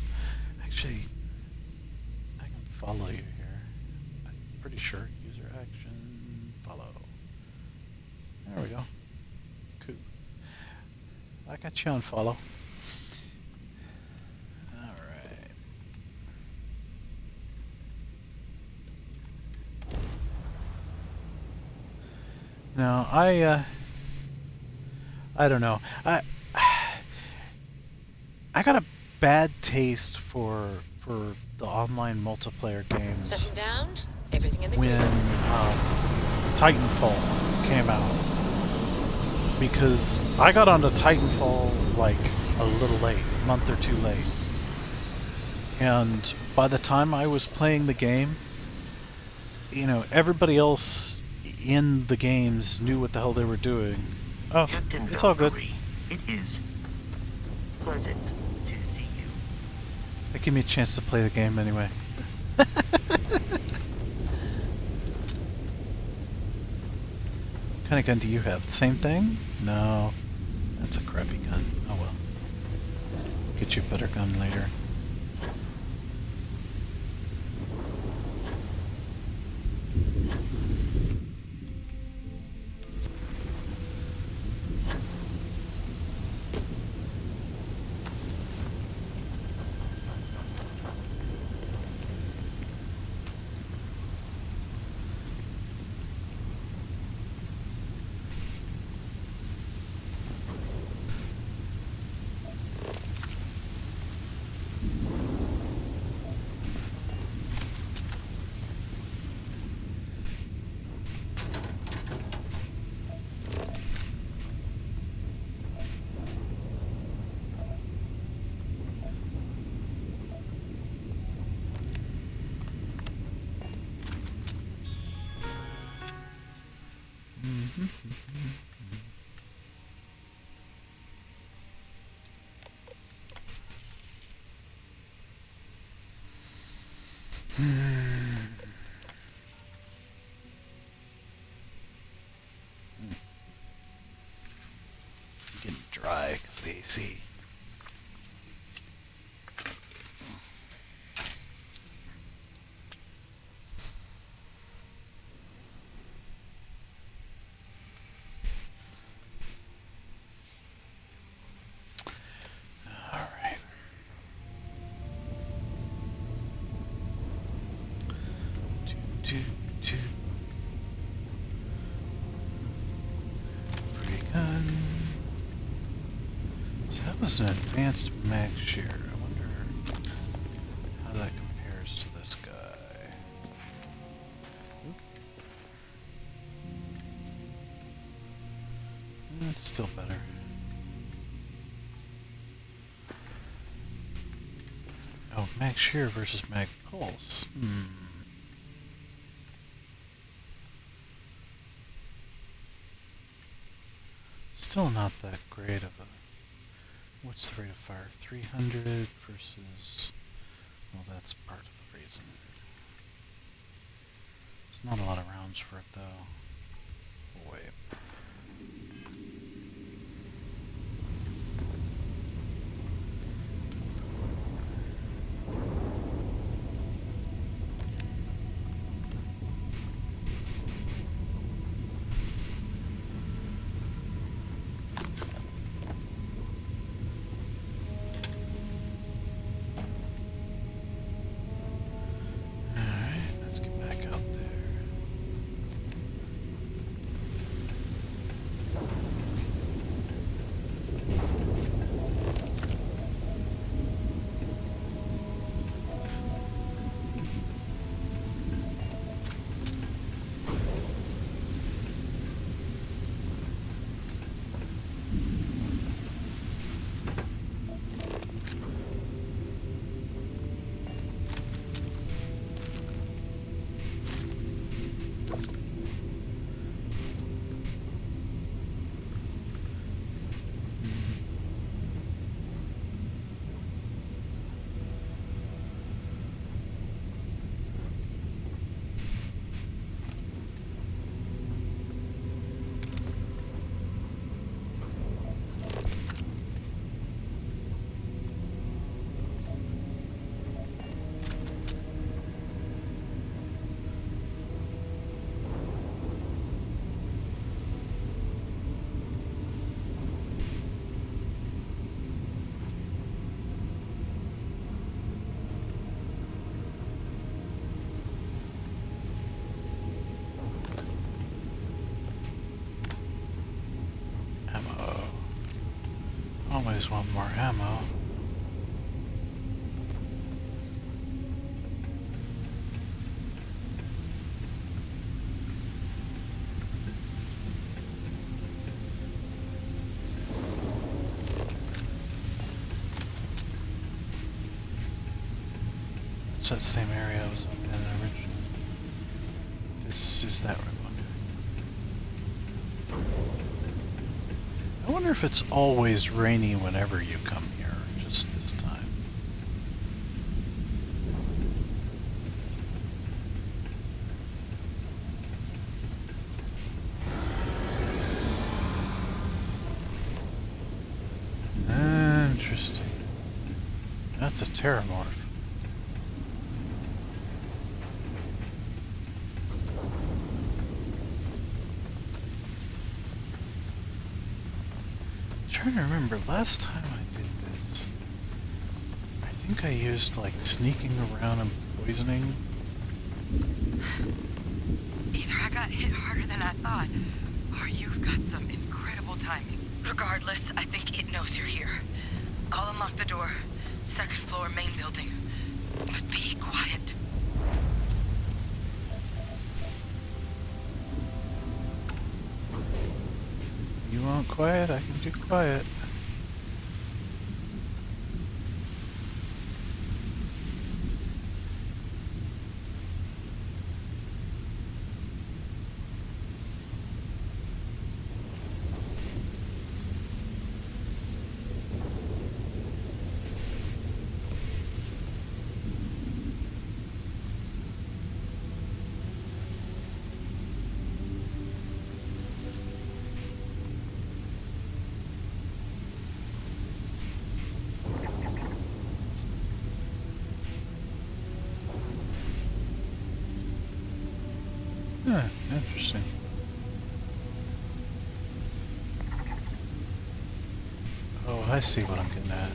actually, I can follow you here. I'm pretty sure. User action follow. There we go. Cool. I got you on follow. No, I don't know. I got a bad taste for the online multiplayer games. Setting down. Everything in the when Titanfall came out, because I got onto Titanfall like a little late, a month or two late, and by the time I was playing the game, you know, everybody else in the games knew what the hell they were doing. Oh, Captain, it's all good. It is pleasant to see you. That gave me a chance to play the game anyway. What kind of gun do you have? The same thing? No. That's a crappy gun. Oh well. Get you a better gun later. Getting dry because the AC. An advanced mag shear. I wonder how that compares to this guy. It's still better. Oh, mag shear versus mag pulse. Still not that great of a... What's the rate of fire? 300 versus... Well, that's part of the reason. There's not a lot of rounds for it, though. Oh, wait. Always want more ammo. It's that same area I was up in originally. This is that room. I wonder if it's always rainy whenever you come here, just this time. Interesting. That's a terramorph. I'm trying to remember, last time I did this, I think I used like sneaking around and poisoning. Either I got hit harder than I thought, or you've got some incredible timing. Regardless, I think it knows you're here. I'll unlock the door. Second floor, main building. But be quiet. You want quiet? I can do quiet. Interesting. Oh, I see what I'm getting at.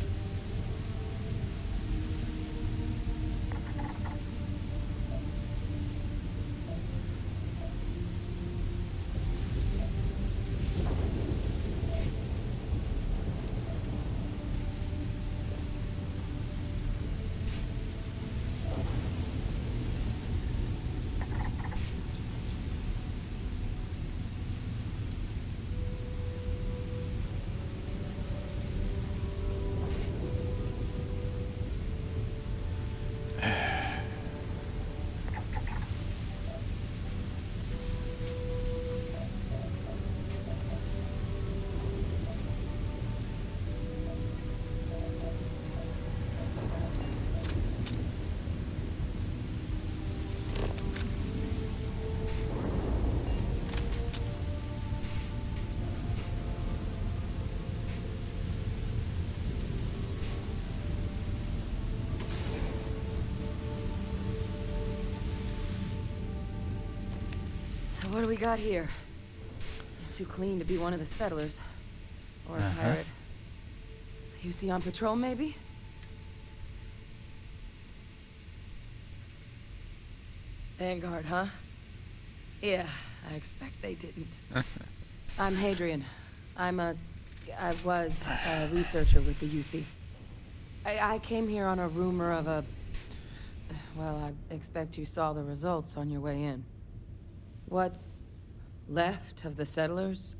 So what do we got here? Too clean to be one of the settlers. Or a pirate. You see on patrol, maybe? Vanguard, huh? Yeah, I expect they didn't. I'm Hadrian. I was a researcher with the UC. I came here on a rumor of a... Well, I expect you saw the results on your way in. What's left of the settlers?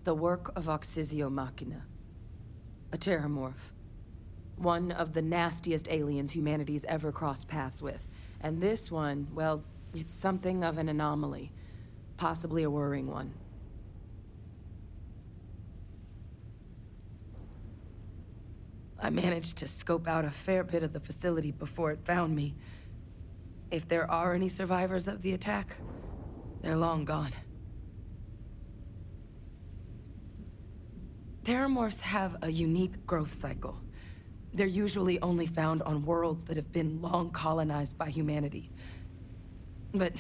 The work of Oxysio Machina. A terramorph. One of the nastiest aliens humanity's ever crossed paths with. And this one, well, it's something of an anomaly. Possibly a worrying one. I managed to scope out a fair bit of the facility before it found me. If there are any survivors of the attack, they're long gone. Terramorphs have a unique growth cycle. They're usually only found on worlds that have been long colonized by humanity. But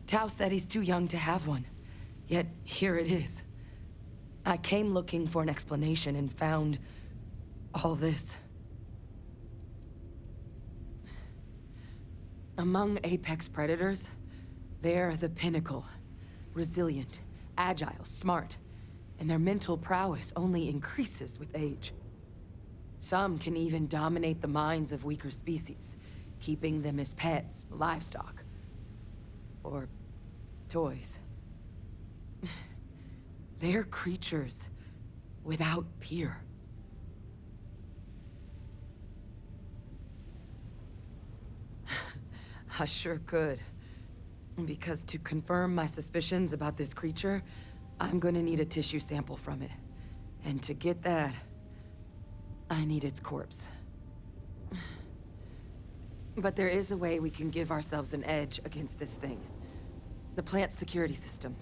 Tao said he's too young to have one. Yet here it is. I came looking for an explanation and found all this. Among apex predators, they're the pinnacle. Resilient, agile, smart, and their mental prowess only increases with age. Some can even dominate the minds of weaker species, keeping them as pets, livestock, or toys. They're creatures without peer. I sure could. Because to confirm my suspicions about this creature, I'm gonna need a tissue sample from it. And to get that, I need its corpse. But there is a way we can give ourselves an edge against this thing. The plant's security system.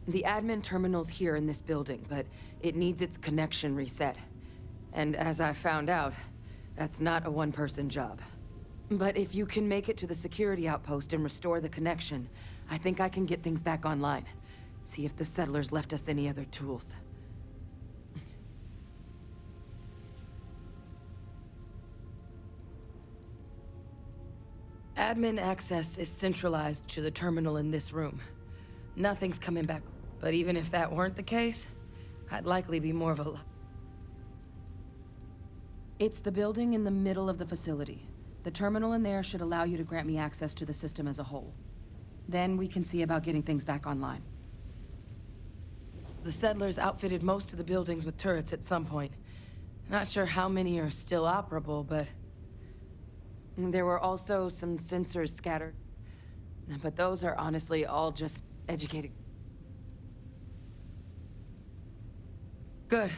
The admin terminal's here in this building, but it needs its connection reset. And as I found out, that's not a one-person job. But if you can make it to the security outpost and restore the connection, I think I can get things back online. See if the settlers left us any other tools. Admin access is centralized to the terminal in this room. Nothing's coming back. But even if that weren't the case, I'd likely be more of a... It's the building in the middle of the facility. The terminal in there should allow you to grant me access to the system as a whole. Then we can see about getting things back online. The settlers outfitted most of the buildings with turrets at some point. Not sure how many are still operable, but... There were also some sensors scattered. But those are honestly all just educated. Good.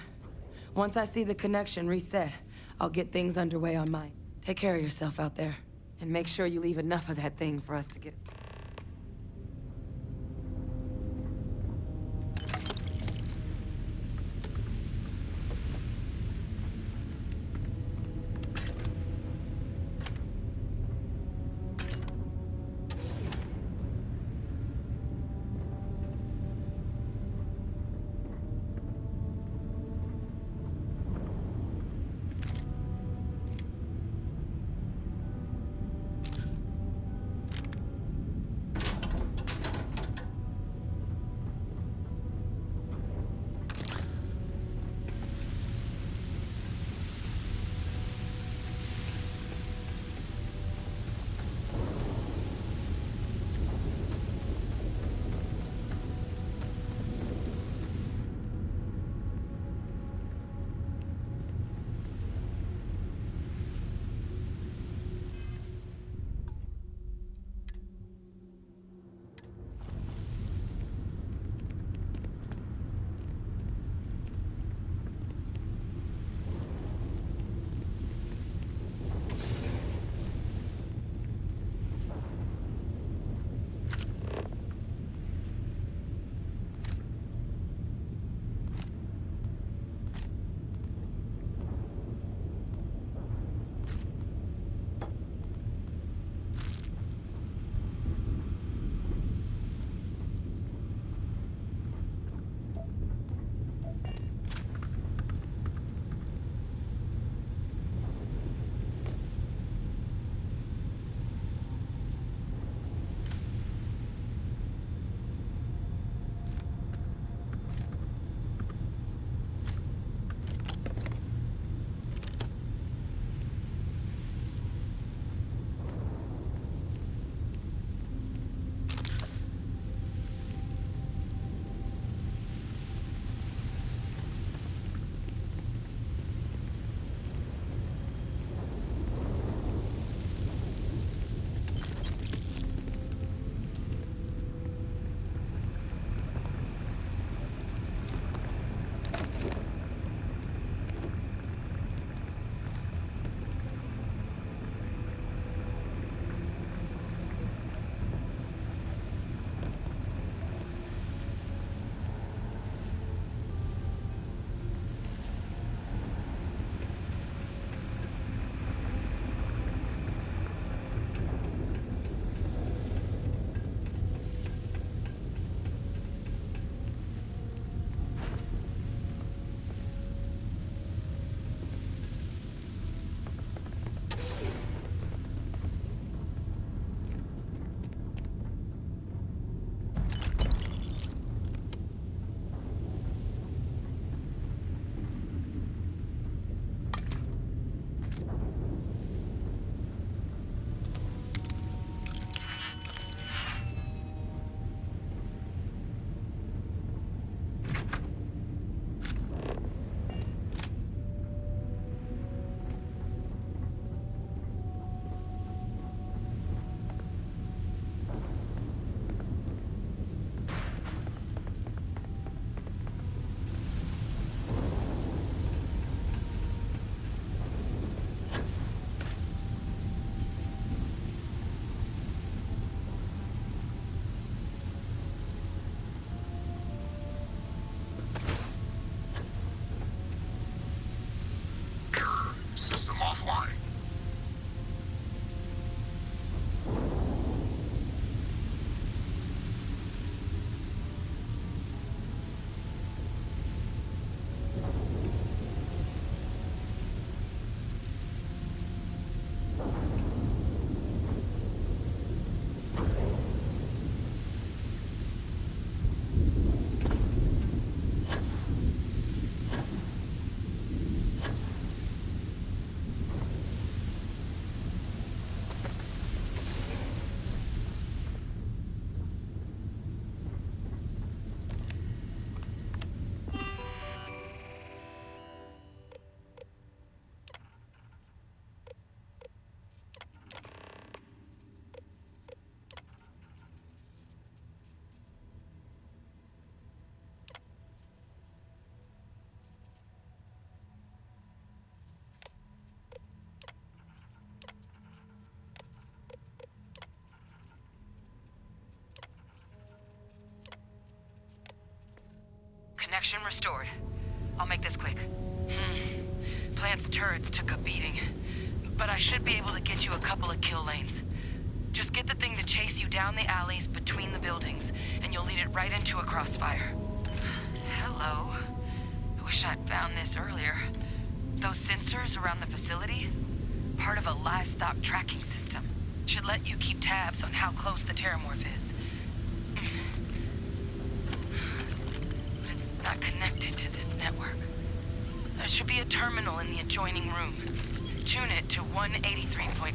Once I see the connection reset, I'll get things underway on mine. Take care of yourself out there, and make sure you leave enough of that thing for us to get... offline. Connection restored. I'll make this quick. Plant's turrets took a beating, but I should be able to get you a couple of kill lanes. Just get the thing to chase you down the alleys between the buildings, and you'll lead it right into a crossfire. Hello. I wish I'd found this earlier. Those sensors around the facility? Part of a livestock tracking system. Should let you keep tabs on how close the terramorph is. It's not connected to this network. There should be a terminal in the adjoining room. Tune it to 183.5.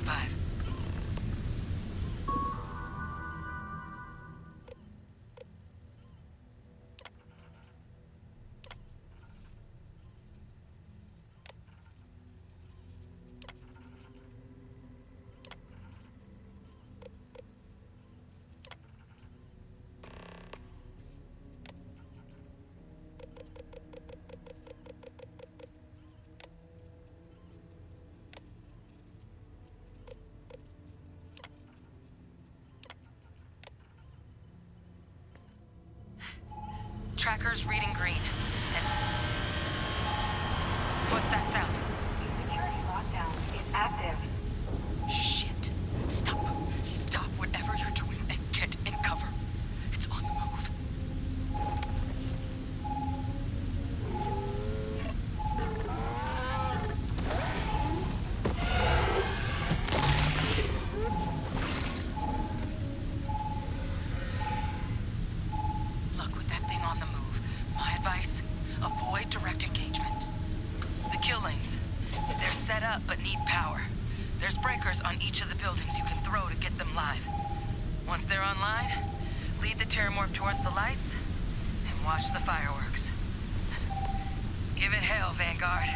Tracker's reading green. And what's that sound? The security lockdown is active. Shit. Stop. Stop whatever you're doing and get in cover. It's on the move. Look, with that thing on the move, my advice, avoid direct engagement. The kill lanes, they're set up but need power. There's breakers on each of the buildings you can throw to get them live. Once they're online, lead the terramorph towards the lights and watch the fireworks. Give it hell, Vanguard.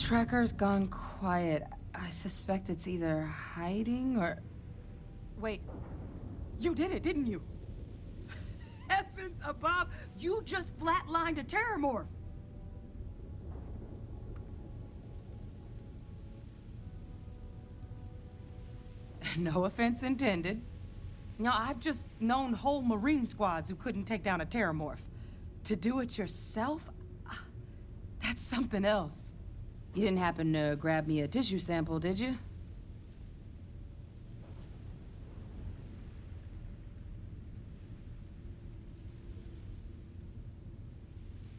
tracker's gone quiet. I suspect it's either hiding or... Wait. You did it, didn't you? Heavens above! You just flatlined a terramorph! No offense intended. Now, I've just known whole Marine squads who couldn't take down a terramorph. To do it yourself? That's something else. You didn't happen to grab me a tissue sample, did you?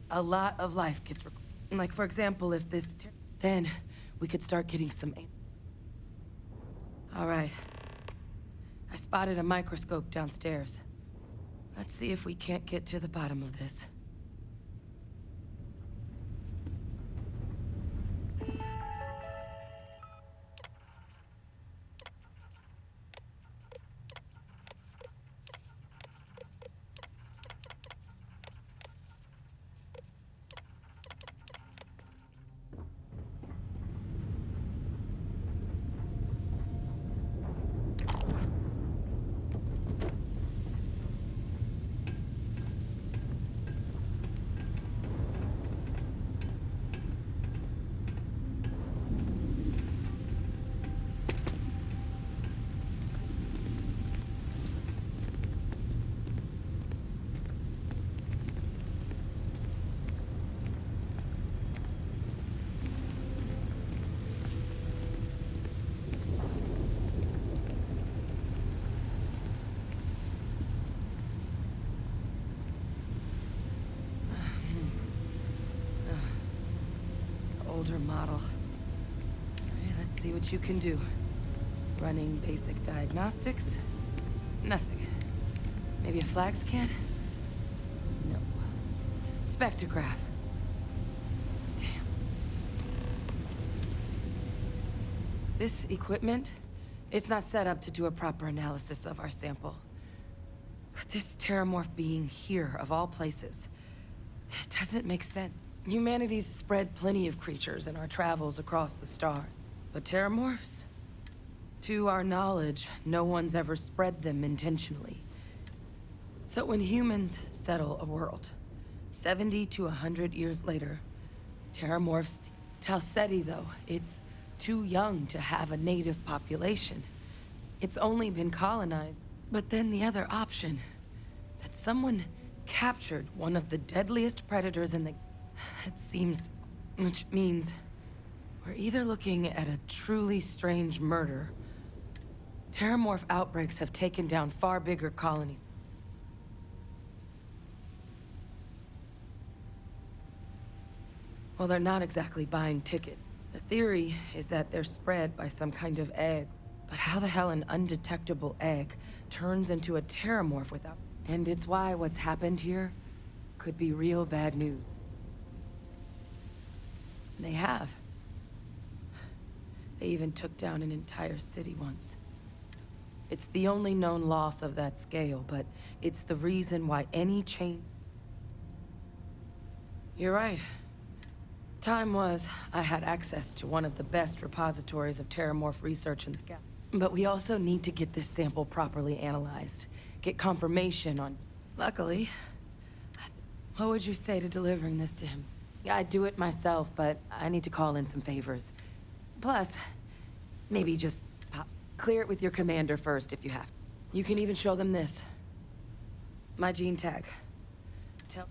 A lot of life gets like, for example, if this... Then we could start getting some... All right. I spotted a microscope downstairs. Let's see if we can't get to the bottom of this. Older model. Okay, let's see what you can do. Running basic diagnostics. Nothing. Maybe a flag scan? No. Spectrograph. Damn. This equipment, it's not set up to do a proper analysis of our sample. But this terramorph being here, of all places, it doesn't make sense. Humanity's spread plenty of creatures in our travels across the stars. But terramorphs? To our knowledge, no one's ever spread them intentionally. So when humans settle a world, 70 to 100 years later, terramorphs... Talseti, though, it's too young to have a native population. It's only been colonized. But then the other option, that someone captured one of the deadliest predators in the... It seems... which means... we're either looking at a truly strange murder... Terramorph outbreaks have taken down far bigger colonies. Well, they're not exactly buying tickets. The theory is that they're spread by some kind of egg. But how the hell an undetectable egg turns into a terramorph without... And it's why what's happened here could be real bad news. They have. They even took down an entire city once. It's the only known loss of that scale, but it's the reason why any change... You're right. Time was, I had access to one of the best repositories of terramorph research in the galaxy. But we also need to get this sample properly analyzed. Get confirmation on... Luckily... What would you say to delivering this to him? I'd do it myself, but I need to call in some favors. Plus, maybe just clear it with your commander first if you have. You can even show them this. My gene tag. Tell...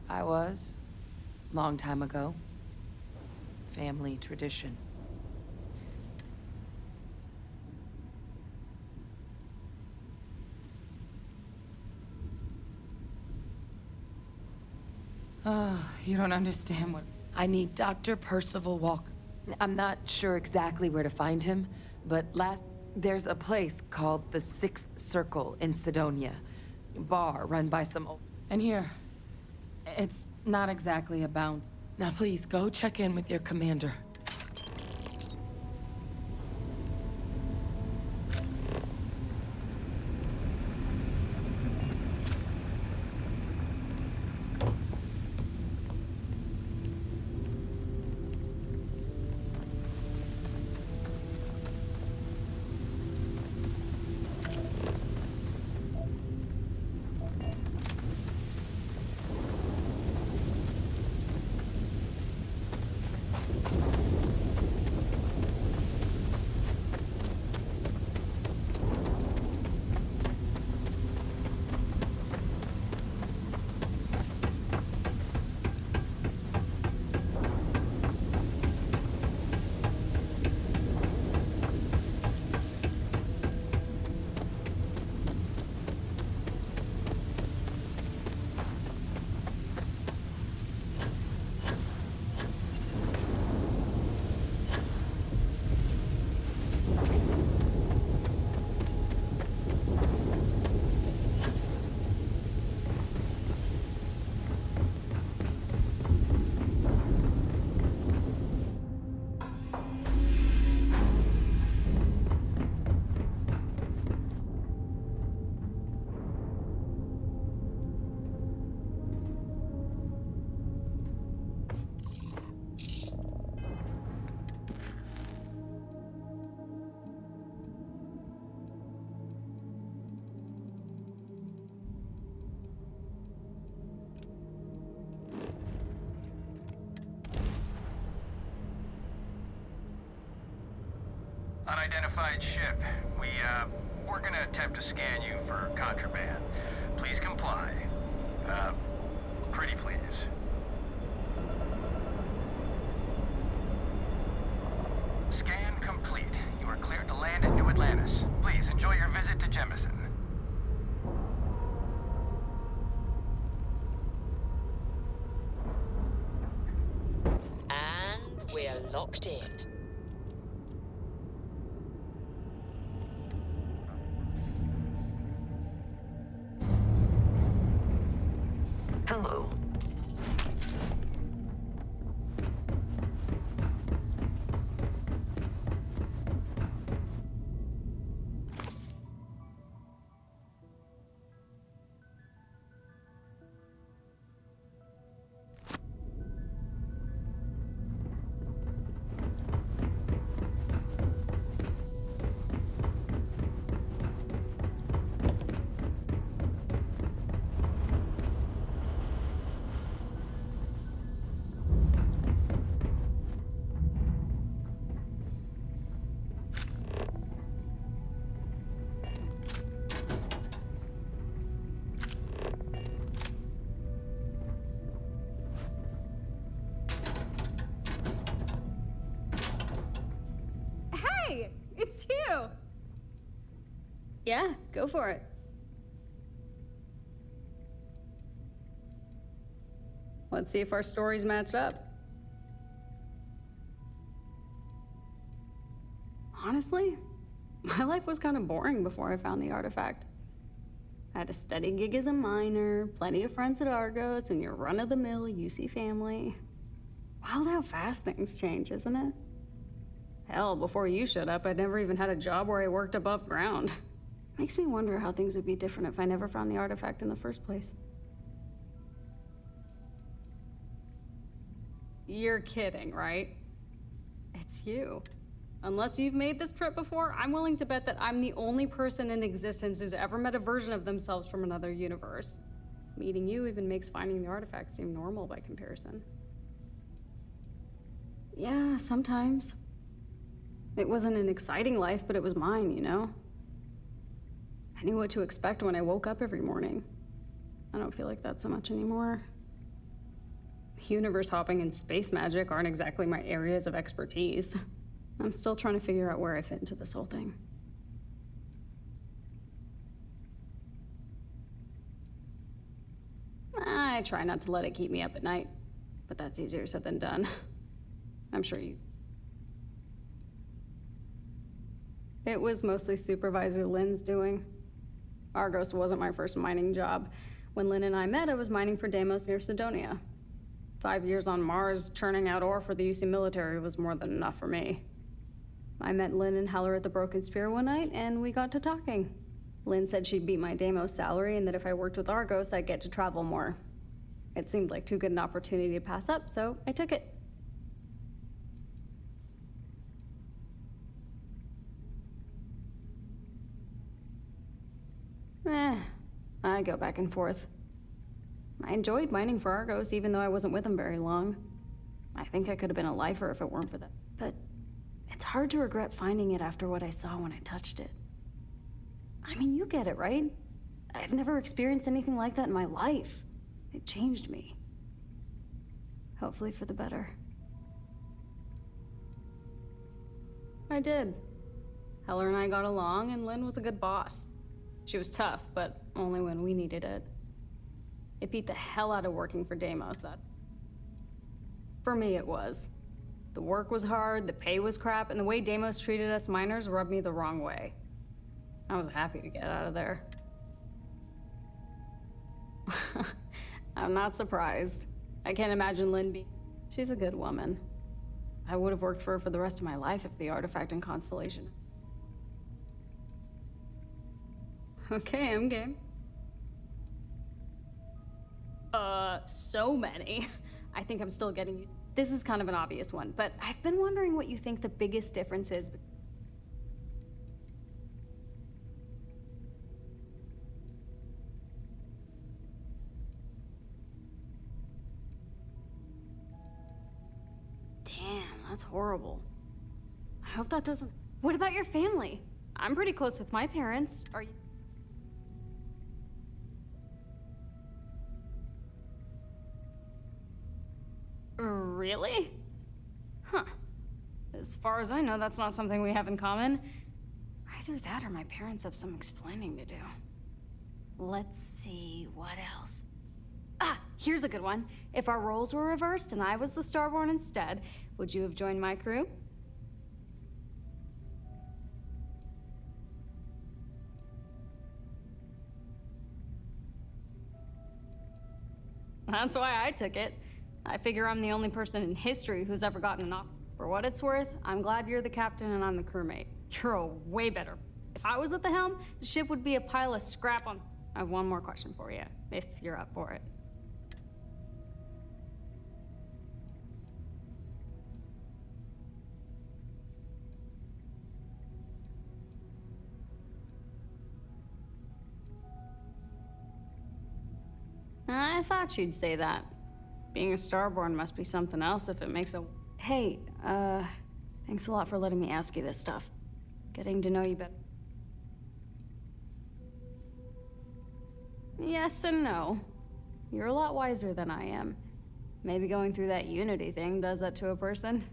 I was. Long time ago. Family tradition. Oh, you don't understand what... I need Dr. Percival Walker. I'm not sure exactly where to find him, but there's a place called the Sixth Circle in Sidonia. Bar run by some old... And here, it's not exactly a bound. Now please, go check in with your commander. unidentified ship. We're gonna attempt to scan you for contraband. Please comply. Pretty please. Scan complete. You are cleared to land at New Atlantis. Please enjoy your visit to Jemison. And we're locked in. Hello. Hey, it's you. Yeah, go for it. Let's see if our stories match up. Honestly, my life was kind of boring before I found the artifact. I had a steady gig as a miner, plenty of friends at Argos, and your run-of-the-mill UC family. Wild how fast things change, isn't it? Hell, before you showed up, I'd never even had a job where I worked above ground. Makes me wonder how things would be different if I never found the artifact in the first place. You're kidding, right? It's you. Unless you've made this trip before, I'm willing to bet that I'm the only person in existence who's ever met a version of themselves from another universe. Meeting you even makes finding the artifact seem normal by comparison. Yeah, sometimes. It wasn't an exciting life, but it was mine, you know? I knew what to expect when I woke up every morning. I don't feel like that so much anymore. Universe hopping and space magic aren't exactly my areas of expertise. I'm still trying to figure out where I fit into this whole thing. I try not to let it keep me up at night, but that's easier said than done. I'm sure you... It was mostly Supervisor Lynn's doing. Argos wasn't my first mining job. When Lynn and I met, I was mining for Deimos near Sidonia. 5 years on Mars, churning out ore for the UC military was more than enough for me. I met Lynn and Heller at the Broken Spear one night, and we got to talking. Lynn said she'd beat my Deimos salary, and that if I worked with Argos, I'd get to travel more. It seemed like too good an opportunity to pass up, so I took it. I go back and forth. I enjoyed mining for Argos, even though I wasn't with them very long. I think I could have been a lifer if it weren't for that. But it's hard to regret finding it after what I saw when I touched it. I mean, you get it, right? I've never experienced anything like that in my life. It changed me. Hopefully for the better. I did. Heller and I got along, and Lynn was a good boss. She was tough, but only when we needed it. It beat the hell out of working for Deimos, that. For me, it was. The work was hard, the pay was crap, and the way Deimos treated us miners rubbed me the wrong way. I was happy to get out of there. I'm not surprised. I can't imagine Lynn being... She's a good woman. I would have worked for her for the rest of my life if the artifact and Constellation... Okay, I'm game. So many. I think I'm still getting used. This is kind of an obvious one, but I've been wondering what you think the biggest difference is. Damn, that's horrible. I hope that doesn't... What about your family? I'm pretty close with my parents. Are you? Really? Huh. As far as I know, that's not something we have in common. Either that or my parents have some explaining to do. Let's see, what else? Ah, here's a good one. If our roles were reversed and I was the Starborn instead, would you have joined my crew? That's why I took it. I figure I'm the only person in history who's ever gotten an offer. For what it's worth, I'm glad you're the captain and I'm the crewmate. You're a way better. If I was at the helm, the ship would be a pile of scrap on... I have one more question for you, if you're up for it. I thought you'd say that. Being a Starborn must be something else if it makes a... Hey, thanks a lot for letting me ask you this stuff. Getting to know you better. Yes and no. You're a lot wiser than I am. Maybe going through that Unity thing does that to a person.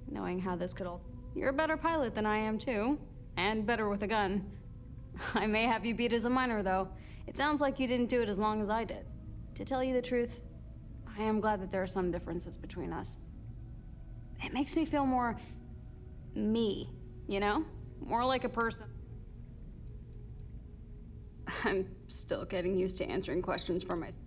Knowing how this could all... You're a better pilot than I am, too. And better with a gun. I may have you beat as a miner, though. It sounds like you didn't do it as long as I did. To tell you the truth, I am glad that there are some differences between us. It makes me feel more... me, you know? More like a person. I'm still getting used to answering questions for myself.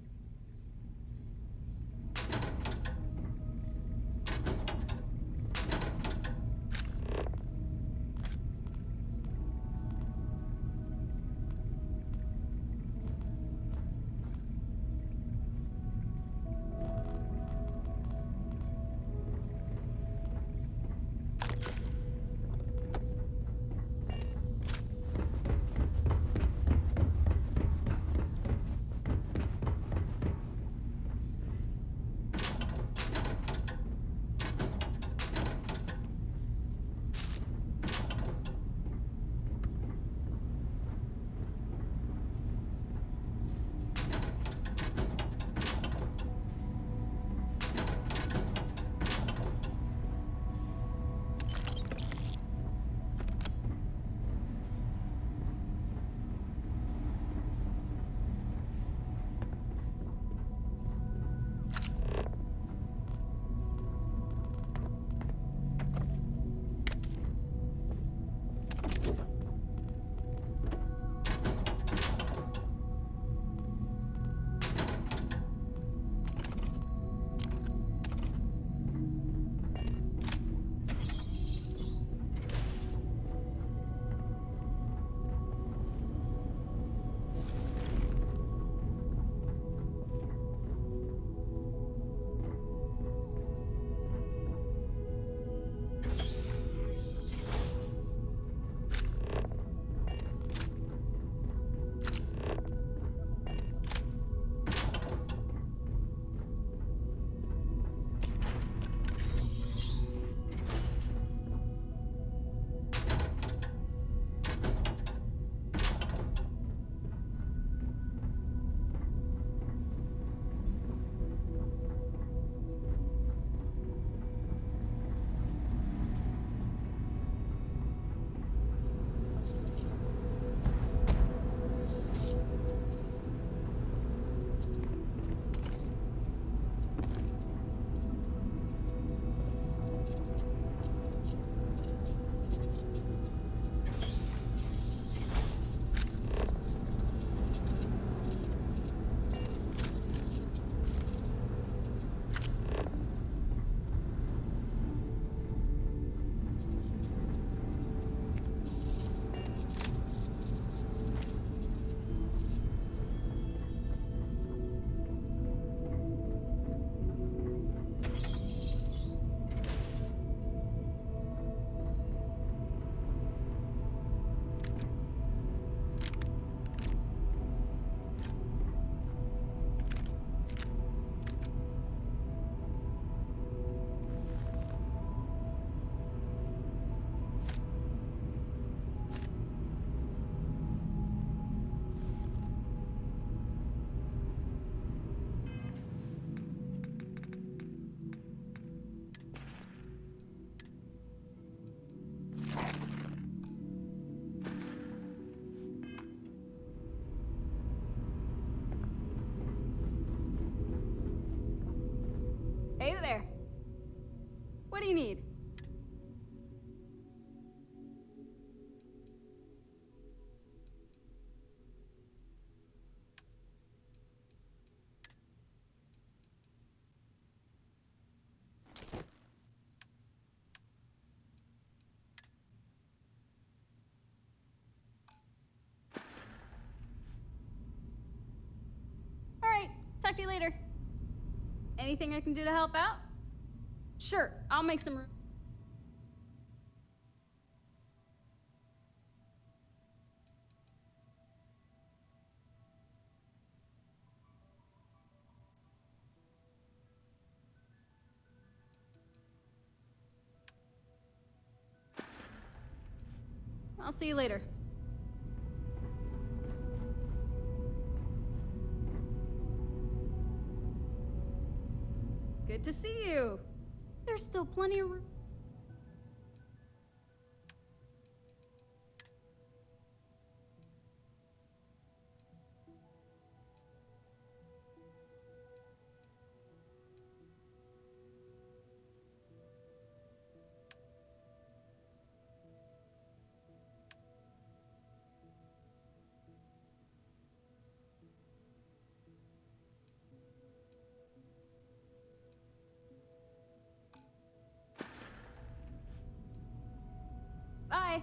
Hey there. What do you need? All right, talk to you later. Anything I can do to help out? Sure, I'll make some room. I'll see you later. Good to see you. There's still plenty of room. Bye.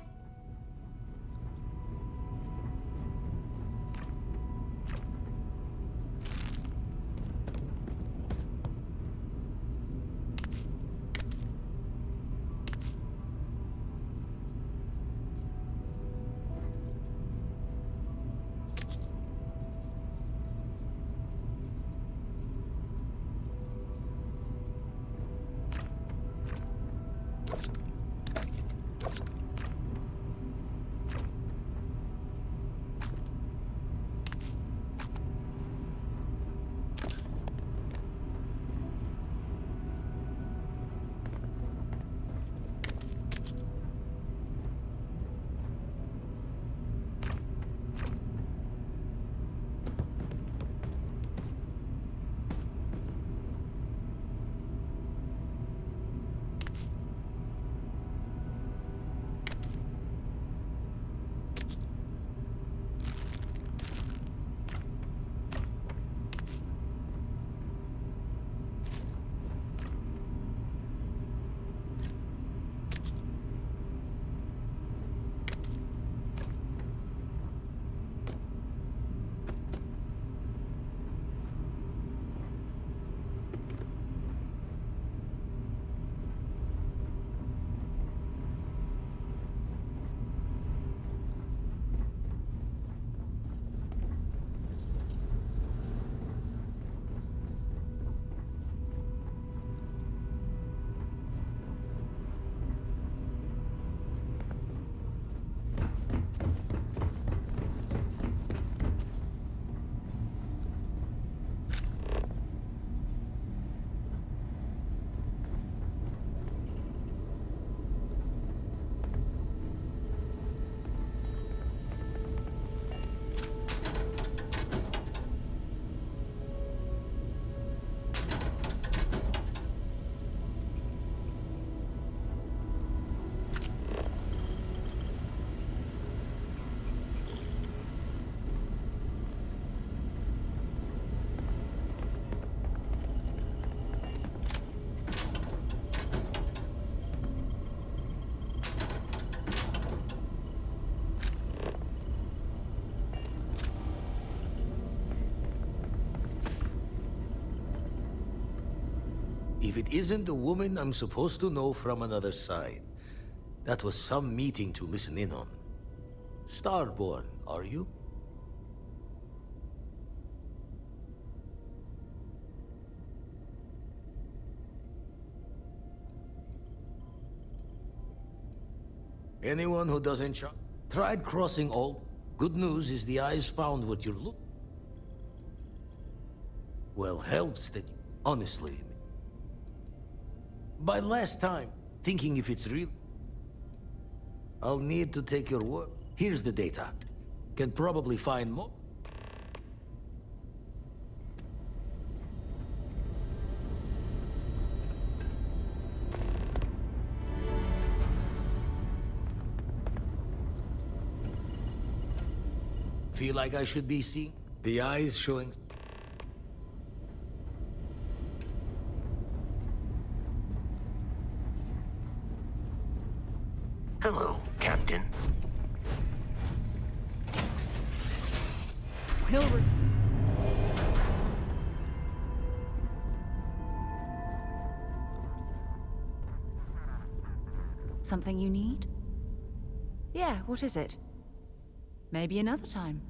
If it isn't the woman I'm supposed to know from another side, that was some meeting to listen in on. Starborn, are you? Anyone who doesn't tried crossing all. Good news is the eyes found what you're looking. Well, helps that, honestly. By last time, thinking if it's real. I'll need to take your word. Here's the data. Can probably find more. Feel like I should be seeing? The eyes showing... Hello, Captain. Hilbert. Something you need? Yeah, what is it? Maybe another time.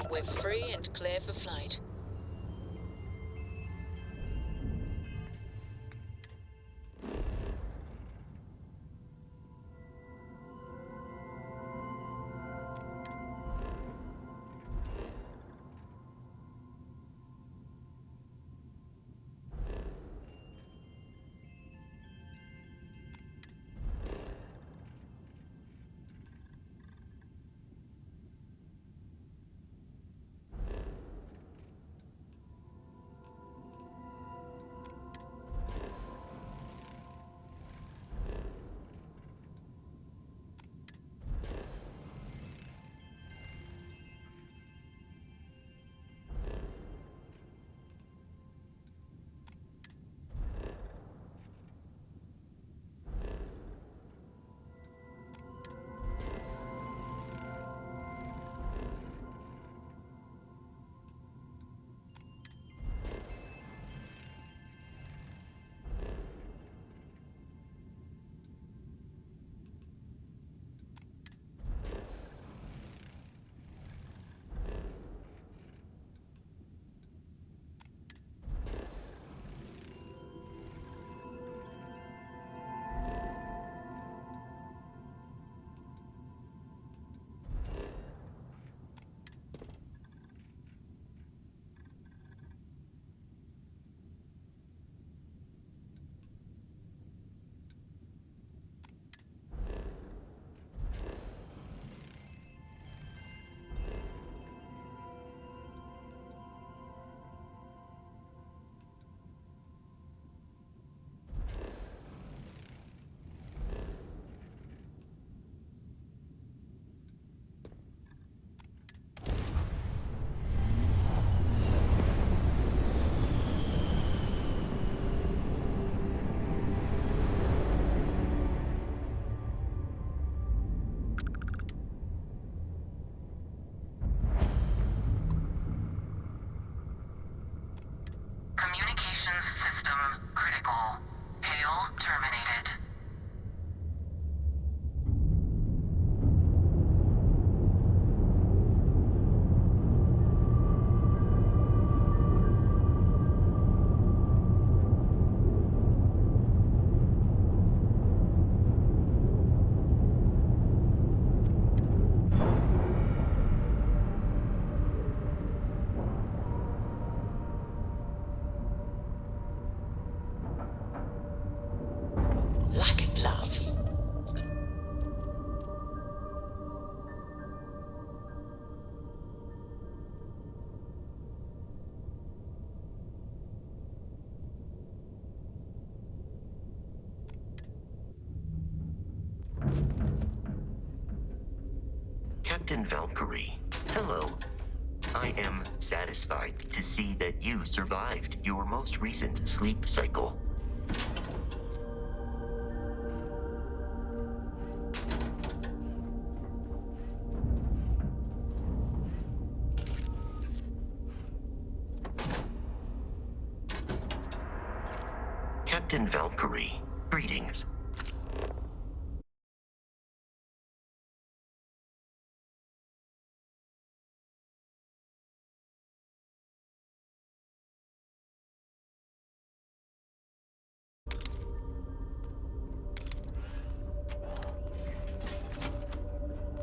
We're free and clear for flight. Communications system critical. Hail terminated. Lack of love. Captain Valkyrie, hello. I am satisfied to see that you survived your most recent sleep cycle. Captain Valkyrie, greetings.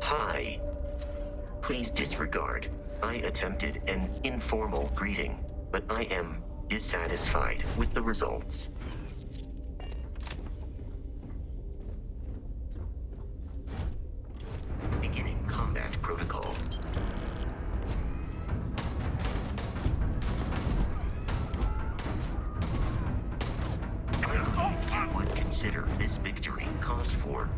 Hi. Please disregard. I attempted an informal greeting, but I am dissatisfied with the results. Beginning combat protocol. I believe you would consider this victory cause for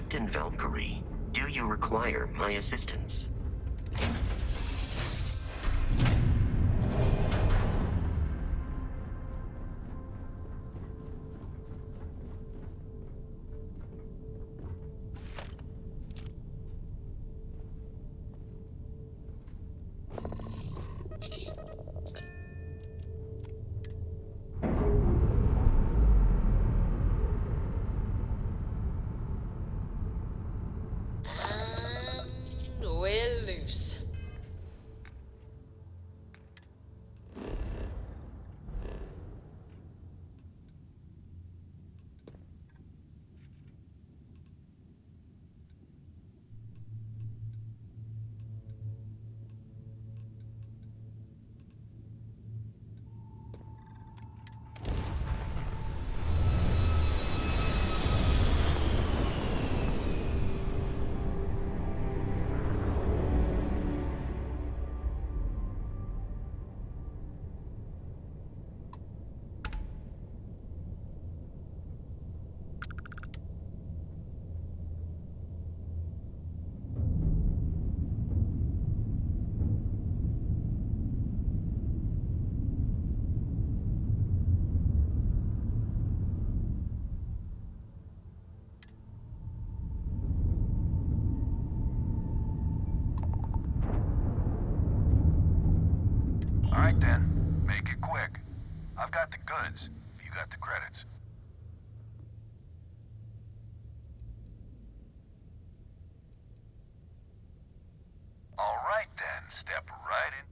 Captain Valkyrie, do you require my assistance? We're loose. Alright then, make it quick. I've got the goods, if you got the credits. Alright then, step right in.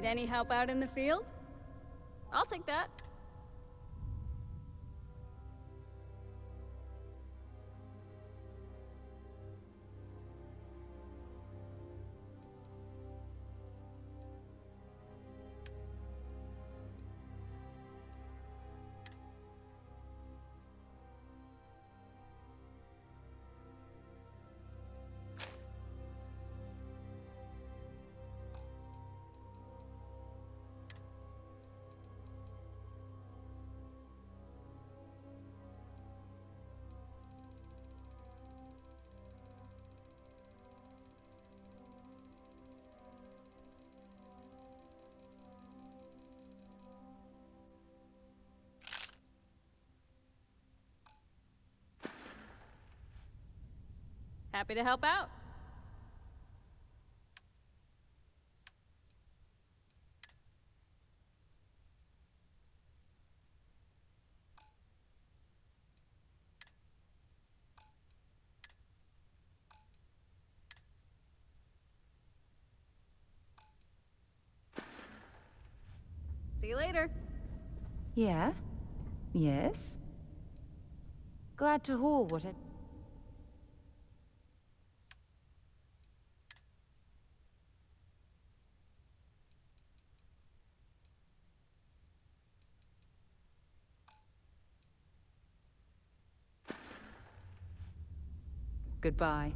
Need any help out in the field? I'll take that. Happy to help out. See you later. Yeah? Yes? Glad to haul what I... Goodbye.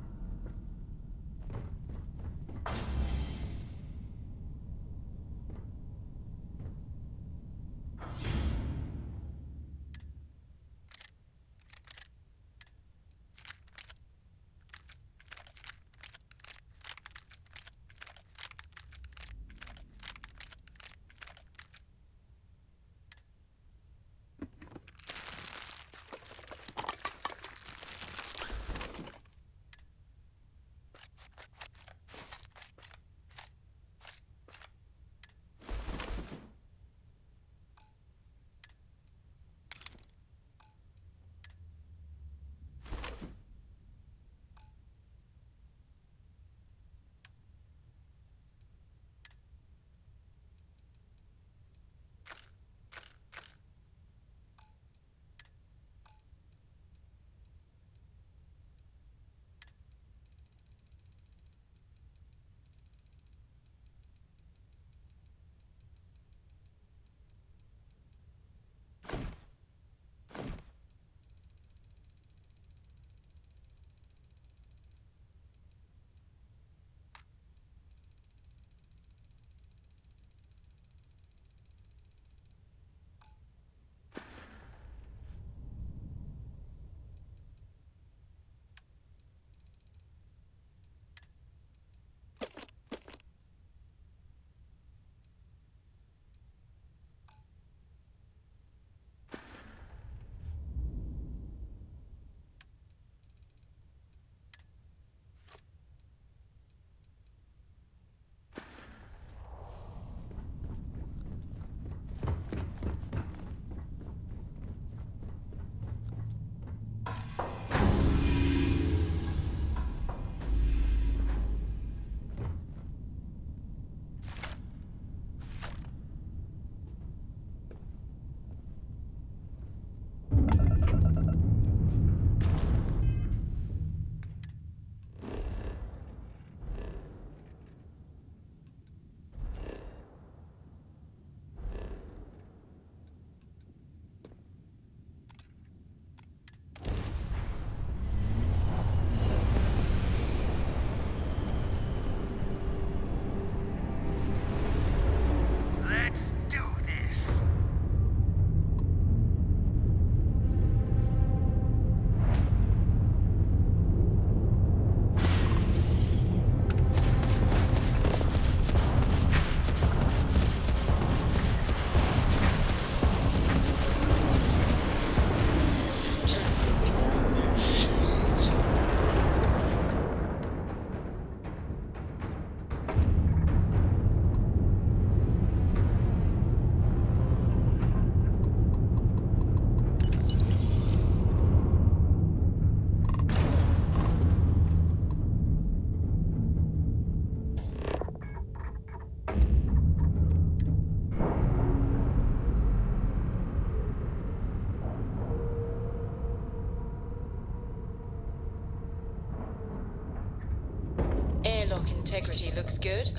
Integrity looks good.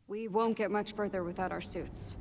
We won't get much further without our suits.